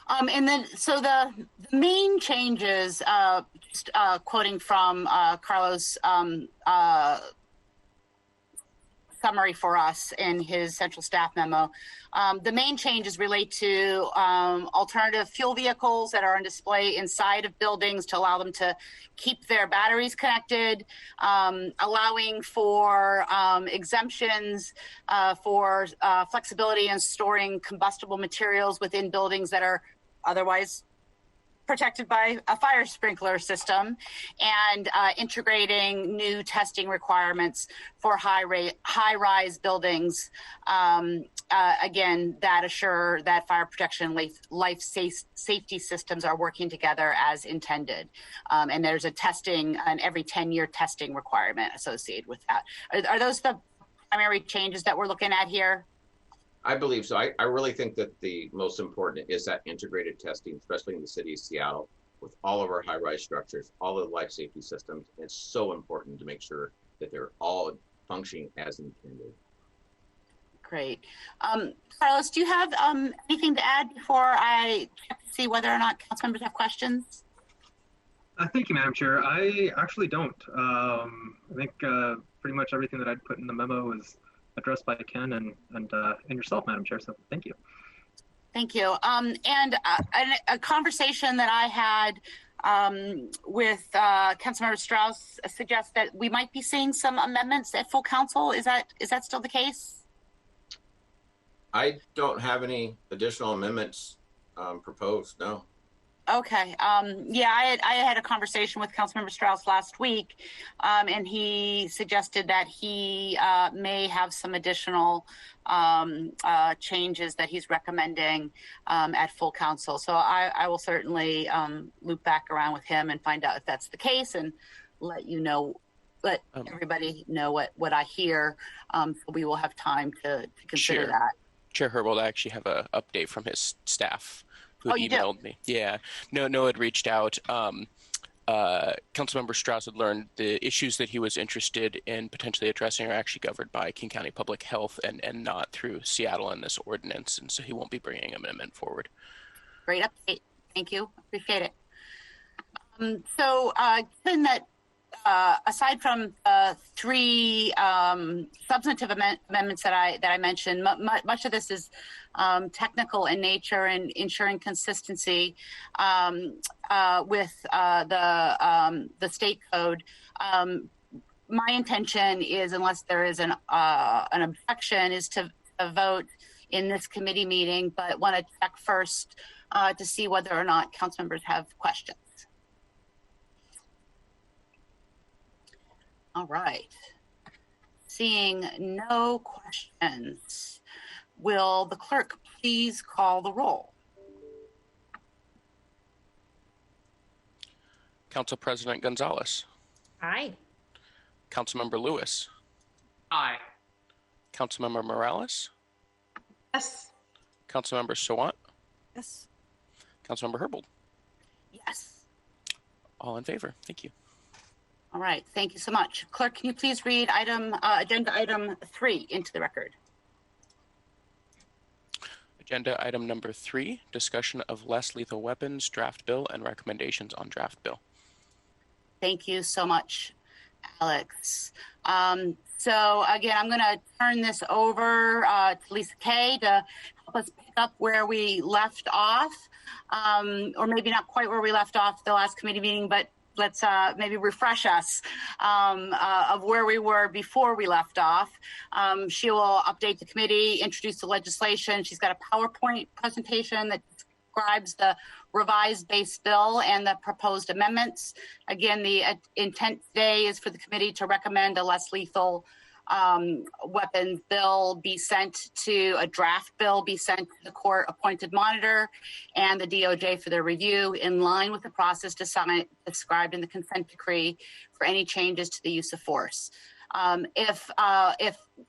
And then, so the main changes, just quoting from Carlos' summary for us in his central staff memo, the main changes relate to alternative fuel vehicles that are on display inside of buildings to allow them to keep their batteries connected, allowing for exemptions for flexibility in storing combustible materials within buildings that are otherwise protected by a fire sprinkler system, and integrating new testing requirements for high-rise buildings, again, that assure that fire protection life safety systems are working together as intended. And there's a testing, an every 10-year testing requirement associated with that. Are those the primary changes that we're looking at here? I believe so. I really think that the most important is that integrated testing, especially in the city of Seattle. with all of our high-rise structures, all of the life safety systems. It's so important to make sure that they're all functioning as intended. Great. Carlos, do you have anything to add before I check to see whether or not council members have questions? Thank you, Madam Chair. I actually don't. I think pretty much everything that I'd put in the memo is addressed by Ken and yourself, Madam Chair. So thank you. Thank you. And a conversation that I had with Councilmember Strauss suggests that we might be seeing some amendments at full council. Is that still the case? I don't have any additional amendments proposed, no. Okay. Yeah, I had a conversation with Councilmember Strauss last week, and he suggested that he may have some additional changes that he's recommending at full council. So I will certainly loop back around with him and find out if that's the case, and let everybody know what I hear. So we will have time to consider that. Chair Herbold, I actually have an update from his staff who you emailed me. Yeah, no had reached out. Councilmember Strauss had learned the issues that he was interested in potentially addressing are actually governed by King County Public Health and not through Seattle and this ordinance, and so he won't be bringing an amendment forward. Great update. Thank you. Appreciate it. So given that aside from three substantive amendments that I mentioned, much of this is technical in nature and ensuring consistency with the state code. My intention is, unless there is an objection, is to vote in this committee meeting, but want to check first to see whether or not council members have questions. All right. Seeing no questions, will the clerk please call the roll? Council President Gonzalez. Aye. Councilmember Lewis. Aye. Councilmember Morales. Yes. Councilmember Sawant. Yes. Councilmember Herbold. Yes. All in favor. Thank you. All right. Thank you so much. Clerk, can you please read agenda item 3 into the record? Agenda item number 3, discussion of less lethal weapons, draft bill, and recommendations on draft bill. Thank you so much, Alex. So again, I'm going to turn this over to Lisa Kay to help us pick up where we left off, or maybe not quite where we left off the last committee meeting, but let's maybe refresh us of where we were before we left off. She will update the committee, introduce the legislation. She's got a PowerPoint presentation that describes the revised base bill and the proposed amendments. Again, the intent today is for the committee to recommend a less lethal weapons bill be sent to a draft bill, be sent to the court appointed monitor and the DOJ for their review in line with the process described in the consent decree for any changes to the use of force. If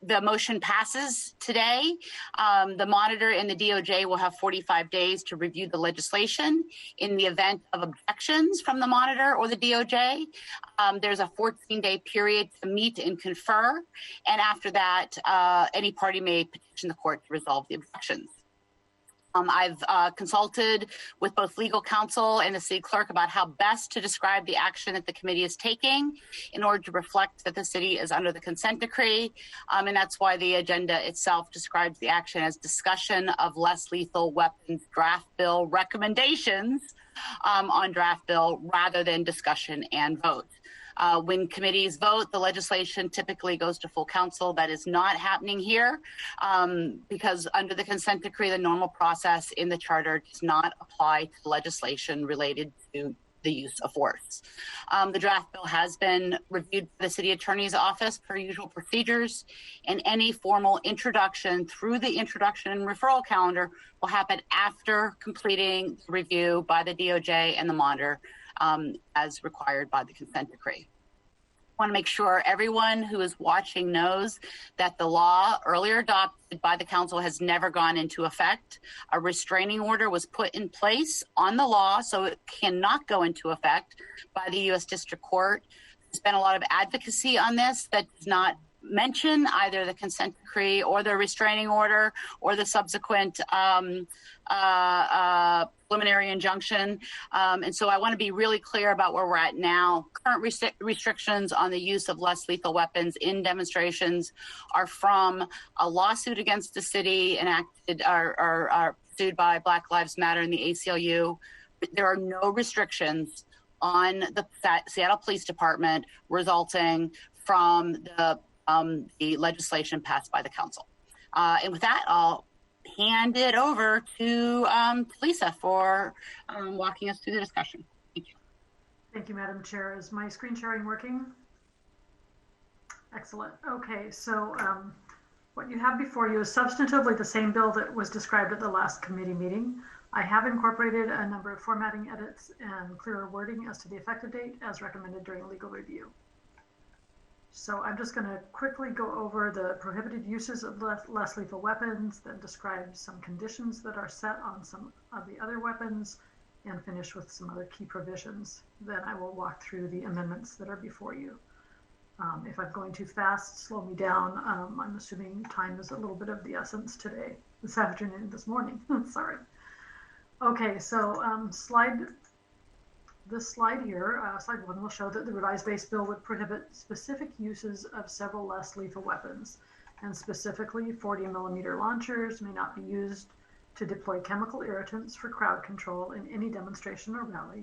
the motion passes today, the monitor and the DOJ will have 45 days to review the legislation. In the event of objections from the monitor or the DOJ, there's a 14-day period to meet and confer. And after that, any party may petition the court to resolve the objections. I've consulted with both legal counsel and the city clerk about how best to describe the action that the committee is taking in order to reflect that the city is under the consent decree. And that's why the agenda itself describes the action as discussion of less lethal weapons draft bill recommendations on draft bill rather than discussion and vote. When committees vote, the legislation typically goes to full council. That is not happening here because under the consent decree, the normal process in the charter does not apply to legislation related to the use of force. The draft bill has been reviewed by the city attorney's office per usual procedures, and any formal introduction through the introduction and referral calendar will happen after completing the review by the DOJ and the monitor as required by the consent decree. want to make sure everyone who is watching knows that the law earlier adopted by the council has never gone into effect. A restraining order was put in place on the law, so it cannot go into effect by the U.S. District Court. There's been a lot of advocacy on this that does not mention either the consent decree or the restraining order or the subsequent preliminary injunction. And so I want to be really clear about where we're at now. Current restrictions on the use of less lethal weapons in demonstrations are from a lawsuit against the city enacted or pursued by Black Lives Matter and the ACLU. There are no restrictions on the Seattle Police Department resulting from the legislation passed by the council. And with that, I'll hand it over to Lisa for walking us through the discussion. Thank you. Thank you, Madam Chair. Is my screen sharing working? Excellent. Okay, so what you have before you is substantively the same bill that was described at the last committee meeting. I have incorporated a number of formatting edits and clearer wording as to the effective date as recommended during legal review. So I'm just going to quickly go over the prohibited uses of less lethal weapons, then describe some conditions that are set on some of the other weapons, and finish with some other key provisions. Then I will walk through the amendments that are before you. If I'm going too fast, slow me down. I'm assuming time is a little bit of the essence today, this afternoon, this morning. Sorry. Okay, so this slide here, slide 1, will show that the revised base bill would prohibit specific uses of several less lethal weapons, and specifically 40 millimeter launchers may not be used to deploy chemical irritants for crowd control in any demonstration or rally.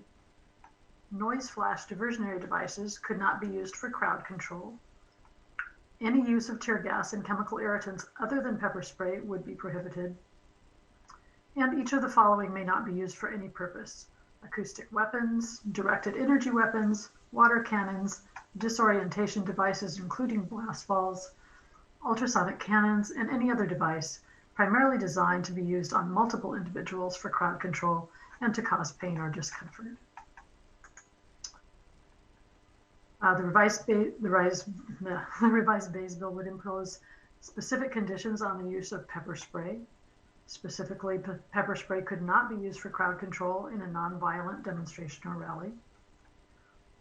Noise flash diversionary devices could not be used for crowd control. Any use of tear gas and chemical irritants other than pepper spray would be prohibited. And each of the following may not be used for any purpose: acoustic weapons, directed energy weapons, water cannons, disorientation devices including blast balls, ultrasonic cannons, and any other device primarily designed to be used on multiple individuals for crowd control and to cause pain or discomfort. The revised base bill would impose specific conditions on the use of pepper spray. Specifically, pepper spray could not be used for crowd control in a non-violent demonstration or rally.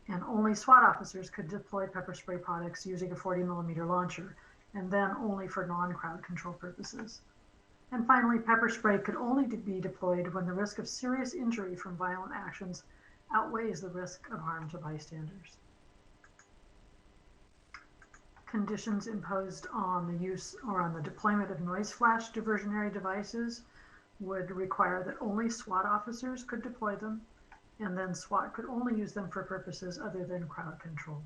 And only SWAT officers could deploy pepper spray products using a 40 millimeter launcher, and then only for non-crowd control purposes. And finally, pepper spray could only be deployed when the risk of serious injury from violent actions outweighs the risk of harm to bystanders. Conditions imposed on the use or on the deployment of noise flash diversionary devices would require that only SWAT officers could deploy them, and then SWAT could only use them for purposes other than crowd control.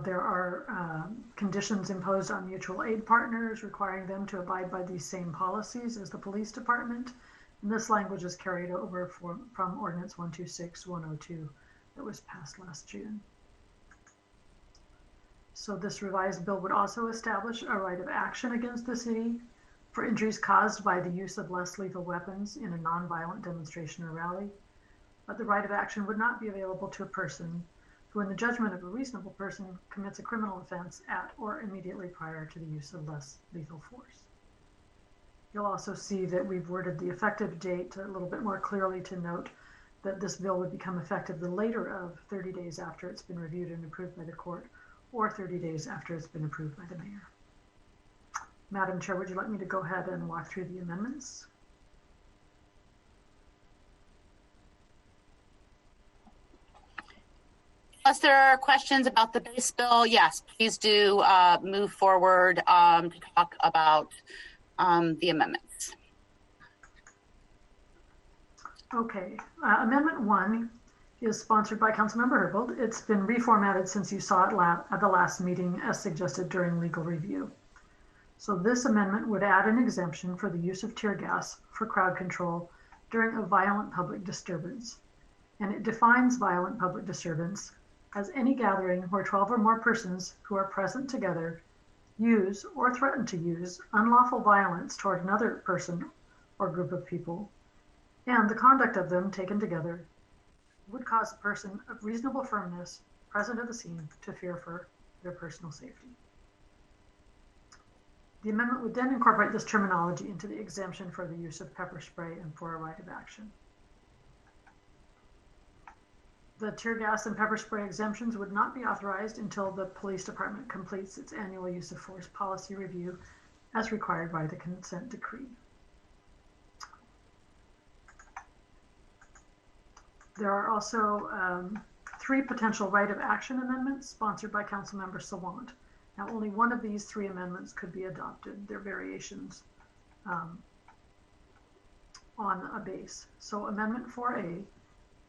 There are conditions imposed on mutual aid partners requiring them to abide by these same policies as the police department. And this language is carried over from Ordinance 126-102 that was passed last June. So this revised bill would also establish a right of action against the city for injuries caused by the use of less lethal weapons in a nonviolent demonstration or rally. But the right of action would not be available to a person who, in the judgment of a reasonable person, commits a criminal offense at or immediately prior to the use of less lethal force. You'll also see that we've worded the effective date a little bit more clearly to note that this bill would become effective the later of 30 days after it's been reviewed and approved by the court, or 30 days after it's been approved by the mayor. Madam Chair, would you like me to go ahead and walk through the amendments? Unless there are questions about the base bill, yes, please do move forward to talk about the amendments. Okay, Amendment 1 is sponsored by Councilmember Herbold. It's been reformatted since you saw it at the last meeting as suggested during legal review. So this amendment would add an exemption for the use of tear gas for crowd control during a violent public disturbance. And it defines violent public disturbance as any gathering where 12 or more persons who are present together use or threaten to use unlawful violence toward another person or group of people, and the conduct of them taken together would cause a person of reasonable firmness present at the scene to fear for their personal safety. The amendment would then incorporate this terminology into the exemption for the use of pepper spray and for a right of action. The tear gas and pepper spray exemptions would not be authorized until the police department completes its annual use of force policy review as required by the consent decree. There are also 3 potential right of action amendments sponsored by Councilmember Sawant. Now, only one of these 3 amendments could be adopted. They're variations on a base. So Amendment 4A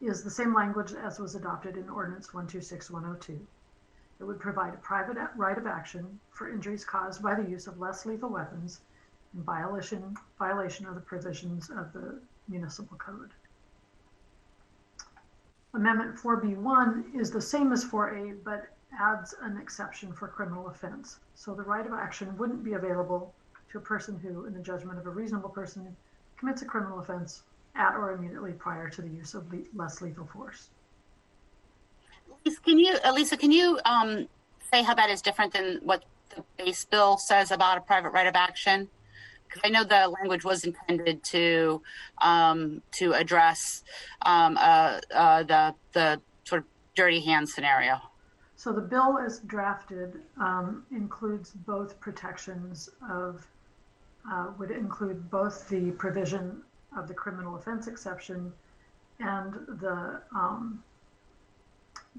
is the same language as was adopted in Ordinance 126102. It would provide a private right of action for injuries caused by the use of less lethal weapons in violation of the provisions of the municipal code. Amendment 4B1 is the same as 4A, but adds an exception for criminal offense. So the right of action wouldn't be available to a person who, in the judgment of a reasonable person, commits a criminal offense at or immediately prior to the use of less lethal force. Lisa, can you say how that is different than what the base bill says about a private right of action? Because I know the language was intended to address the sort of dirty hand scenario. So the bill as drafted includes both protections of, would include both the provision of the criminal offense exception and the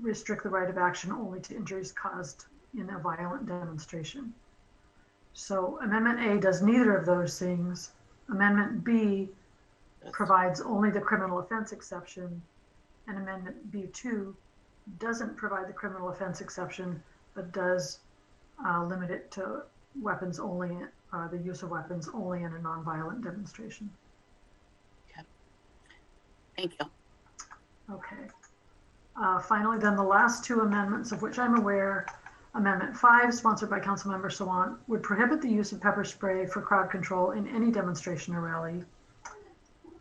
restrict the right of action only to injuries caused in a violent demonstration. So Amendment A does neither of those things. Amendment B provides only the criminal offense exception, and Amendment B2 doesn't provide the criminal offense exception, but does limit it to weapons only, the use of weapons only in a nonviolent demonstration. Okay. Thank you. Okay. Finally, then the last 2 amendments of which I'm aware, Amendment 5, sponsored by Councilmember Sawant, would prohibit the use of pepper spray for crowd control in any demonstration or rally.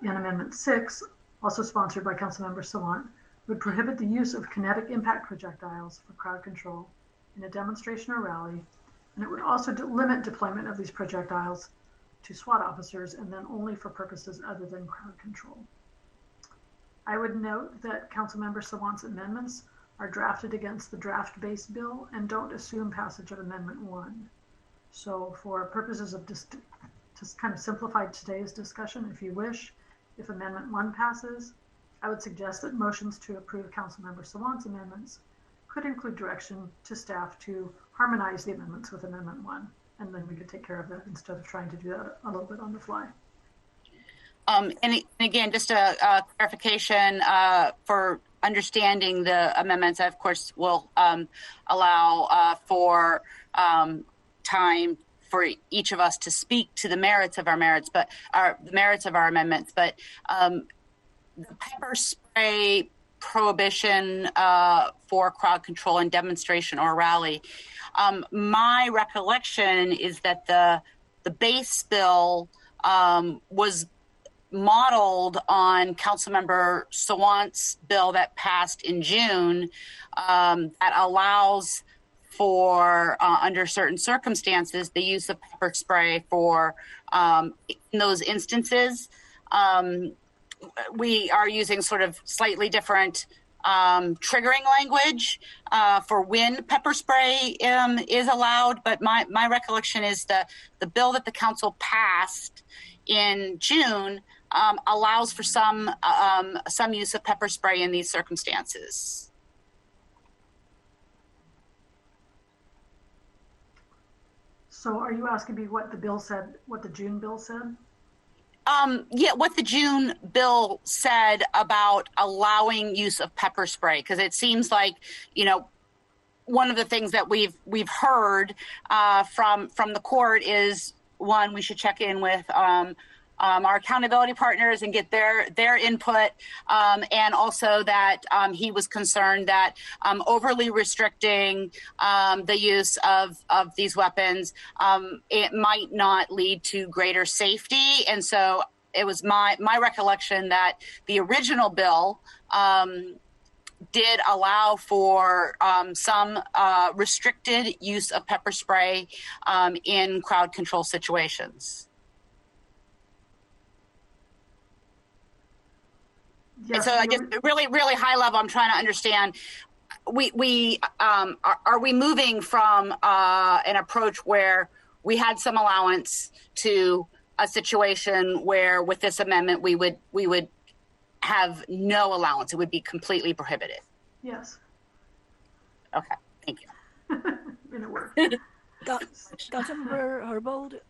And Amendment 6, also sponsored by Councilmember Sawant, would prohibit the use of kinetic impact projectiles for crowd control in a demonstration or rally, and it would also limit deployment of these projectiles to SWAT officers and then only for purposes other than crowd control. I would note that Councilmember Sawant's amendments are drafted against the draft-based bill and don't assume passage of Amendment 1. So for purposes of just kind of simplify today's discussion, if you wish, if Amendment 1 passes, I would suggest that motions to approve Councilmember Sawant's amendments could include direction to staff to harmonize the amendments with Amendment 1, and then we could take care of that instead of trying to do that a little bit on the fly. And again, just a clarification for understanding the amendments, I, of course, will allow for time for each of us to speak to the merits of our amendments, but the pepper spray prohibition for crowd control in demonstration or rally. My recollection is that the base bill was modeled on Councilmember Sawant's bill that passed in June that allows for, under certain circumstances, the use of pepper spray for in those instances. We are using sort of slightly different triggering language for when pepper spray is allowed, but my recollection is the bill that the council passed in June allows for some use of pepper spray in these circumstances. So are you asking me what the bill said, what the June bill said? Yeah, what the June bill said about allowing use of pepper spray, because it seems like, you know, one of the things that we've heard from the court is, one, we should check in with our accountability partners and get their input, and also that he was concerned that overly restricting the use of these weapons, it might not lead to greater safety. And so it was my recollection that the original bill did allow for some restricted use of pepper spray in crowd control situations. Yes, and so I just really high level, I'm trying to understand, are we moving from an approach where we had some allowance to a situation where with this amendment we would have no allowance? It would be completely prohibited. Yes. Okay, thank you. In a word. Councilmember Herbold,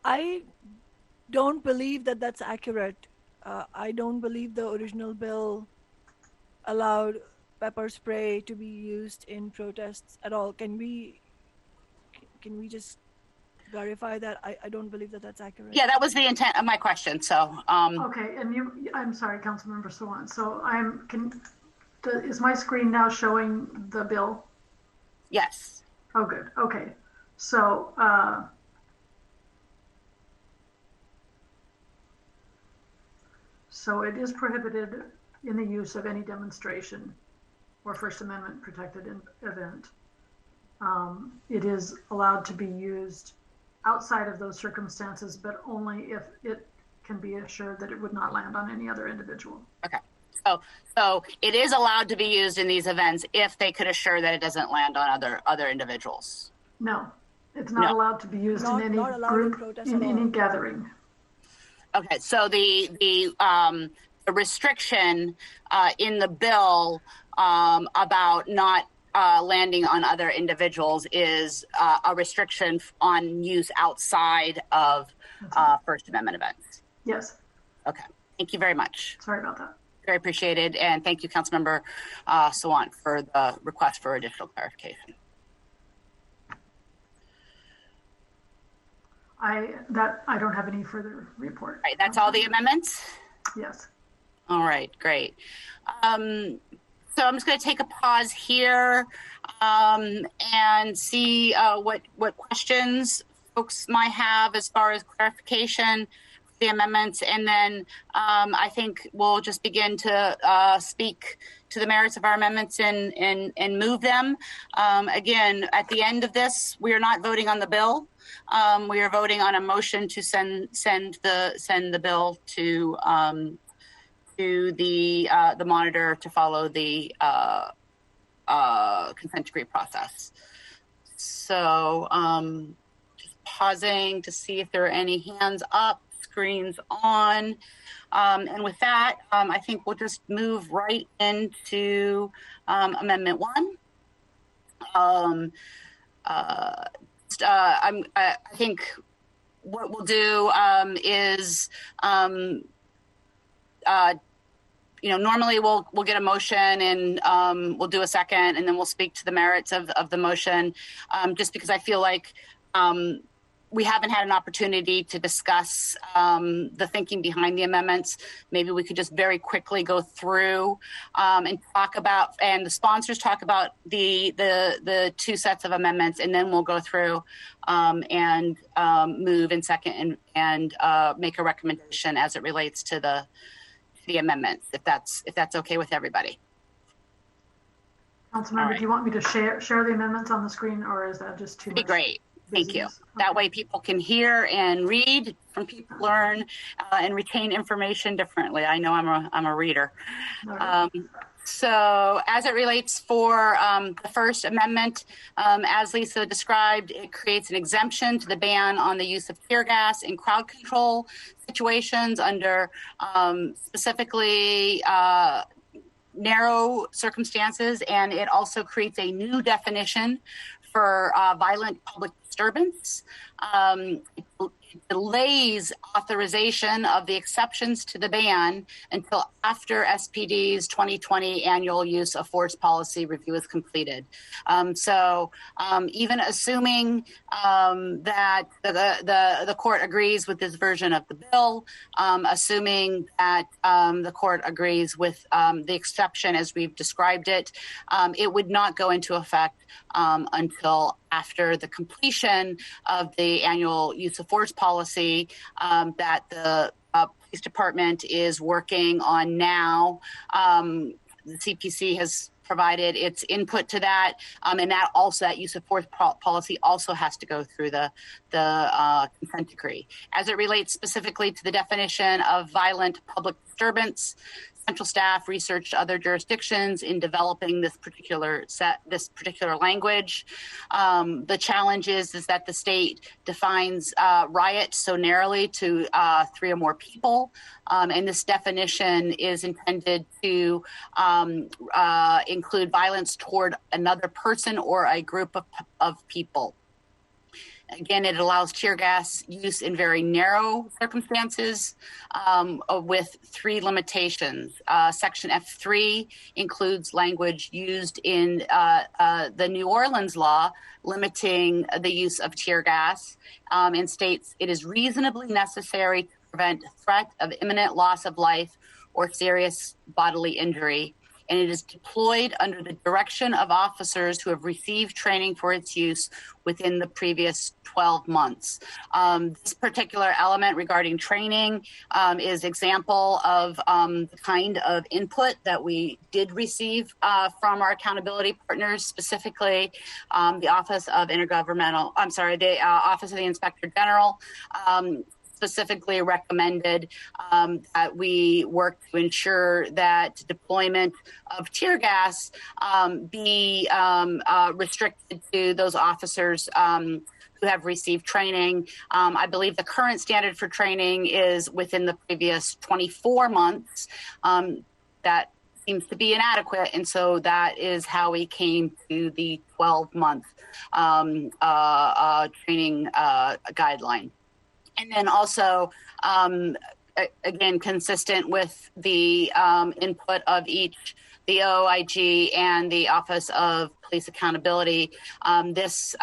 I don't believe that that's accurate. I don't believe the original bill allowed pepper spray to be used in protests at all. Can we just verify that? I don't believe that that's accurate. Yeah, that was the intent of my question. So okay, and I'm sorry, Councilmember Swan. So is my screen now showing the bill? Yes. Oh, good. Okay. So so it is prohibited in the use of any demonstration or First Amendment protected event. It is allowed to be used outside of those circumstances, but only if it can be assured that it would not land on any other individual. Okay. So it is allowed to be used in these events if they could assure that it doesn't land on other individuals. No, it's not allowed to be used in any group, in any gathering. Okay, so the restriction in the bill about not landing on other individuals is a restriction on use outside of First Amendment events. Yes. Okay, thank you very much. Sorry about that. Very appreciated, and thank you, Councilmember Sawant, for the request for additional clarification. I don't have any further report. All right, that's all the amendments? Yes. All right, great. So I'm just going to take a pause here and see what questions folks might have as far as clarification for the amendments, and then I think we'll just begin to speak to the merits of our amendments and move them. Again, at the end of this, we are not voting on the bill. We are voting on a motion to send the bill to the monitor to follow the consent decree process. So just pausing to see if there are any hands up, screens on. And with that, I think we'll just move right into Amendment 1. I think what we'll do is, normally we'll get a motion and we'll do a second, and then we'll speak to the merits of the motion. Just because I feel like we haven't had an opportunity to discuss the thinking behind the amendments. Maybe we could just very quickly go through and talk about, and the sponsors talk about the two sets of amendments, and then we'll go through and move in second and make a recommendation as it relates to the amendments, if that's okay with everybody. Councilmember, right. Do you want me to share the amendments on the screen, or is that just too much? That'd be great. Thank you. That way people can hear and read, from people learn and retain information differently. I know I'm a reader. So as it relates for the First Amendment, as Lisa described, it creates an exemption to the ban on the use of tear gas in crowd control situations under specifically narrow circumstances, and it also creates a new definition for violent public disturbance. It delays authorization of the exceptions to the ban until after SPD's 2020 annual use of force policy review is completed. So even assuming that the court agrees with this version of the bill, assuming that the court agrees with the exception as we've described it, it would not go into effect until after the completion definition of the annual use of force policy that the police department is working on now. The CPC has provided its input to that, and that use of force policy also has to go through the consent decree. As it relates specifically to the definition of violent public disturbance, central staff researched other jurisdictions in developing this particular language. The challenge is that the state defines riot so narrowly to 3 or more people, and this definition is intended to include violence toward another person or a group of people. Again, it allows tear gas use in very narrow circumstances with 3 limitations. Section F3 includes language used in the New Orleans law limiting the use of tear gas and states it is reasonably necessary to prevent threat of imminent loss of life or serious bodily injury, and it is deployed under the direction of officers who have received training for its use within the previous 12 months. This particular element regarding training is example of the kind of input that we did receive from our accountability partners, specifically the Office of the Office of the Inspector General. Specifically recommended that we work to ensure that deployment of tear gas be restricted to those officers who have received training. I believe the current standard for training is within the previous 24 months. That seems to be inadequate, and so that is how we came to the 12-month training guideline. And then also, again, consistent with the input of each, the OIG and the Office of Police Accountability, this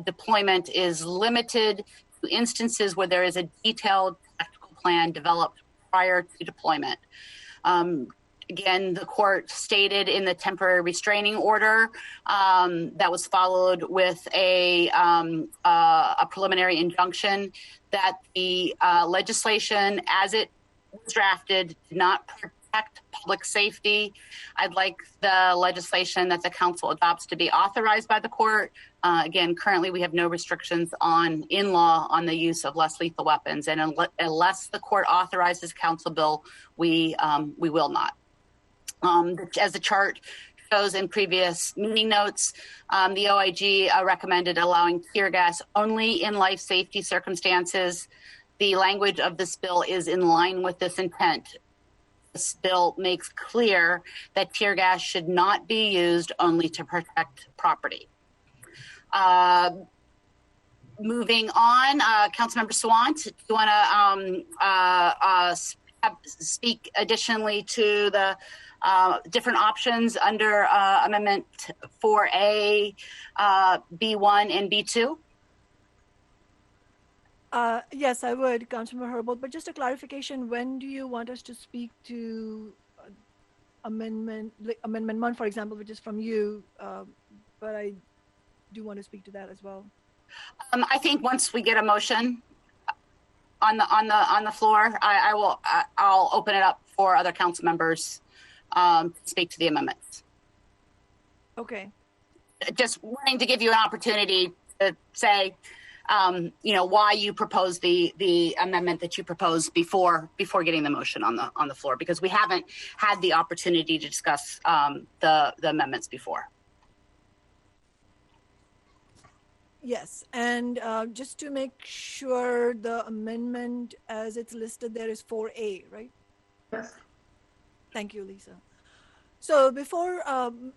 deployment is limited to instances where there is a detailed tactical plan developed prior to deployment. Again, the court stated in the temporary restraining order that was followed with a preliminary injunction that the legislation as it was drafted did not protect public safety. I'd like the legislation that the council adopts to be authorized by the court. Again, currently we have no restrictions in law on the use of less lethal weapons, and unless the court authorizes council bill, we will not. As the chart shows in previous meeting notes, the OIG recommended allowing tear gas only in life safety circumstances. The language of this bill is in line with this intent. This bill makes clear that tear gas should not be used only to protect property. Moving on, Councilmember Sawant, do you want to speak additionally to the different options under Amendment 4A, B1, and B2? Yes, I would, Councilmember Herbold, but just a clarification, when do you want us to speak to Amendment 1, for example, which is from you, but I do want to speak to that as well. I think once we get a motion on the floor, I'll open it up for other council members to speak to the amendments. Okay. Just wanting to give you an opportunity to say, why you propose the amendment that you proposed before getting the motion on the floor, because we haven't had the opportunity to discuss the amendments before. Yes, and just to make sure, the amendment as it's listed there is 4A, right? Yes. Thank you, Lisa. So before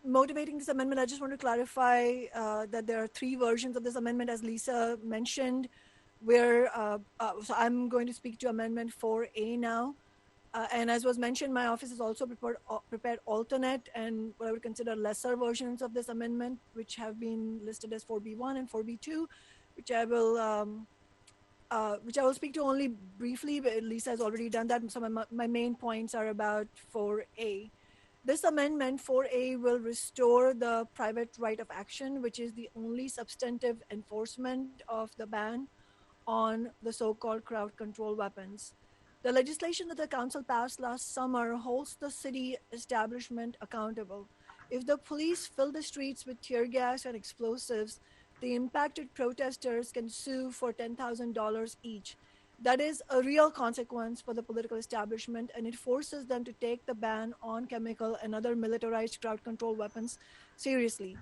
motivating this amendment, I just want to clarify that there are 3 versions of this amendment, as Lisa mentioned, where so I'm going to speak to Amendment 4A now. And as was mentioned, my office has also prepared alternate and what I would consider lesser versions of this amendment, which have been listed as 4B1 and 4B2, which I will speak to only briefly, but Lisa has already done that. So my main points are about 4A. This amendment 4A will restore the private right of action, which is the only substantive enforcement of the ban on the so-called crowd control weapons. The legislation that the council passed last summer holds the city establishment accountable. If the police fill the streets with tear gas and explosives, the impacted protesters can sue for $10,000 each. That is a real consequence for the political establishment, and it forces them to take the ban on chemical and other militarized crowd control weapons seriously.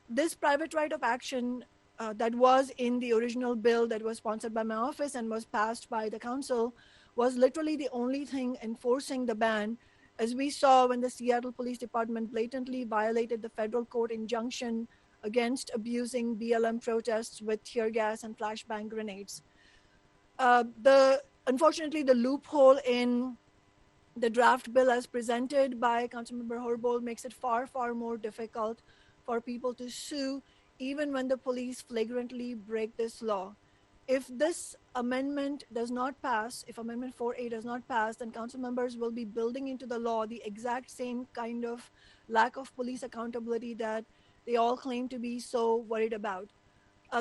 This private right of action that was in the original bill that was sponsored by my office and was passed by the council was literally the only thing enforcing the ban, as we saw when the Seattle Police Department blatantly violated the federal court injunction against abusing BLM protests with tear gas and flashbang grenades. Unfortunately, the loophole in the draft bill as presented by Councilmember Herbold makes it far, far more difficult for people to sue even when the police flagrantly break this law. If this amendment does not pass, if Amendment 4A does not pass, then council members will be building into the law the exact same kind of lack of police accountability that they all claim to be so worried about.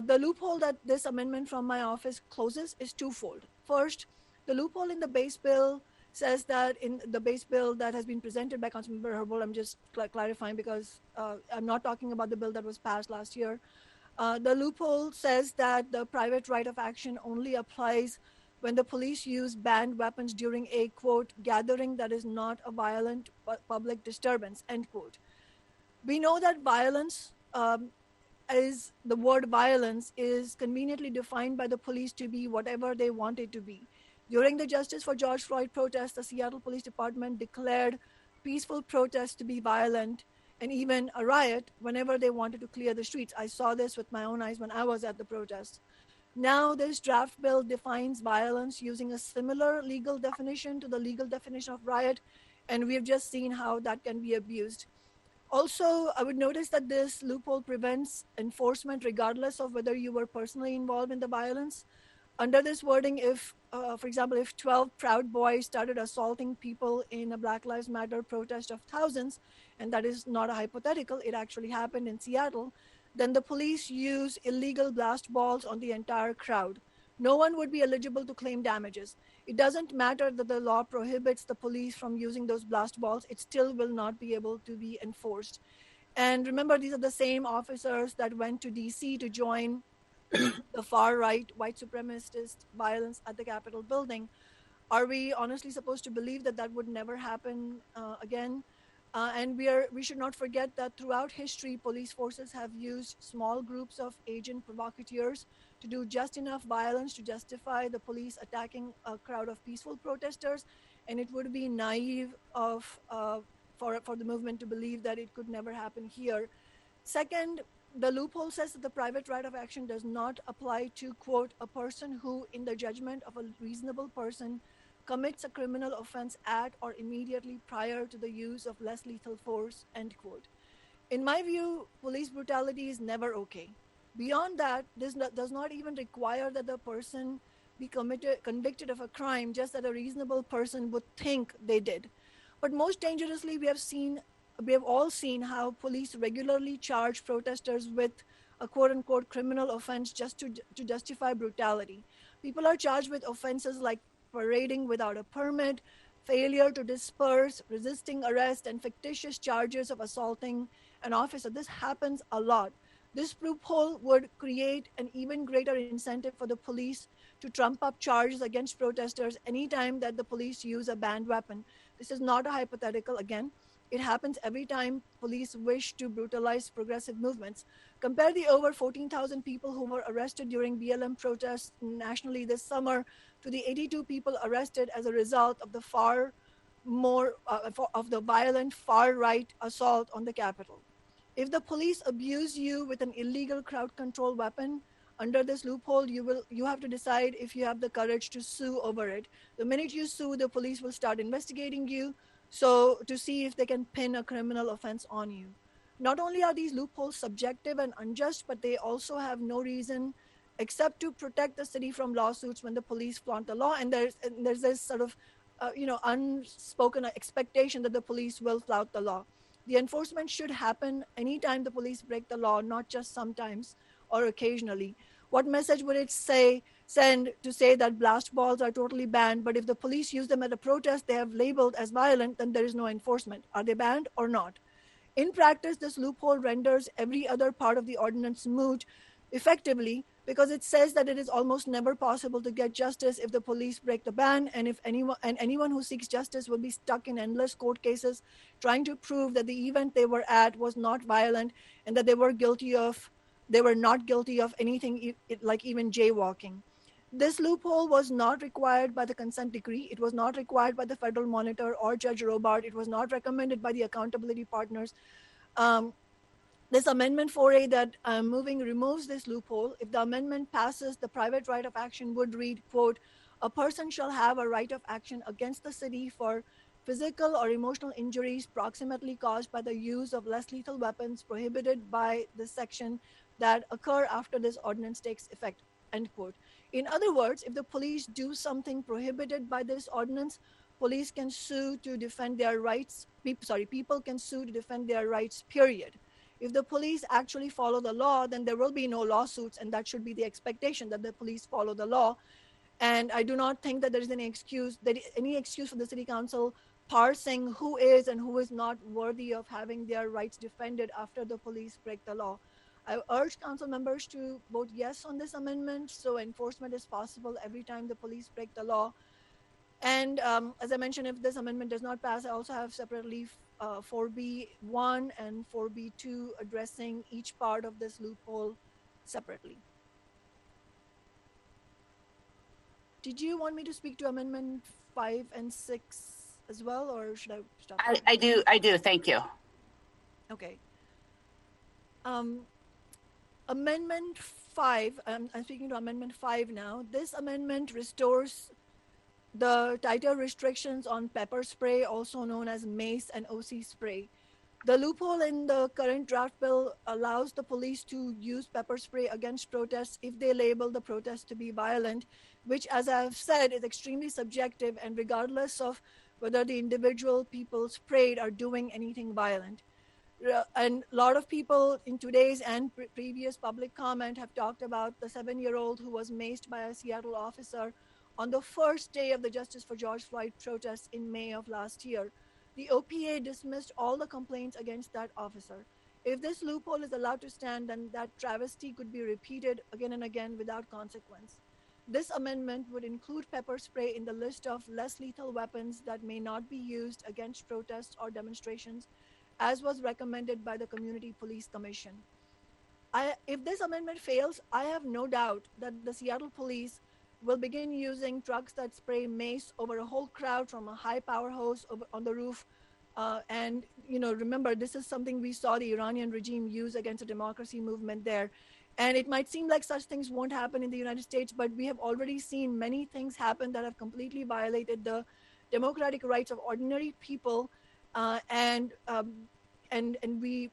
The loophole that this amendment from my office closes is twofold. First, the loophole in the base bill says that in the base bill that has been presented by Councilmember Herbold, I'm just clarifying because I'm not talking about the bill that was passed last year. The loophole says that the private right of action only applies when the police use banned weapons during a, quote, gathering that is not a violent public disturbance, end quote. We know that violence is the word violence is conveniently defined by the police to be whatever they want it to be. During the Justice for George Floyd protests, the Seattle Police Department declared peaceful protests to be violent and even a riot whenever they wanted to clear the streets. I saw this with my own eyes when I was at the protest. Now this draft bill defines violence using a similar legal definition to the legal definition of riot, and we've just seen how that can be abused. Also, I would notice that this loophole prevents enforcement regardless of whether you were personally involved in the violence. Under this wording, if, for example, if 12 Proud Boys started assaulting people in a Black Lives Matter protest of thousands, and that is not a hypothetical, it actually happened in Seattle, then the police use illegal blast balls on the entire crowd. No one would be eligible to claim damages. It doesn't matter that the law prohibits the police from using those blast balls, it still will not be able to be enforced. And remember, these are the same officers that went to DC to join the far right white supremacist violence at the Capitol building. Are we honestly supposed to believe that that would never happen again? And we should not forget that throughout history, police forces have used small groups of agent provocateurs to do just enough violence to justify the police attacking a crowd of peaceful protesters. And it would be naive for the movement to believe that it could never happen here. Second, the loophole says that the private right of action does not apply to, quote, a person who, in the judgment of a reasonable person, commits a criminal offense at or immediately prior to the use of less lethal force, end quote. In my view, police brutality is never okay. Beyond that, this does not even require that the person be convicted of a crime, just that a reasonable person would think they did. But most dangerously, we have all seen how police regularly charge protesters with a quote-unquote criminal offense just to justify brutality. People are charged with offenses like parading without a permit, failure to disperse, resisting arrest, and fictitious charges of assaulting an officer. This happens a lot. This loophole would create an even greater incentive for the police to trump up charges against protesters anytime that the police use a banned weapon. This is not a hypothetical, again. It happens every time police wish to brutalize progressive movements. Compare the over 14,000 people who were arrested during BLM protests nationally this summer to the 82 people arrested as a result of the violent far-right assault on the Capitol. If the police abuse you with an illegal crowd control weapon, under this loophole, you have to decide if you have the courage to sue over it. The minute you sue, the police will start investigating you, so to see if they can pin a criminal offense on you. Not only are these loopholes subjective and unjust, but they also have no reason except to protect the city from lawsuits when the police flaunt the law. And there's this sort of unspoken expectation that the police will flout the law. The enforcement should happen anytime the police break the law, not just sometimes or occasionally. What message would it send to say that blast balls are totally banned, but if the police use them at a protest they have labeled as violent, then there is no enforcement? Are they banned or not? In practice, this loophole renders every other part of the ordinance moot effectively, because it says that it is almost never possible to get justice if the police break the ban, and if anyone who seeks justice will be stuck in endless court cases trying to prove that the event they were at was not violent and that they were not guilty of anything like even jaywalking. This loophole was not required by the consent decree. It was not required by the federal monitor or Judge Robart. It was not recommended by the accountability partners. This amendment 4A that I'm moving removes this loophole. If the amendment passes, the private right of action would read, quote, "A person shall have a right of action against the city for physical or emotional injuries proximately caused by the use of less lethal weapons prohibited by this section that occur after this ordinance takes effect," end quote. In other words, if the police do something prohibited by this ordinance, police can sue to defend their rights. People can sue to defend their rights, period. If the police actually follow the law, then there will be no lawsuits, and that should be the expectation, that the police follow the law. And I do not think that there is any excuse for the city council parsing who is and who is not worthy of having their rights defended after the police break the law. I urge council members to vote yes on this amendment so enforcement is possible every time the police break the law. And as I mentioned, if this amendment does not pass, I also have separately 4B1 and 4B2 addressing each part of this loophole separately. Did you want me to speak to Amendment 5 and 6 as well, or should I stop? I do. Thank you. Okay. Amendment 5, I'm speaking to Amendment 5 now. This amendment restores the tighter restrictions on pepper spray, also known as mace and OC spray. The loophole in the current draft bill allows the police to use pepper spray against protests if they label the protest to be violent, which, as I've said, is extremely subjective, and regardless of whether the individual people sprayed are doing anything violent. And a lot of people in today's and previous public comment have talked about the 7-year-old who was maced by a Seattle officer on the first day of the Justice for George Floyd protests in May of last year. The OPA dismissed all the complaints against that officer. If this loophole is allowed to stand, then that travesty could be repeated again and again without consequence. This amendment would include pepper spray in the list of less lethal weapons that may not be used against protests or demonstrations, as was recommended by the Community Police Commission. If this amendment fails, I have no doubt that the Seattle police will begin using trucks that spray mace over a whole crowd from a high power hose on the roof. And remember, this is something we saw the Iranian regime use against a democracy movement there. And it might seem like such things won't happen in the United States, but we have already seen many things happen that have completely violated the democratic rights of ordinary people. And we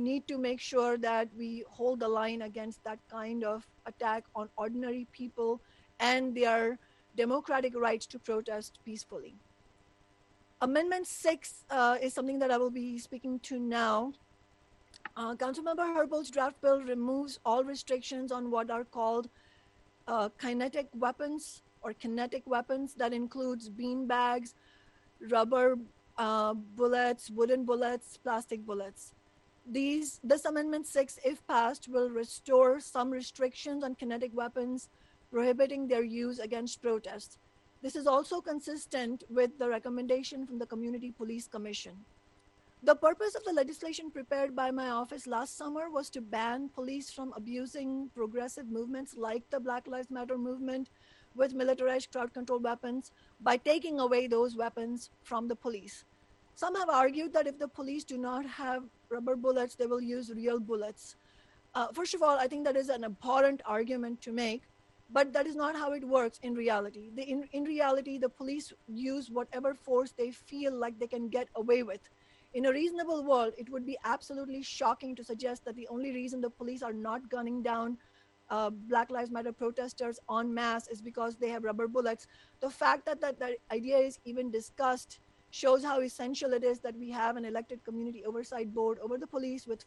need to make sure that we hold the line against that kind of attack on ordinary people and their democratic rights to protest peacefully. Amendment 6 is something that I will be speaking to now. Councilmember Herbold's draft bill removes all restrictions on what are called kinetic weapons or kinetic weapons. That includes bean bags, rubber bullets, wooden bullets, plastic bullets. This Amendment 6, if passed, will restore some restrictions on kinetic weapons, prohibiting their use against protests. This is also consistent with the recommendation from the Community Police Commission. The purpose of the legislation prepared by my office last summer was to ban police from abusing progressive movements like the Black Lives Matter movement with militarized crowd control weapons by taking away those weapons from the police. Some have argued that if the police do not have rubber bullets, they will use real bullets. First of all, I think that is an abhorrent argument to make, but that is not how it works in reality. In reality, the police use whatever force they feel like they can get away with. In a reasonable world, it would be absolutely shocking to suggest that the only reason the police are not gunning down Black Lives Matter protesters en masse is because they have rubber bullets. The fact that that idea is even discussed shows how essential it is that we have an elected community oversight board over the police with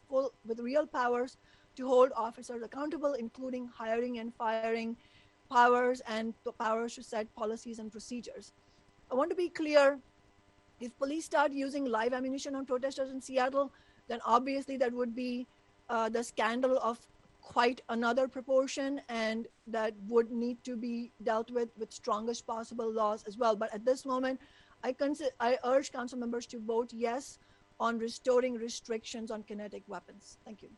real powers to hold officers accountable, including hiring and firing powers and the powers to set policies and procedures. I want to be clear, if police start using live ammunition on protesters in Seattle, then obviously that would be the scandal of quite another proportion, and that would need to be dealt with strongest possible laws as well. But at this moment, I urge council members to vote yes on restoring restrictions on kinetic weapons. Thank you.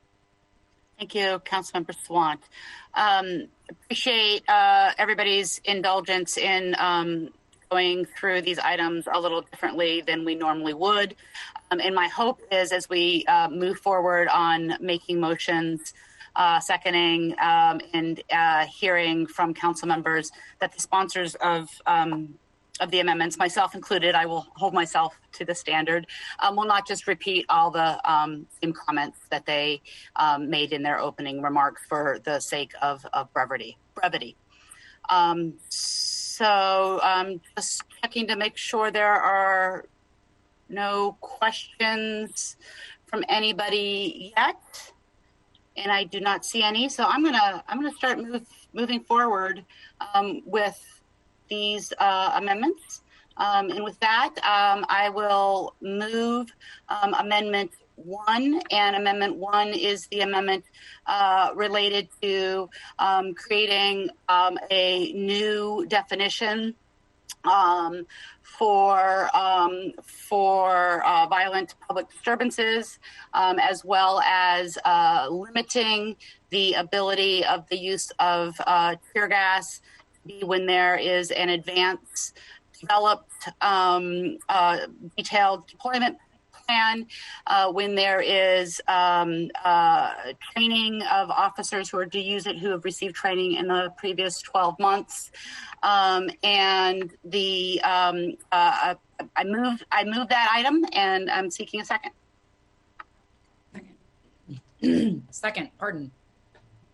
Thank you, Councilmember Swant. Appreciate everybody's indulgence in going through these items a little differently than we normally would. And my hope is, as we move forward on making motions, seconding and hearing from council members, that the sponsors of the amendments, myself included, I will hold myself to the standard, will not just repeat all the same comments that they made in their opening remarks for the sake of brevity. So just checking to make sure there are no questions from anybody yet, and I do not see any. So I'm gonna start moving forward with these amendments. And with that, I will move Amendment 1. And Amendment 1 is the amendment related to creating a new definition for violent public disturbances, as well as limiting the ability of the use of tear gas when there is an advance developed detailed deployment plan, when there is training of officers who are to use it who have received training in the previous 12 months. And the I moved that item, and I'm seeking a second. Second, pardon.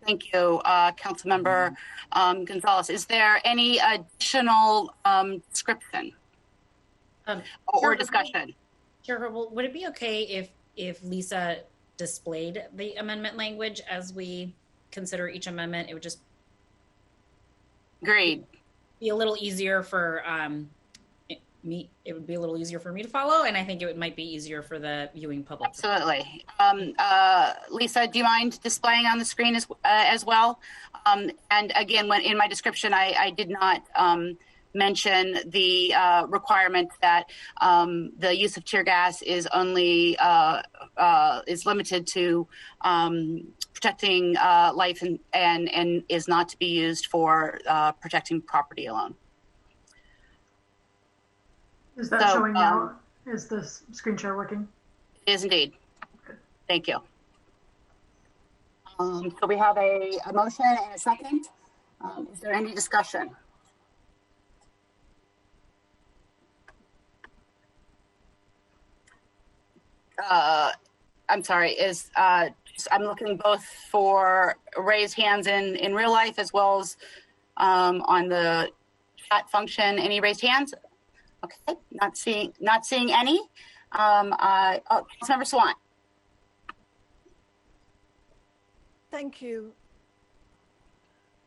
Thank you, Councilmember Gonzalez. Is there any additional description or discussion? Sure. Well, would it be okay if Lisa displayed the amendment language as we consider each amendment? It would just Agreed. Be a little easier for me. It would be a little easier for me to follow, and I think it might be easier for the viewing public. Absolutely. Lisa, do you mind displaying on the screen as well? And again, when in my description, I did not mention the requirement that the use of tear gas is only is limited to protecting life and is not to be used for protecting property alone. Is that showing now? Is the screen share working? It is indeed. Okay. Thank you. So we have a motion and a second. Is there any discussion? I'm sorry, I'm looking both for raised hands in real life as well as on the chat function. Any raised hands? Okay, not seeing any. Councilmember Swan. Thank you.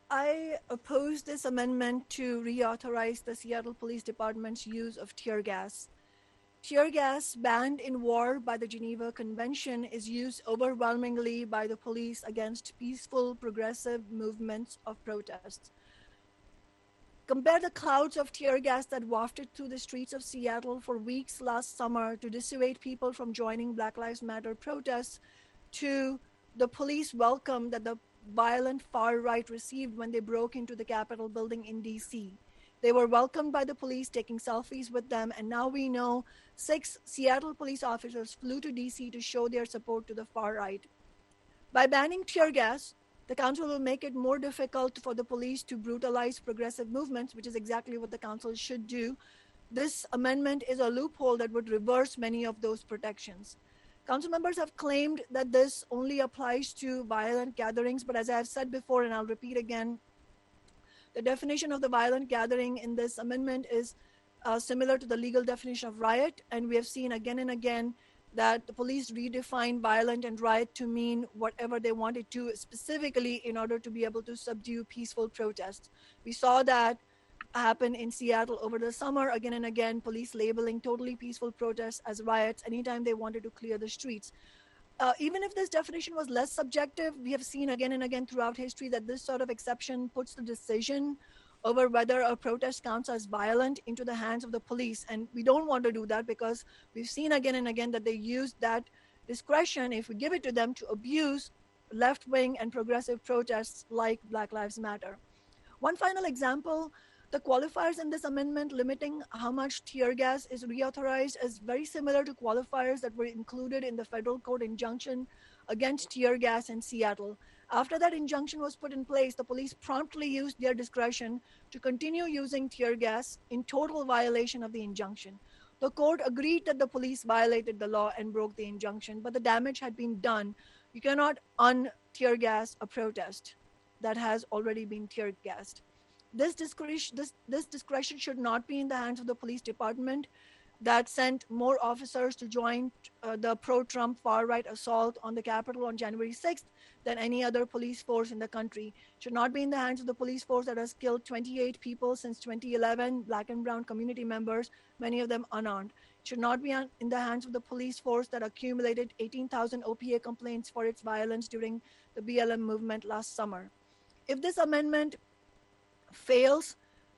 I oppose this amendment to reauthorize the Seattle Police Department's use of tear gas. Tear gas, banned in war by the Geneva Convention, is used overwhelmingly by the police against peaceful, progressive movements of protests. Compare the clouds of tear gas that wafted through the streets of Seattle for weeks last summer to dissuade people from joining Black Lives Matter protests to the police welcome that the violent far right received when they broke into the Capitol building in DC. They were welcomed by the police, taking selfies with them, and now we know 6 Seattle police officers flew to DC to show their support to the far right. By banning tear gas, the council will make it more difficult for the police to brutalize progressive movements, which is exactly what the council should do. This amendment is a loophole that would reverse many of those protections. Council members have claimed that this only applies to violent gatherings, but as I have said before, and I'll repeat again, the definition of the violent gathering in this amendment is similar to the legal definition of riot, and we have seen again and again that the police redefine violent and riot to mean whatever they wanted to, specifically in order to be able to subdue peaceful protests. We saw that happen in Seattle over the summer, again and again, police labeling totally peaceful protests as riots anytime they wanted to clear the streets. Even if this definition was less subjective, we have seen again and again throughout history that this sort of exception puts the decision over whether a protest counts as violent into the hands of the police. And we don't want to do that because we've seen again and again that they use that discretion, if we give it to them, to abuse left-wing and progressive protests like Black Lives Matter. One final example, the qualifiers in this amendment limiting how much tear gas is reauthorized is very similar to qualifiers that were included in the federal court injunction against tear gas in Seattle. After that injunction was put in place, the police promptly used their discretion to continue using tear gas in total violation of the injunction. The court agreed that the police violated the law and broke the injunction, but the damage had been done. You cannot un-tear gas a protest that has already been tear gassed. This discretion should not be in the hands of the police department that sent more officers to join the pro-Trump far-right assault on the Capitol on January 6th than any other police force in the country. It should not be in the hands of the police force that has killed 28 people since 2011, Black and brown community members, many of them unarmed. It should not be in the hands of the police force that accumulated 18,000 OPA complaints for its violence during the BLM movement last summer. If this amendment fails,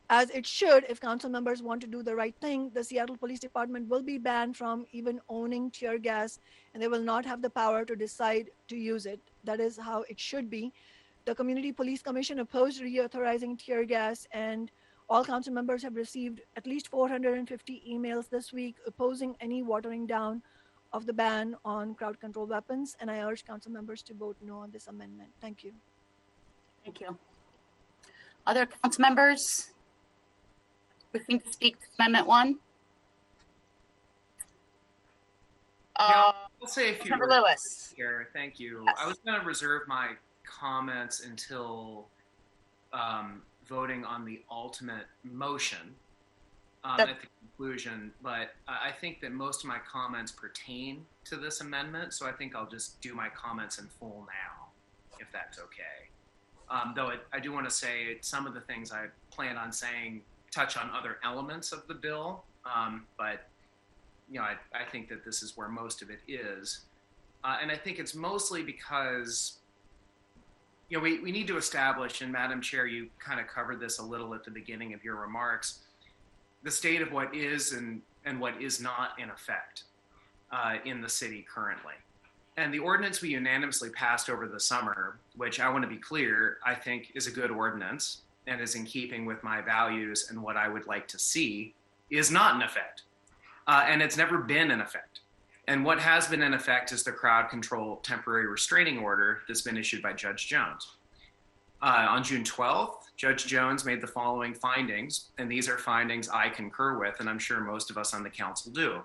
as it should, if council members want to do the right thing, the Seattle Police Department will be banned from even owning tear gas, and they will not have the power to decide to use it. That is how it should be. The Community Police Commission opposed reauthorizing tear gas, and all council members have received at least 450 emails this week opposing any watering down of the ban on crowd control weapons, and I urge council members to vote no on this amendment. Thank you. Thank you. Other council members wishing to speak to Amendment 1? I'll say a few words Lewis. Here. Thank you. Yes. I was going to reserve my comments until voting on the ultimate motion at the conclusion, but I think that most of my comments pertain to this amendment, so I think I'll just do my comments in full now, if that's okay. Though I do want to say some of the things I plan on saying touch on other elements of the bill, but you know, I think that this is where most of it is. And I think it's mostly because, you know, we need to establish, and Madam Chair, you kind of covered this a little at the beginning of your remarks, the state of what is and what is not in effect in the city currently. And the ordinance we unanimously passed over the summer, which I want to be clear, I think is a good ordinance and is in keeping with my values and what I would like to see, is not in effect. And it's never been in effect. And what has been in effect is the crowd control temporary restraining order that's been issued by Judge Jones. On June 12th, Judge Jones made the following findings, and these are findings I concur with, and I'm sure most of us on the council do.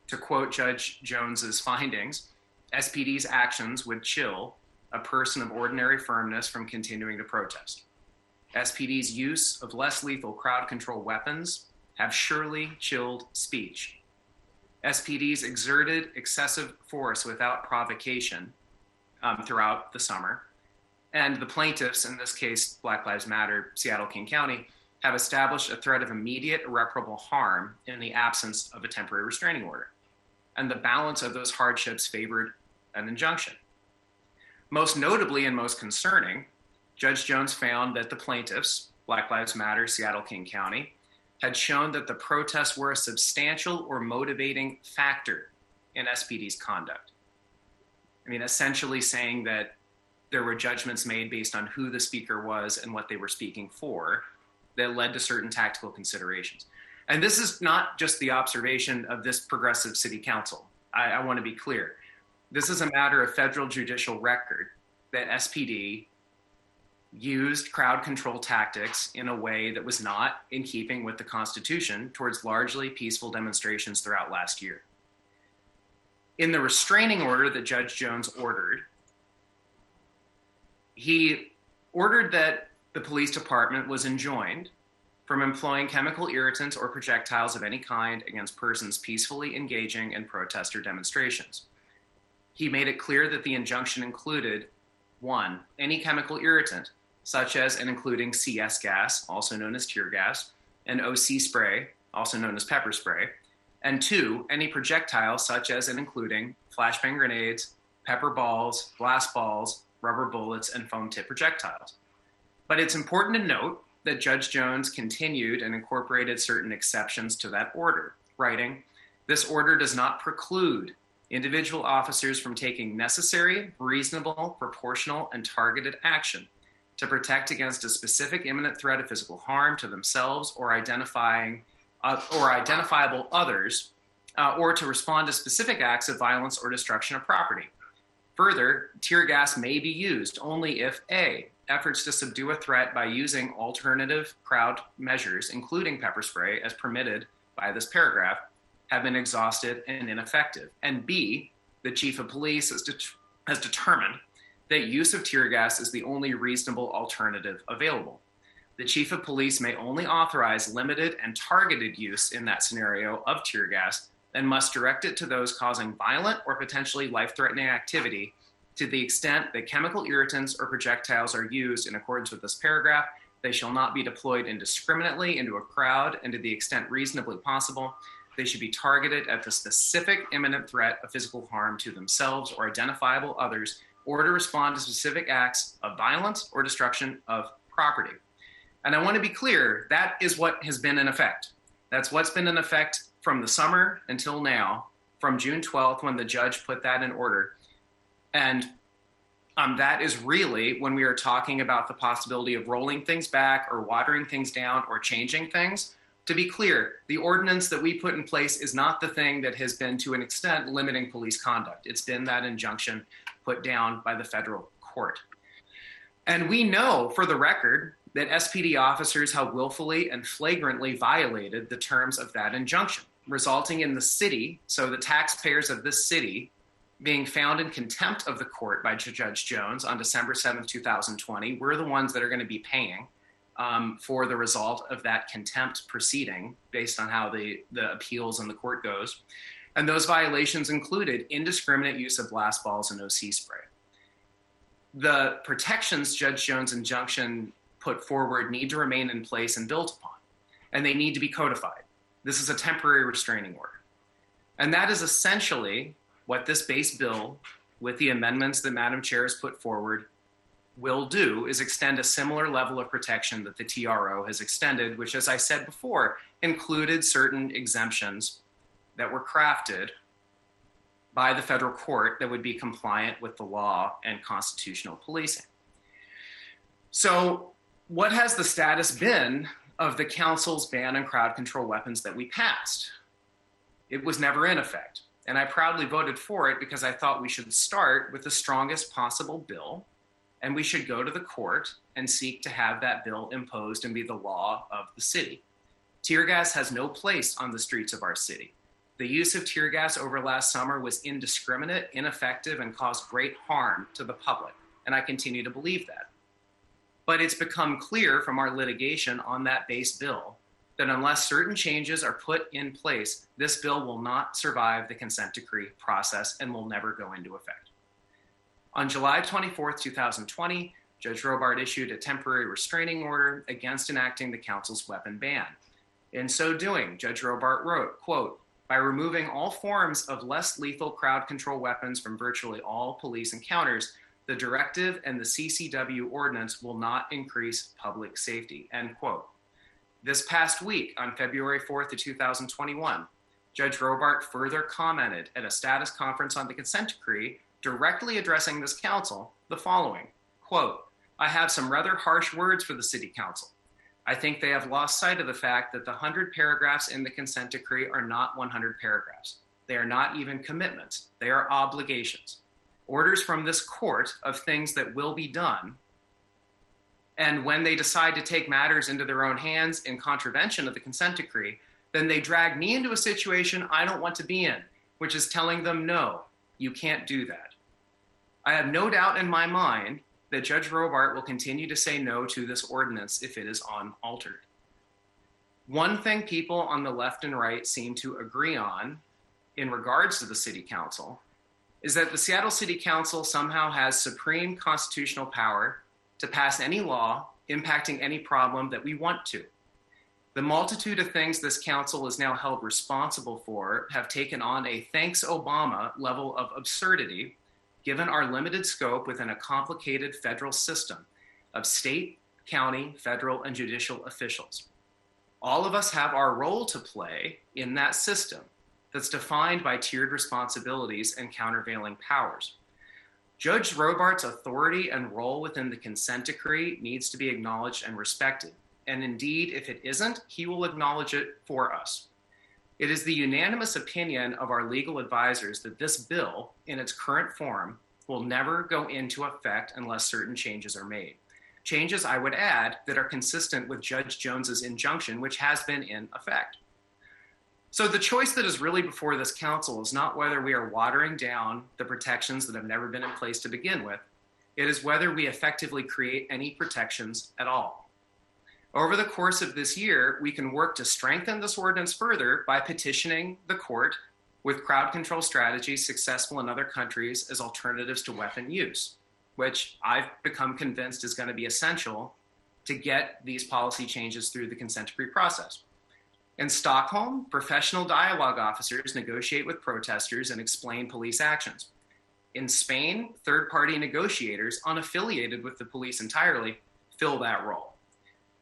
To quote Judge Jones's findings, SPD's actions would chill a person of ordinary firmness from continuing to protest. SPD's use of less lethal crowd control weapons have surely chilled speech. SPD's exerted excessive force without provocation throughout the summer. And the plaintiffs, in this case, Black Lives Matter, Seattle, King County, have established a threat of immediate irreparable harm in the absence of a temporary restraining order. And the balance of those hardships favored an injunction. Most notably and most concerning, Judge Jones found that the plaintiffs, Black Lives Matter, Seattle, King County, had shown that the protests were a substantial or motivating factor in SPD's conduct. I mean, essentially saying that there were judgments made based on who the speaker was and what they were speaking for that led to certain tactical considerations. And this is not just the observation of this progressive city council. I want to be clear. This is a matter of federal judicial record that SPD used crowd control tactics in a way that was not in keeping with the Constitution towards largely peaceful demonstrations throughout last year. In the restraining order that Judge Jones ordered, he ordered that the police department was enjoined from employing chemical irritants or projectiles of any kind against persons peacefully engaging in protest or demonstrations. He made it clear that the injunction included, 1, any chemical irritant, such as and including CS gas, also known as tear gas, and OC spray, also known as pepper spray, and 2, any projectile such as and including flashbang grenades, pepper balls, glass balls, rubber bullets, and foam tip projectiles. But it's important to note that Judge Jones continued and incorporated certain exceptions to that order, writing, "This order does not preclude individual officers from taking necessary, reasonable, proportional, and targeted action to protect against a specific imminent threat of physical harm to themselves or identifiable others, or to respond to specific acts of violence or destruction of property. Further, tear gas may be used only if A, efforts to subdue a threat by using alternative crowd measures, including pepper spray, as permitted by this paragraph, have been exhausted and ineffective, and B, the chief of police has determined that use of tear gas is the only reasonable alternative available. The chief of police may only authorize limited and targeted use in that scenario of tear gas and must direct it to those causing violent or potentially life-threatening activity. To the extent that chemical irritants or projectiles are used in accordance with this paragraph, they shall not be deployed indiscriminately into a crowd, and to the extent reasonably possible, they should be targeted at the specific imminent threat of physical harm to themselves or identifiable others, or to respond to specific acts of violence or destruction of property." And I want to be clear, that is what has been in effect. That's what's been in effect from the summer until now, from June 12th, when the judge put that in order. And that is really when we are talking about the possibility of rolling things back or watering things down or changing things. To be clear, the ordinance that we put in place is not the thing that has been, to an extent, limiting police conduct. It's been that injunction put down by the federal court. And we know, for the record, that SPD officers have willfully and flagrantly violated the terms of that injunction, resulting in the city, so the taxpayers of this city, being found in contempt of the court by Judge Jones on December 7th, 2020. We're the ones that are going to be paying for the result of that contempt proceeding based on how the appeals in the court goes. And those violations included indiscriminate use of blast balls and OC spray. The protections Judge Jones' injunction put forward need to remain in place and built upon, and they need to be codified. This is a temporary restraining order. And that is essentially what this base bill, with the amendments that Madam Chair has put forward, will do, is extend a similar level of protection that the TRO has extended, which, as I said before, included certain exemptions that were crafted by the federal court that would be compliant with the law and constitutional policing. So what has the status been of the council's ban on crowd control weapons that we passed? It was never in effect. And I proudly voted for it because I thought we should start with the strongest possible bill, and we should go to the court and seek to have that bill imposed and be the law of the city. Tear gas has no place on the streets of our city. The use of tear gas over last summer was indiscriminate, ineffective, and caused great harm to the public, and I continue to believe that. But it's become clear from our litigation on that base bill that unless certain changes are put in place, this bill will not survive the consent decree process and will never go into effect. On July 24th, 2020, Judge Robart issued a temporary restraining order against enacting the council's weapon ban. In so doing, Judge Robart wrote, quote, "By removing all forms of less lethal crowd control weapons from virtually all police encounters, the directive and the CCW ordinance will not increase public safety," end quote. This past week, on February 4th of 2021, Judge Robart further commented at a status conference on the consent decree, directly addressing this council, the following, quote, "I have some rather harsh words for the city council. I think they have lost sight of the fact that the 100 paragraphs in the consent decree are not 100 paragraphs. They are not even commitments. They are obligations. Orders from this court of things that will be done. And when they decide to take matters into their own hands in contravention of the consent decree, then they drag me into a situation I don't want to be in, which is telling them, no, You can't do that. I have no doubt in my mind that Judge Robart will continue to say no to this ordinance if it is unaltered. One thing people on the left and right seem to agree on in regards to the City Council is that the Seattle City Council somehow has supreme constitutional power to pass any law impacting any problem that we want to. The multitude of things this council is now held responsible for have taken on a thanks Obama level of absurdity, given our limited scope within a complicated federal system of state, county, federal, and judicial officials. All of us have our role to play in that system that's defined by tiered responsibilities and countervailing powers. Judge Robart's authority and role within the consent decree needs to be acknowledged and respected. And indeed, if it isn't, he will acknowledge it for us. It is the unanimous opinion of our legal advisors that this bill, in its current form, will never go into effect unless certain changes are made. Changes, I would add, that are consistent with Judge Jones's injunction, which has been in effect. So the choice that is really before this council is not whether we are watering down the protections that have never been in place to begin with. It is whether we effectively create any protections at all. Over the course of this year, we can work to strengthen this ordinance further by petitioning the court with crowd control strategies successful in other countries as alternatives to weapon use, which I've become convinced is going to be essential to get these policy changes through the consent decree process. In Stockholm, professional dialogue officers negotiate with protesters and explain police actions. In Spain, third-party negotiators, unaffiliated with the police entirely, fill that role.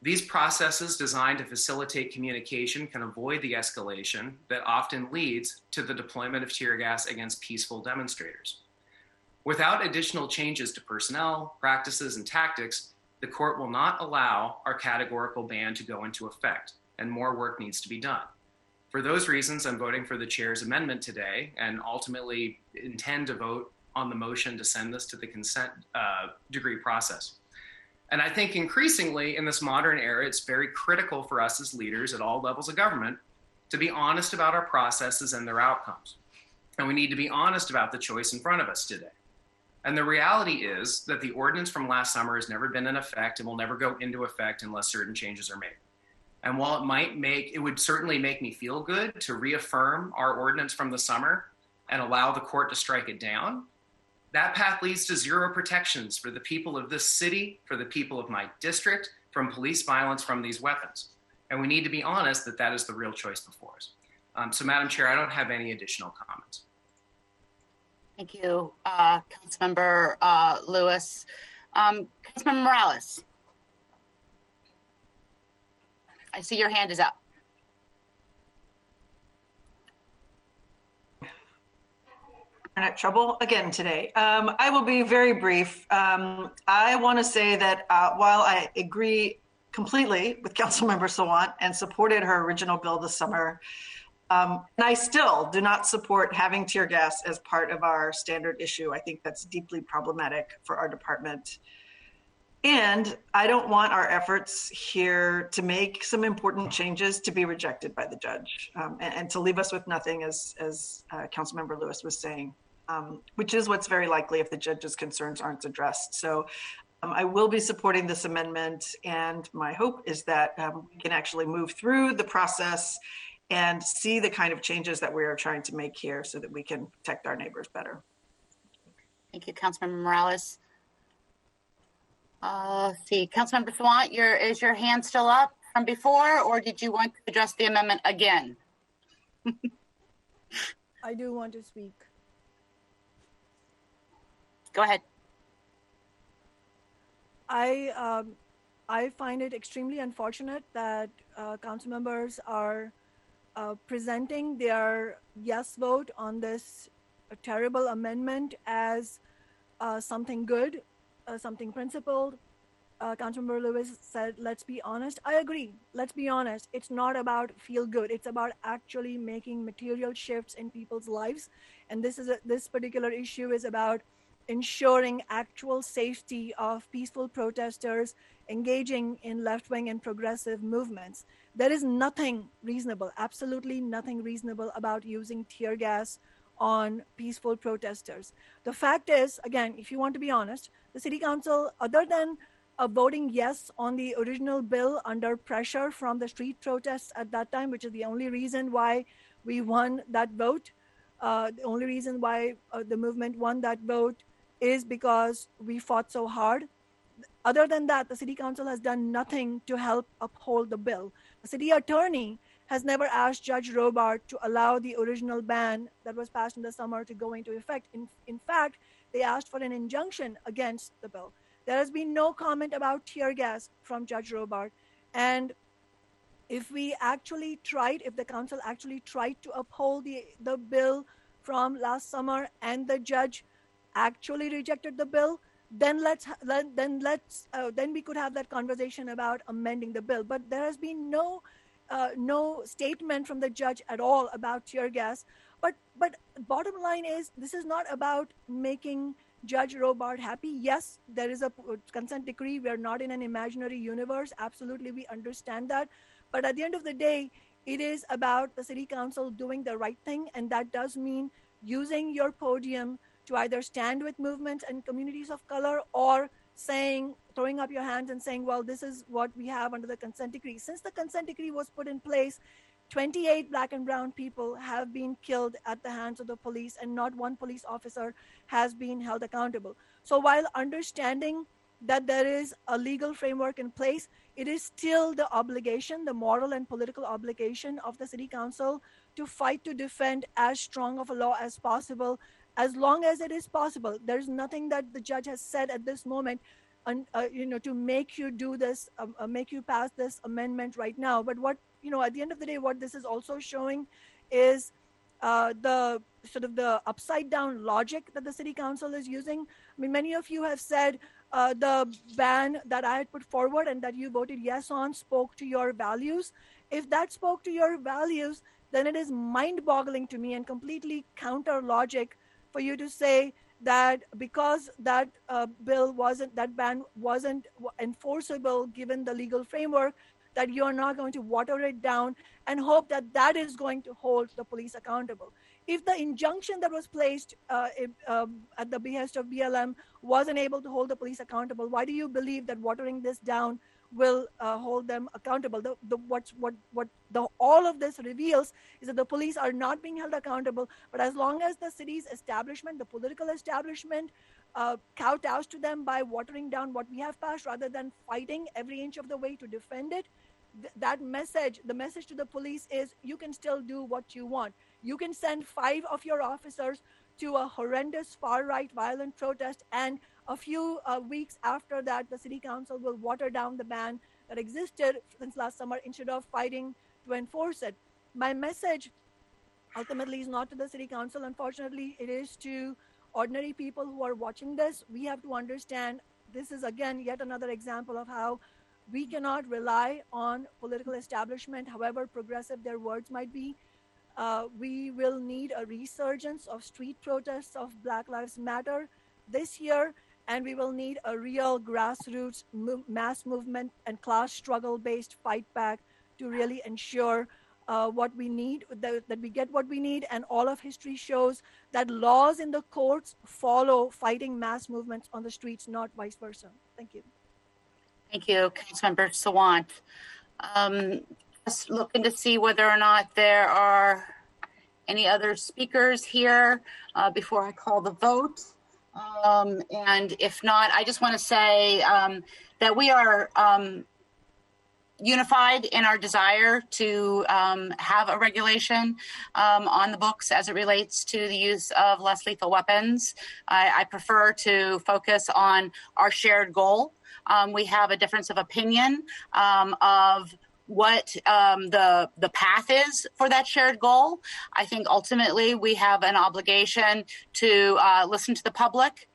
These processes designed to facilitate communication can avoid the escalation that often leads to the deployment of tear gas against peaceful demonstrators. Without additional changes to personnel, practices, and tactics, the court will not allow our categorical ban to go into effect, and more work needs to be done. For those reasons, I'm voting for the chair's amendment today and ultimately intend to vote on the motion to send this to the consent decree process. And I think increasingly in this modern era, it's very critical for us as leaders at all levels of government to be honest about our processes and their outcomes. And we need to be honest about the choice in front of us today. And the reality is that the ordinance from last summer has never been in effect and will never go into effect unless certain changes are made. And while it would certainly make me feel good to reaffirm our ordinance from the summer and allow the court to strike it down, that path leads to zero protections for the people of this city, for the people of my district, from police violence from these weapons. And we need to be honest that that is the real choice before us. So Madam Chair, I don't have any additional comments. Thank you, Councilmember Lewis. Councilmember Morales. I see your hand is up. Trouble again today. I will be very brief. I want to say that while I agree completely with Councilmember Sawant and supported her original bill this summer, and I still do not support having tear gas as part of our standard issue. I think that's deeply problematic for our department. And I don't want our efforts here to make some important changes to be rejected by the judge and to leave us with nothing, as Councilmember Lewis was saying, which is what's very likely if the judge's concerns aren't addressed. So I will be supporting this amendment, and my hope is that we can actually move through the process and see the kind of changes that we are trying to make here so that we can protect our neighbors better. Thank you, Councilmember Morales. See, Councilmember Sawant, is your hand still up from before, or did you want to address the amendment again? I do want to speak. Go ahead. I find it extremely unfortunate that council members are presenting their yes vote on this terrible amendment as something good, something principled. Councilmember Lewis said, let's be honest. I agree. Let's be honest. It's not about feel good. It's about actually making material shifts in people's lives. And this particular issue is about ensuring actual safety of peaceful protesters engaging in left-wing and progressive movements. There is nothing reasonable, absolutely nothing reasonable about using tear gas on peaceful protesters. The fact is, again, if you want to be honest, the city council, other than voting yes on the original bill under pressure from the street protests at that time, which is the only reason why we won that vote, the only reason why the movement won that vote is because we fought so hard. Other than that, the city council has done nothing to help uphold the bill. The city attorney has never asked Judge Robart to allow the original ban that was passed in the summer to go into effect. In fact, they asked for an injunction against the bill. There has been no comment about tear gas from Judge Robart. And if we actually tried, if the council actually tried to uphold the bill from last summer and the judge actually rejected the bill, then we could have that conversation about amending the bill. But there has been no statement from the judge at all about tear gas. But bottom line is, this is not about making Judge Robart happy. Yes, there is a consent decree. We are not in an imaginary universe. Absolutely, we understand that. But at the end of the day, it is about the city council doing the right thing. And that does mean using your podium to either stand with movements and communities of color, or throwing up your hands and saying, well, this is what we have under the consent decree. Since the consent decree was put in place, 28 Black and brown people have been killed at the hands of the police, and not one police officer has been held accountable. So while understanding that there is a legal framework in place, it is still the obligation, the moral and political obligation of the city council to fight to defend as strong of a law as possible, as long as it is possible. There's nothing that the judge has said at this moment to make you do this, make you pass this amendment right now. But what, at the end of the day, what this is also showing is the sort of the upside down logic that the city council is using. I mean, many of you have said the ban that I had put forward and that you voted yes on spoke to your values. If that spoke to your values, then it is mind-boggling to me and completely counter logic for you to say that because that ban wasn't enforceable given the legal framework, that you're not going to water it down and hope that that is going to hold the police accountable. If the injunction that was placed at the behest of BLM wasn't able to hold the police accountable, why do you believe that watering this down will hold them accountable? All of this reveals is that the police are not being held accountable, but as long as the city's establishment, the political establishment, kowtows to them by watering down what we have passed rather than fighting every inch of the way to defend it, the message to the police is, you can still do what you want. You can send 5 of your officers to a horrendous far-right violent protest, and a few weeks after that, the city council will water down the ban that existed since last summer instead of fighting to enforce it. My message ultimately is not to the city council. Unfortunately, it is to ordinary people who are watching this. We have to understand this is, again, yet another example of how we cannot rely on political establishment, however progressive their words might be. We will need a resurgence of street protests of Black Lives Matter this year, and we will need a real grassroots mass movement and class struggle-based fight back to really ensure what we need, that we get what we need. And all of history shows that laws in the courts follow fighting mass movements on the streets, not vice versa. Thank you. Thank you, Councilmember Sawant. Just looking to see whether or not there are any other speakers here before I call the vote. And if not, I just want to say that we are unified in our desire to have a regulation on the books as it relates to the use of less lethal weapons. I prefer to focus on our shared goal. We have a difference of opinion of what the path is for that shared goal. I think ultimately we have an obligation to listen to the public,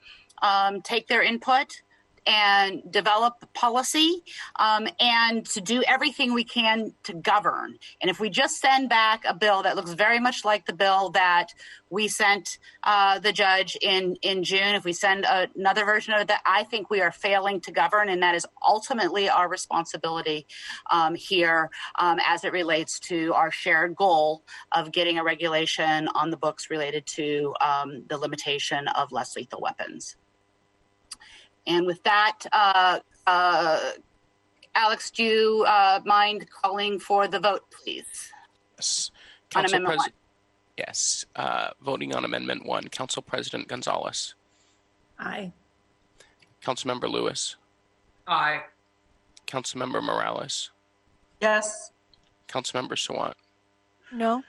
take their input, and develop policy, and to do everything we can to govern. And if we just send back a bill that looks very much like the bill that we sent the judge in June, if we send another version of that, I think we are failing to govern, and that is ultimately our responsibility here as it relates to our shared goal of getting a regulation on the books related to the limitation of less lethal weapons. And with that, Alex, do you mind calling for the vote, please? Yes. On Amendment 1. Yes. Voting on Amendment 1, Council President Gonzalez. Aye. Councilmember Lewis. Aye. Councilmember Morales. Yes. Councilmember Sawant. No.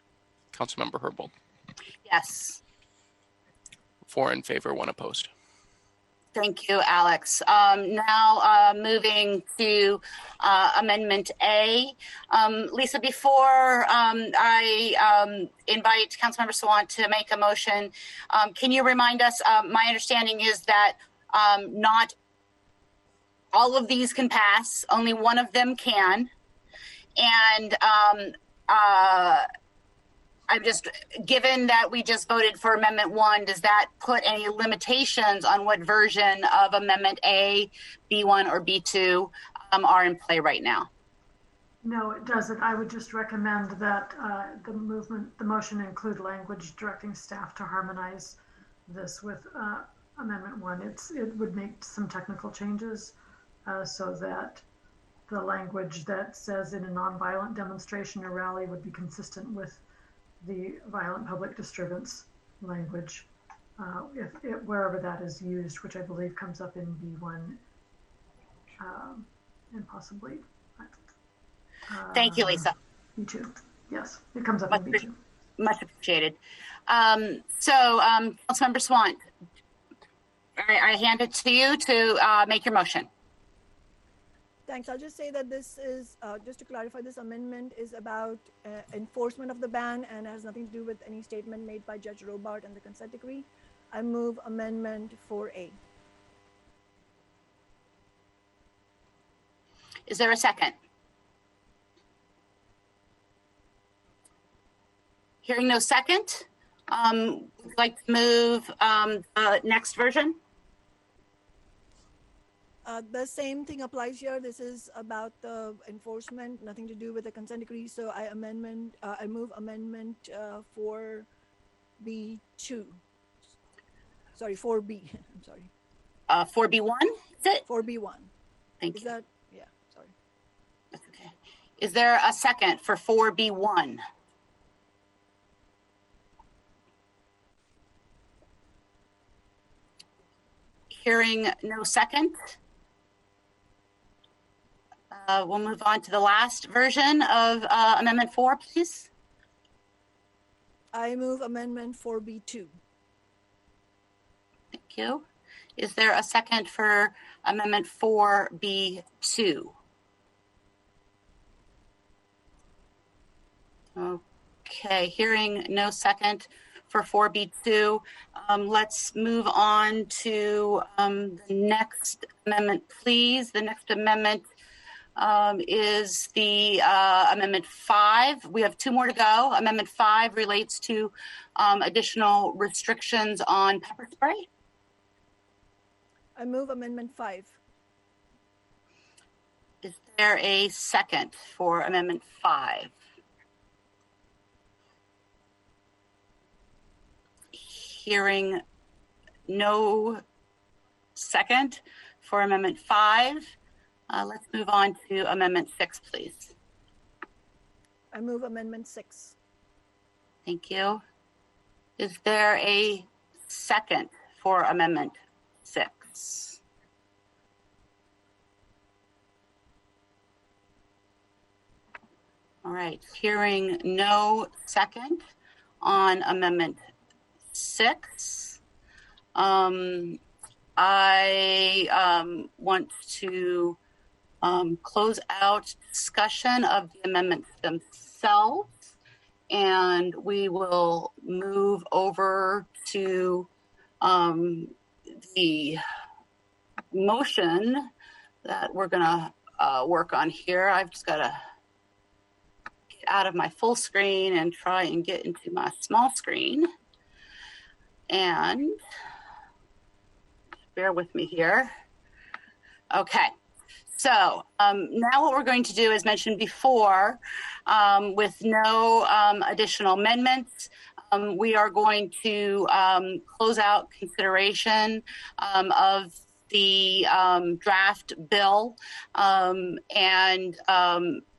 Councilmember Herbold. Yes. 4 in favor, 1 opposed. Thank you, Alex. Now moving to Amendment A. Lisa, before I invite Councilmember Sawant to make a motion, can you remind us, my understanding is that not all of these can pass, only one of them can. And I'm just, given that we just voted for Amendment 1, does that put any limitations on what version of Amendment A, B1, or B2 are in play right now? No, it doesn't. I would just recommend that the motion include language directing staff to harmonize this with Amendment 1. It would make some technical changes so that the language that says in a nonviolent demonstration or rally would be consistent with the violent public disturbance language, wherever that is used, which I believe comes up in B1 and possibly. Thank you, Lisa. B2. Yes, it comes up in B2. Much appreciated. Councilmember Sawant, I hand it to you to make your motion. Thanks. I'll just say that this is, just to clarify, this amendment is about enforcement of the ban and has nothing to do with any statement made by Judge Robart and the consent decree. I move Amendment 4A. Is there a second? Hearing no second, would you like to move the next version? The same thing applies here. This is about the enforcement, nothing to do with the consent decree. So I move Amendment 4B2. Sorry, 4B. I'm sorry. 4B1, is it? 4B1. Thank you. Is that, yeah, sorry. That's okay. Is there a second for 4B1? Hearing no second. We'll move on to the last version of Amendment 4, please. I move Amendment 4B2. Thank you. Is there a second for Amendment 4B2? Okay, hearing no second for 4B2. Let's move on to the next amendment, please. The next amendment is the Amendment 5. We have 2 more to go. Amendment 5 relates to additional restrictions on pepper spray. I move Amendment 5. Is there a second for Amendment 5? Hearing no second for Amendment 5. Let's move on to Amendment 6, please. I move Amendment 6. Thank you. Is there a second for Amendment 6? All right, hearing no second on Amendment 6. I want to close out discussion of the amendments themselves, and we will move over to the motion that we're going to work on here. I've just got to get out of my full screen and try and get into my small screen. And bear with me here. Okay. So now what we're going to do, as mentioned before, with no additional amendments, we are going to close out consideration of the draft bill and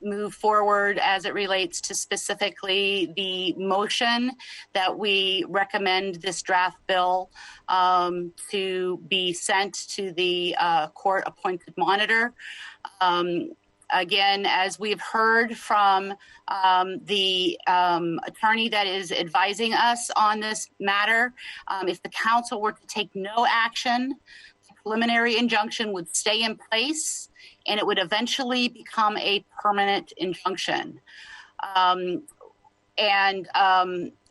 move forward as it relates to specifically the motion that we recommend this draft bill to be sent to the court-appointed monitor. Again, as we've heard from the attorney that is advising us on this matter, if the council were to take no action, the preliminary injunction would stay in place and it would eventually become a permanent injunction. You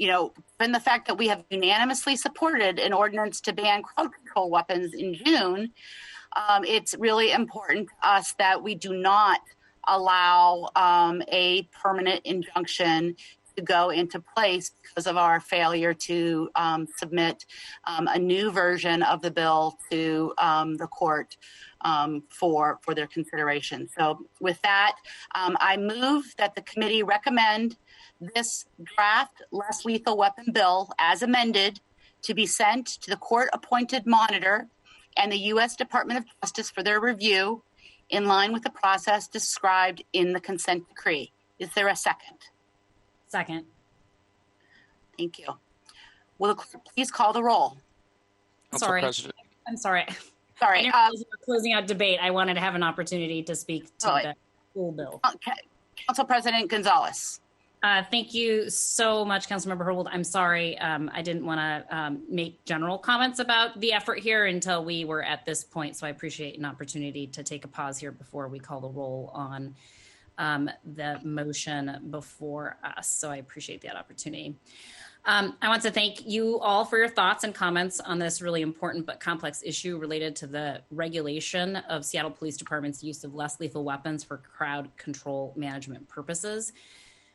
know, given the fact that we have unanimously supported an ordinance to ban crowd control weapons in June, it's really important to us that we do not allow a permanent injunction to go into place because of our failure to submit a new version of the bill to the court for their consideration. So with that, I move that the committee recommend this draft less lethal weapon bill as amended to be sent to the court-appointed monitor and the U.S. Department of Justice for their review in line with the process described in the consent decree. Is there a second? Second. Thank you. Will the clerk please call the roll? Sorry. President. I'm sorry. Sorry. I didn't realize we were closing out debate. I wanted to have an opportunity to speak to the full bill. Council President Gonzalez. Thank you so much, Councilmember Herbold. I'm sorry, I didn't want to make general comments about the effort here until we were at this point, so I appreciate an opportunity to take a pause here before we call the roll on the motion before us, so I appreciate that opportunity. I want to thank you all for your thoughts and comments on this really important but complex issue related to the regulation of Seattle Police Department's use of less lethal weapons for crowd control management purposes.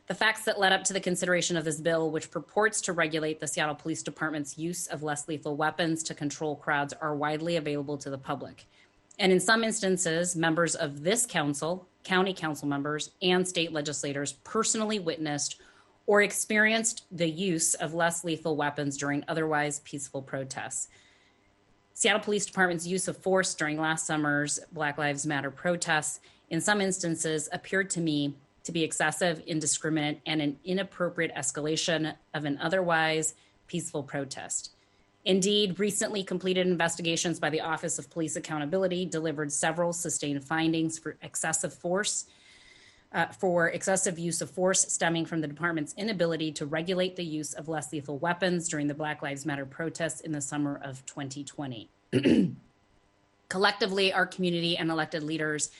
The facts that led up to the consideration of this bill, which purports to regulate the Seattle Police Department's use of less lethal weapons to control crowds, are widely available to the public. And in some instances, members of this council, county council members, and state legislators personally witnessed or experienced the use of less lethal weapons during otherwise peaceful protests. Seattle Police Department's use of force during last summer's Black Lives Matter protests, in some instances, appeared to me to be excessive, indiscriminate, and an inappropriate escalation of an otherwise peaceful protest. Indeed, recently completed investigations by the Office of Police Accountability delivered several sustained findings for excessive use of force stemming from the department's inability to regulate the use of less lethal weapons during the Black Lives Matter protests in the summer of 2020. Collectively, our community and elected leaders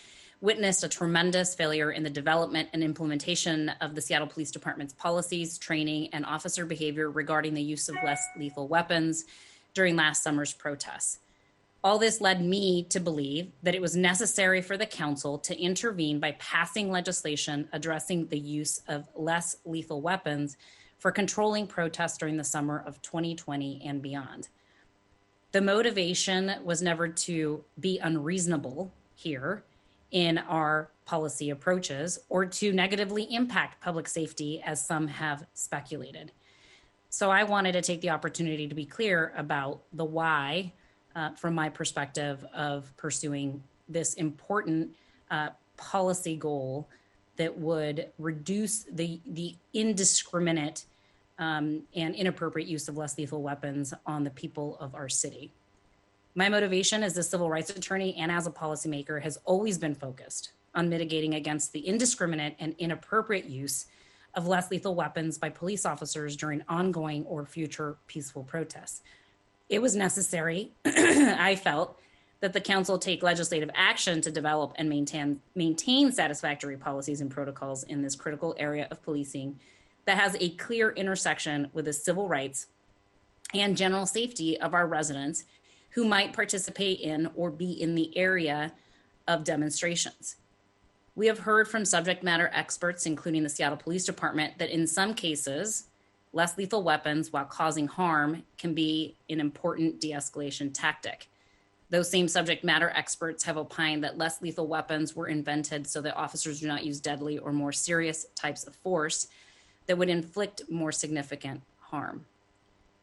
witnessed a tremendous failure in the development and implementation of the Seattle Police Department's policies, training, and officer behavior regarding the use of less lethal weapons during last summer's protests. All this led me to believe that it was necessary for the council to intervene by passing legislation addressing the use of less lethal weapons for controlling protests during the summer of 2020 and beyond. The motivation was never to be unreasonable here in our policy approaches or to negatively impact public safety, as some have speculated. So I wanted to take the opportunity to be clear about the why, from my perspective of pursuing this important policy goal that would reduce the indiscriminate and inappropriate use of less lethal weapons on the people of our city. My motivation as a civil rights attorney and as a policymaker has always been focused on mitigating against the indiscriminate and inappropriate use of less lethal weapons by police officers during ongoing or future peaceful protests. It was necessary, I felt, that the council take legislative action to develop and maintain satisfactory policies and protocols in this critical area of policing that has a clear intersection with the civil rights and general safety of our residents, who might participate in or be in the area of demonstrations. We have heard from subject matter experts, including the Seattle Police Department, that in some cases, less lethal weapons, while causing harm, can be an important de-escalation tactic. Those same subject matter experts have opined that less lethal weapons were invented so that officers do not use deadly or more serious types of force that would inflict more significant harm.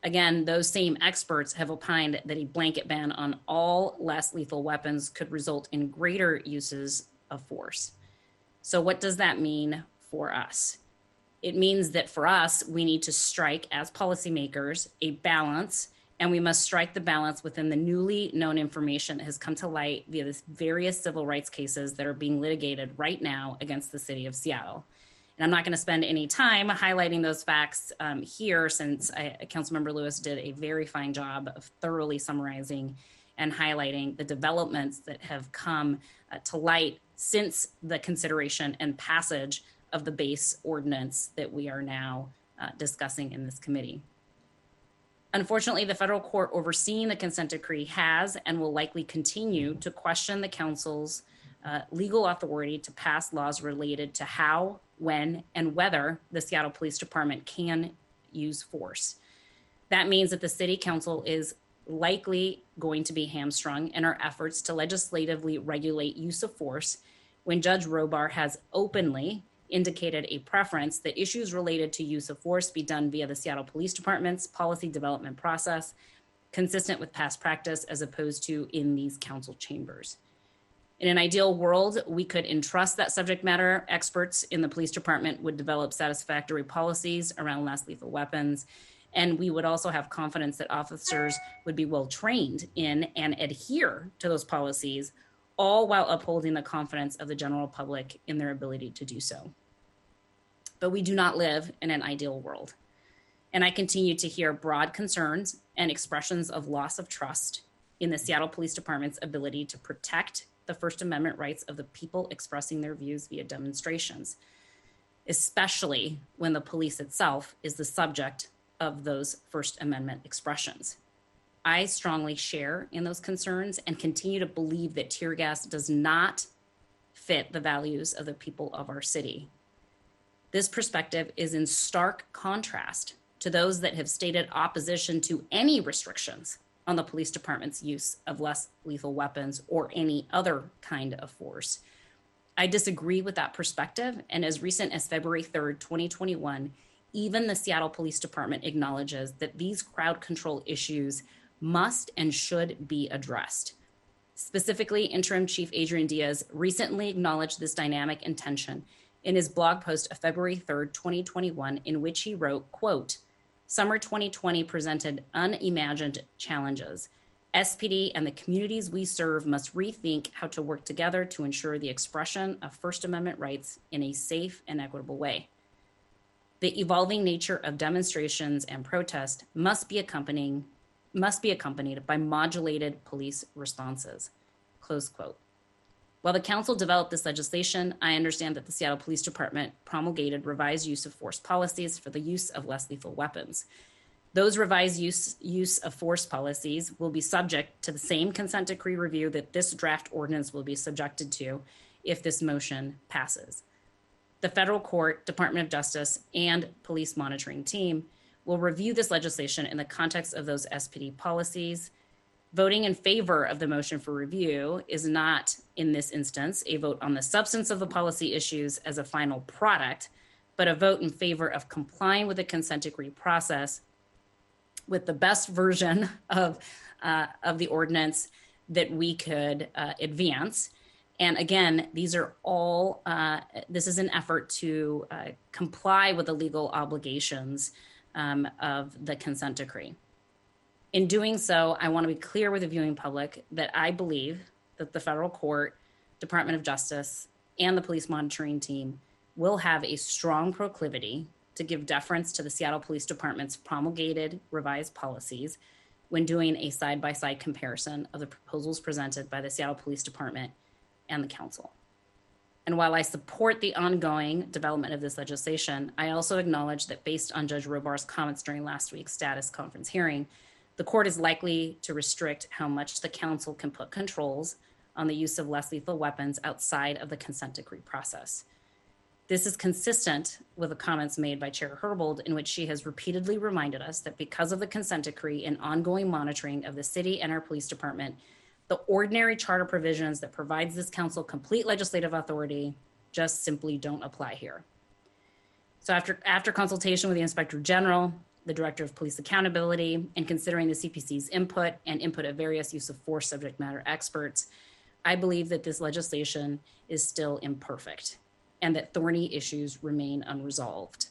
Again, those same experts have opined that a blanket ban on all less lethal weapons could result in greater uses of force. So what does that mean for us? It means that for us, we need to strike, as policymakers, a balance, and we must strike the balance within the newly known information that has come to light via the various civil rights cases that are being litigated right now against the city of Seattle. And I'm not going to spend any time highlighting those facts here, since Councilmember Lewis did a very fine job of thoroughly summarizing and highlighting the developments that have come to light since the consideration and passage of the base ordinance that we are now discussing in this committee. Unfortunately, the federal court overseeing the consent decree has and will likely continue to question the council's legal authority to pass laws related to how, when, and whether the Seattle Police Department can use force. That means that the city council is likely going to be hamstrung in our efforts to legislatively regulate use of force when Judge Robar has openly indicated a preference that issues related to use of force be done via the Seattle Police Department's policy development process, consistent with past practice, as opposed to in these council chambers. In an ideal world, we could entrust that subject matter experts in the police department would develop satisfactory policies around less lethal weapons. And we would also have confidence that officers would be well trained in and adhere to those policies, all while upholding the confidence of the general public in their ability to do so. But we do not live in an ideal world. And I continue to hear broad concerns and expressions of loss of trust in the Seattle Police Department's ability to protect the First Amendment rights of the people expressing their views via demonstrations, especially when the police itself is the subject of those First Amendment expressions. I strongly share in those concerns and continue to believe that tear gas does not fit the values of the people of our city. This perspective is in stark contrast to those that have stated opposition to any restrictions on the police department's use of less lethal weapons or any other kind of force. I disagree with that perspective, and as recent as February 3rd, 2021, even the Seattle Police Department acknowledges that these crowd control issues must and should be addressed. Specifically, Interim Chief Adrian Diaz recently acknowledged this dynamic and tension in his blog post of February 3rd, 2021, in which he wrote, quote, "Summer 2020 presented unimagined challenges. SPD and the communities we serve must rethink how to work together to ensure the expression of First Amendment rights in a safe and equitable way. The evolving nature of demonstrations and protest must be accompanied by modulated police responses," close quote. While the council developed this legislation, I understand that the Seattle Police Department promulgated revised use of force policies for the use of less lethal weapons. Those revised use of force policies will be subject to the same consent decree review that this draft ordinance will be subjected to if this motion passes. The federal court, Department of Justice, and police monitoring team will review this legislation in the context of those SPD policies. Voting in favor of the motion for review is not, in this instance, a vote on the substance of the policy issues as a final product, but a vote in favor of complying with the consent decree process with the best version of the ordinance that we could advance. And again, these are all, this is an effort to comply with the legal obligations of the consent decree. In doing so, I want to be clear with the viewing public that I believe that the federal court, Department of Justice, and the police monitoring team will have a strong proclivity to give deference to the Seattle Police Department's promulgated revised policies when doing a side-by-side comparison of the proposals presented by the Seattle Police Department and the council. And while I support the ongoing development of this legislation, I also acknowledge that based on Judge Robar's comments during last week's status conference hearing, the court is likely to restrict how much the council can put controls on the use of less lethal weapons outside of the consent decree process. This is consistent with the comments made by Chair Herbold, in which she has repeatedly reminded us that because of the consent decree and ongoing monitoring of the city and our police department, the ordinary charter provisions that provides this council complete legislative authority just simply don't apply here. So after consultation with the Inspector General, the Director of Police Accountability, and considering the CPC's input and input of various use of force subject matter experts, I believe that this legislation is still imperfect and that thorny issues remain unresolved.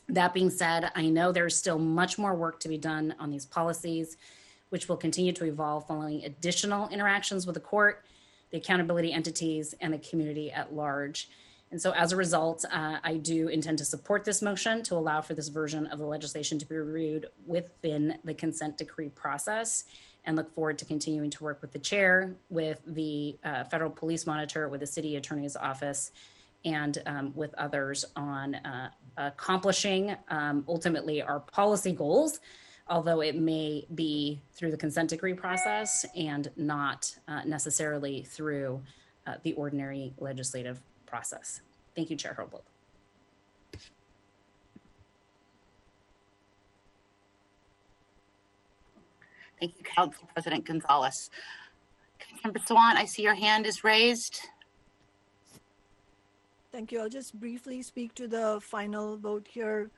That being said, I know there's still much more work to be done on these policies, which will continue to evolve following additional interactions with the court, the accountability entities, and the community at large. And so as a result, I do intend to support this motion to allow for this version of the legislation to be reviewed within the consent decree process, and look forward to continuing to work with the chair, with the federal police monitor, with the city attorney's office, and with others on accomplishing ultimately our policy goals, although it may be through the consent decree process and not necessarily through the ordinary legislative process. Thank you, Chair Herbold. Thank you, Council President Gonzalez. Councilmember Sawant, I see your hand is raised. Thank you. I'll just briefly speak to the final vote here.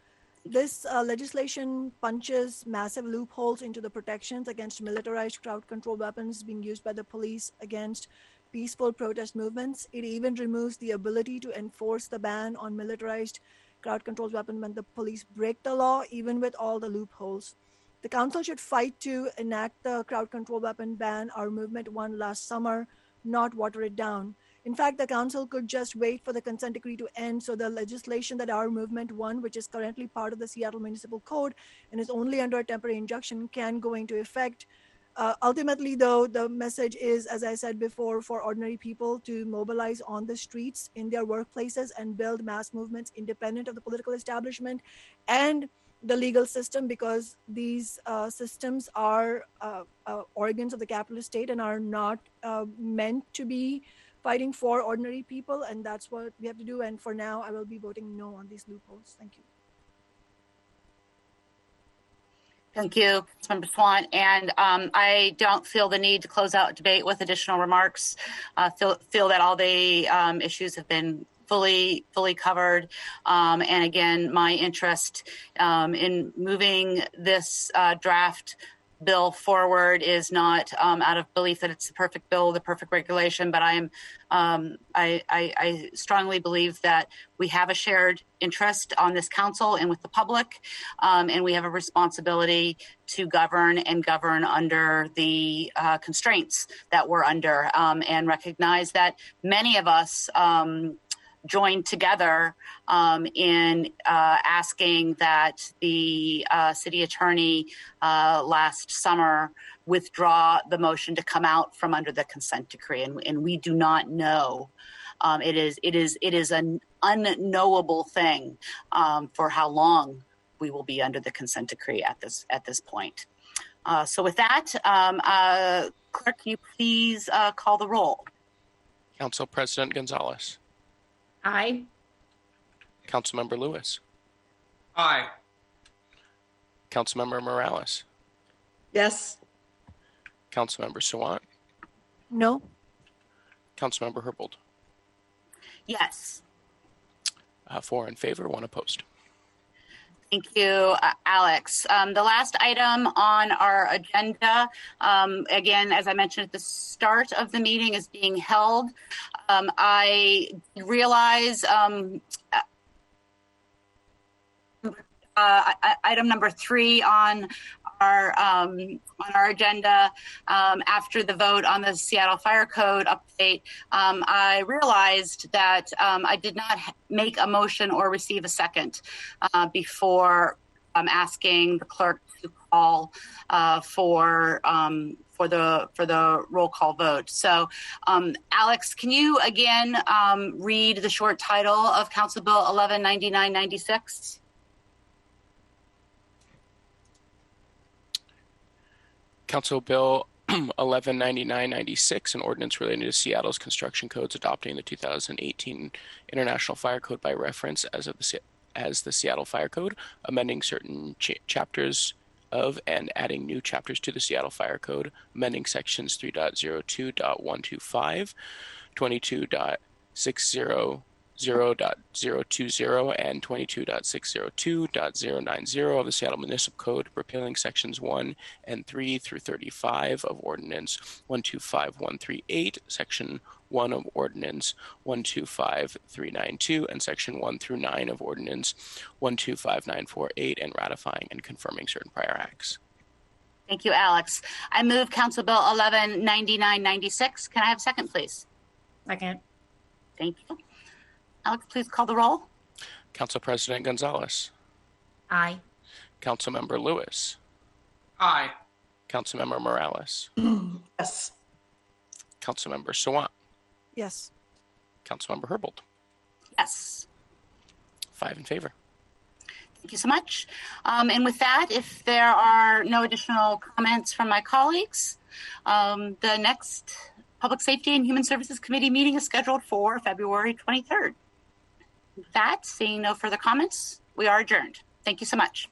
This legislation punches massive loopholes into the protections against militarized crowd control weapons being used by the police against peaceful protest movements. It even removes the ability to enforce the ban on militarized crowd control weapons when the police break the law, even with all the loopholes. The council should fight to enact the crowd control weapon ban our movement won last summer, not water it down. In fact, the council could just wait for the consent decree to end so the legislation that our movement won, which is currently part of the Seattle Municipal Code and is only under a temporary injunction, can go into effect. Ultimately, though, the message is, as I said before, for ordinary people to mobilize on the streets in their workplaces and build mass movements independent of the political establishment and the legal system, because these systems are organs of the capitalist state and are not meant to be fighting for ordinary people, and that's what we have to do. And for now, I will be voting no on these loopholes. Thank you. Thank you, Councilmember Sawant. And I don't feel the need to close out debate with additional remarks. Feel that all the issues have been fully covered. And again, my interest in moving this draft bill forward is not out of belief that it's the perfect bill, the perfect regulation, but I strongly believe that we have a shared interest on this council and with the public, and we have a responsibility to govern under the constraints that we're under, and recognize that many of us joined together in asking that the city attorney last summer withdraw the motion to come out from under the consent decree, and we do not know. It is an unknowable thing for how long we will be under the consent decree at this point. So with that, clerk, can you please call the roll? Council President Gonzalez. Aye. Councilmember Lewis. Aye. Councilmember Morales. Yes. Councilmember Sawant. No. Councilmember Herbold. Yes. 4 in favor, 1 opposed. Thank you, Alex. The last item on our agenda, again, as I mentioned at the start of the meeting, is being held. I realize item number 3 on our agenda, after the vote on the Seattle Fire Code update, I realized that I did not make a motion or receive a second before asking the clerk to call for the roll call vote. So, Alex, can you again read the short title of Council Bill 1199-96? Council Bill 1199-96, an ordinance relating to Seattle's construction codes adopting the 2018 International Fire Code by reference as the Seattle Fire Code, amending certain chapters of and adding new chapters to the Seattle Fire Code, amending sections 3.02.125, 22.600.020 and 22.602.090 of the Seattle Municipal Code, repealing sections 1 and 3 through 35 of Ordinance 125138, Section 1 of Ordinance 125392, and Section 1 through 9 of Ordinance 125948, and ratifying and confirming certain prior acts. Thank you, Alex. I move Council Bill 1199-96. Can I have a second, please? Second. Thank you. Alex, please call the roll. Council President Gonzalez. Aye. Councilmember Lewis. Aye. Councilmember Morales. Yes. Councilmember Sawant. Yes. Councilmember Herbold. Yes. 5 in favor. Thank you so much. And with that, if there are no additional comments from my colleagues, the next Public Safety and Human Services Committee meeting is scheduled for February 23rd. With that, seeing no further comments, we are adjourned. Thank you so much.